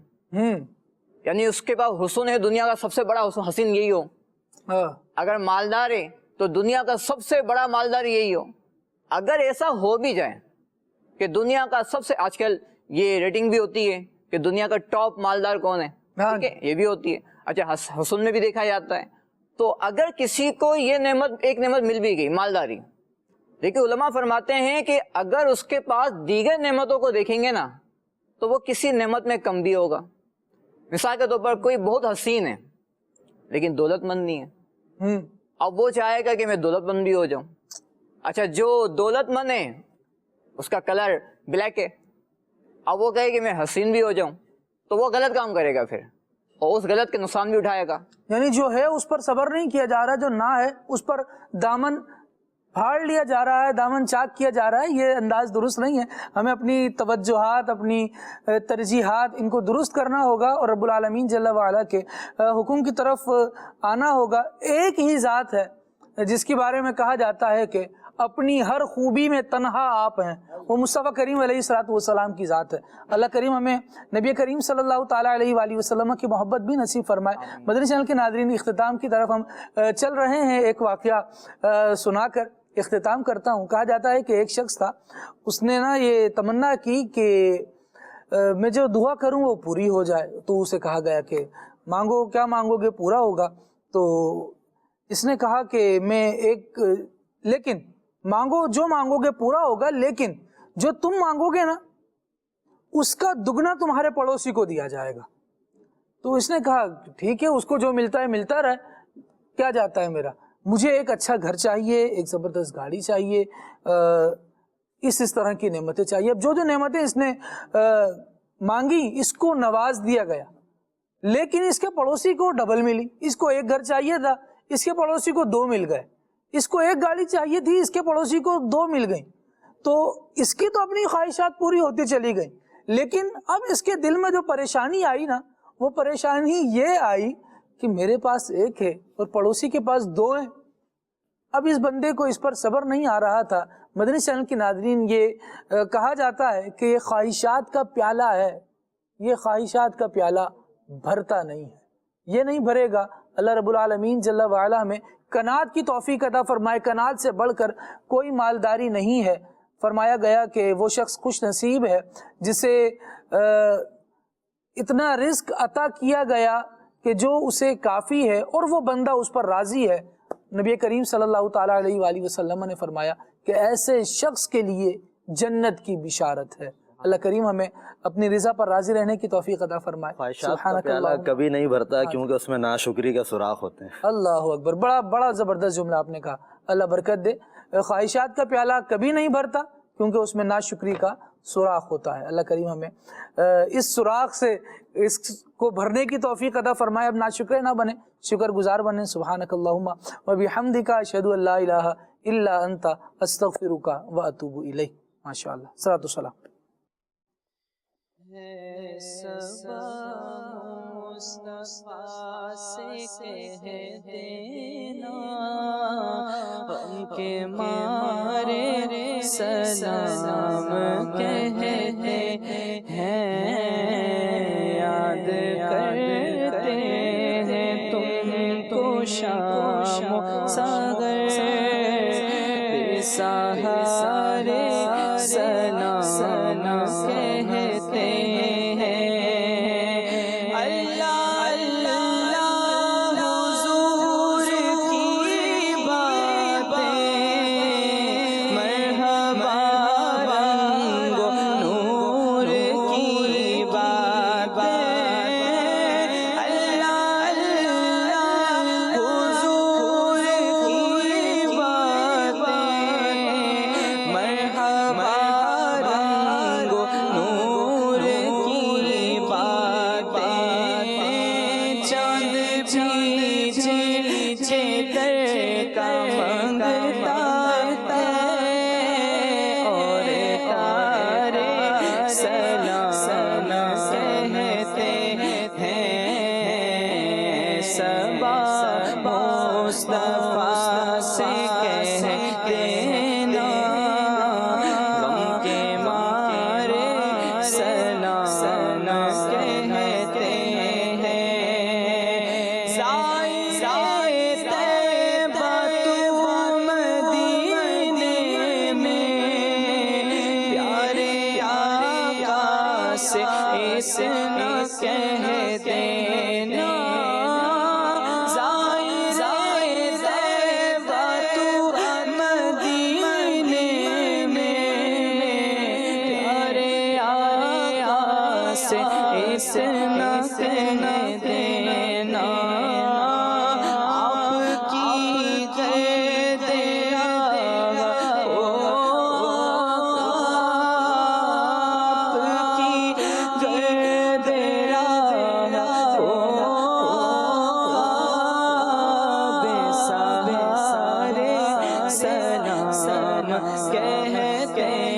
یعنی اس کے پاس حسن ہے، دنیا کا سب سے بڑا حسین یہی ہو. اگر مالدار ہے تو دنیا کا سب سے بڑا مالدار یہی ہو. اگر ایسا ہو بھی جائے کہ دنیا کا سب سے، آج کل یہ ریٹنگ بھی ہوتی ہے کہ دنیا کا ٹاپ مالدار کون ہے، ٹھیک ہے، یہ بھی ہوتی ہے. اچھا حسن میں بھی دیکھا جاتا ہے. تو اگر کسی کو یہ نعمت، ایک نعمت مل بھی گئی، مالداری، لیکن علماء فرماتے ہیں کہ اگر اس کے پاس دیگر نعمتوں کو دیکھیں گے نا تو وہ کسی نعمت میں کم بھی ہوگا. مثال کے طور پر کوئی بہت حسین ہے لیکن دولت مند نہیں ہے، اب وہ چاہے گا کہ میں دولت مند بھی ہو جاؤں. اچھا جو دولت مند ہے اس کا کلر بلیک ہے، اب وہ کہے کہ میں حسین بھی ہو جاؤں، تو وہ غلط کام کرے گا. پھر اور اس غلط کے نقصان بھی اٹھائے گا. یعنی جو ہے اس پر صبر نہیں کیا جا رہا, جو نہ ہے اس پر دامن پھاڑ لیا جا رہا ہے, دامن چاک کیا جا رہا ہے, یہ انداز درست نہیں ہے. ہمیں اپنی توجہات, اپنی ترجیحات ان کو درست کرنا ہوگا اور رب العالمین جل وعلا کے حکم کی طرف آنا ہوگا. ایک ہی ذات ہے جس کے بارے میں کہا جاتا ہے کہ اپنی ہر خوبی میں تنہا آپ ہیں, وہ مصطفیٰ کریم علیہ الصلوۃ والسلام کی ذات ہے. اللہ کریم ہمیں نبی کریم صلی اللہ تعالیٰ علیہ وآلہ وسلم کی محبت بھی نصیب فرمائے. مدنی چینل کے ناظرین, اختتام کی طرف ہم چل رہے ہیں. ایک واقعہ سنا کر اختتام کرتا ہوں. کہا جاتا ہے کہ ایک شخص تھا, اس نے نا یہ تمنا کی کہ میں جو دعا کروں وہ پوری ہو جائے. تو اسے کہا گیا کہ مانگو, کیا مانگو گے پورا ہوگا. تو اس نے کہا کہ میں لیکن مانگو, جو مانگو گے پورا ہوگا, لیکن جو تم مانگو گے نا اس کا دگنا تمہارے پڑوسی کو دیا جائے گا. تو اس نے کہا ٹھیک ہے, اس کو جو ملتا ہے ملتا رہے, کیا جاتا ہے میرا. مجھے ایک اچھا گھر چاہیے, ایک زبردست گاڑی چاہیے, اس طرح کی نعمتیں چاہیے. اب جو نعمتیں اس نے مانگی اس کو نواز دیا گیا, لیکن اس کے پڑوسی کو ڈبل ملی. اس کو ایک گھر چاہیے تھا, اس کے پڑوسی کو 2 مل گئے. اس کو ایک گاڑی چاہیے تھی, اس کے پڑوسی کو 2 مل گئیں. تو اس کی تو اپنی خواہشات پوری ہوتی چلی گئیں, لیکن اب اس کے دل میں جو پریشانی آئی نا, وہ پریشانی یہ آئی کہ میرے پاس ایک ہے اور پڑوسی کے پاس 2 ہیں. اب اس بندے کو اس پر صبر نہیں آ رہا تھا. مدنی چینل کی ناظرین, یہ کہا جاتا ہے کہ یہ خواہشات کا پیالہ ہے, یہ خواہشات کا پیالہ بھرتا نہیں ہے, یہ نہیں بھرے گا. اللہ رب العالمین جل وعلا ہمیں قناعت کی توفیق عطا فرمائے. قناعت سے بڑھ کر کوئی مالداری نہیں ہے. فرمایا گیا کہ وہ شخص خوش نصیب ہے جسے اتنا رزق عطا کیا گیا کہ جو اسے کافی ہے اور وہ بندہ اس پر راضی ہے. نبی کریم صلی اللہ تعالیٰ علیہ وآلہ وسلم نے فرمایا کہ ایسے شخص کے لیے جنت کی بشارت ہے. اللہ کریم ہمیں اپنی رضا پر راضی رہنے کی توفیق عطا فرمائے. خواہشات کا پیالہ کبھی نہیں بھرتا کیونکہ اس میں ناشکری کا سوراخ ہوتے ہیں. اللہ اکبر, بڑا زبردست جملہ آپ نے کہا, اللہ برکت دے. خواہشات کا پیالہ کبھی نہیں بھرتا کیونکہ اس میں ناشکری کا سوراخ ہوتا ہے. اللہ کریم ہمیں اس سوراخ سے اس کو بھرنے کی توفیق عطا فرمائے. اب ناشکر نہ بنے, شکر گزار بنے. سبحانک اللہم و بحمدک, اشہد ان لا الہ الا انت, استغفرک و اتوب الیک. ماشاءاللہ, صلاۃ والسلام. مصطفیٰ سے کہہ دینا ہم کے مارے سلام کہتے ہیں, یاد کرتے ہیں تم کو شام ساغر سہارے سلام کہتے ہیں. مصطفیٰ سے کہہ دینا غم کے مارے سلام کہتے ہیں. زائر طیبہ تو مدینے میں پیارے آقا سے اتنا کہہ دینا. اتنا کہہ دینا آپ کی قید آپ کی قید کہتے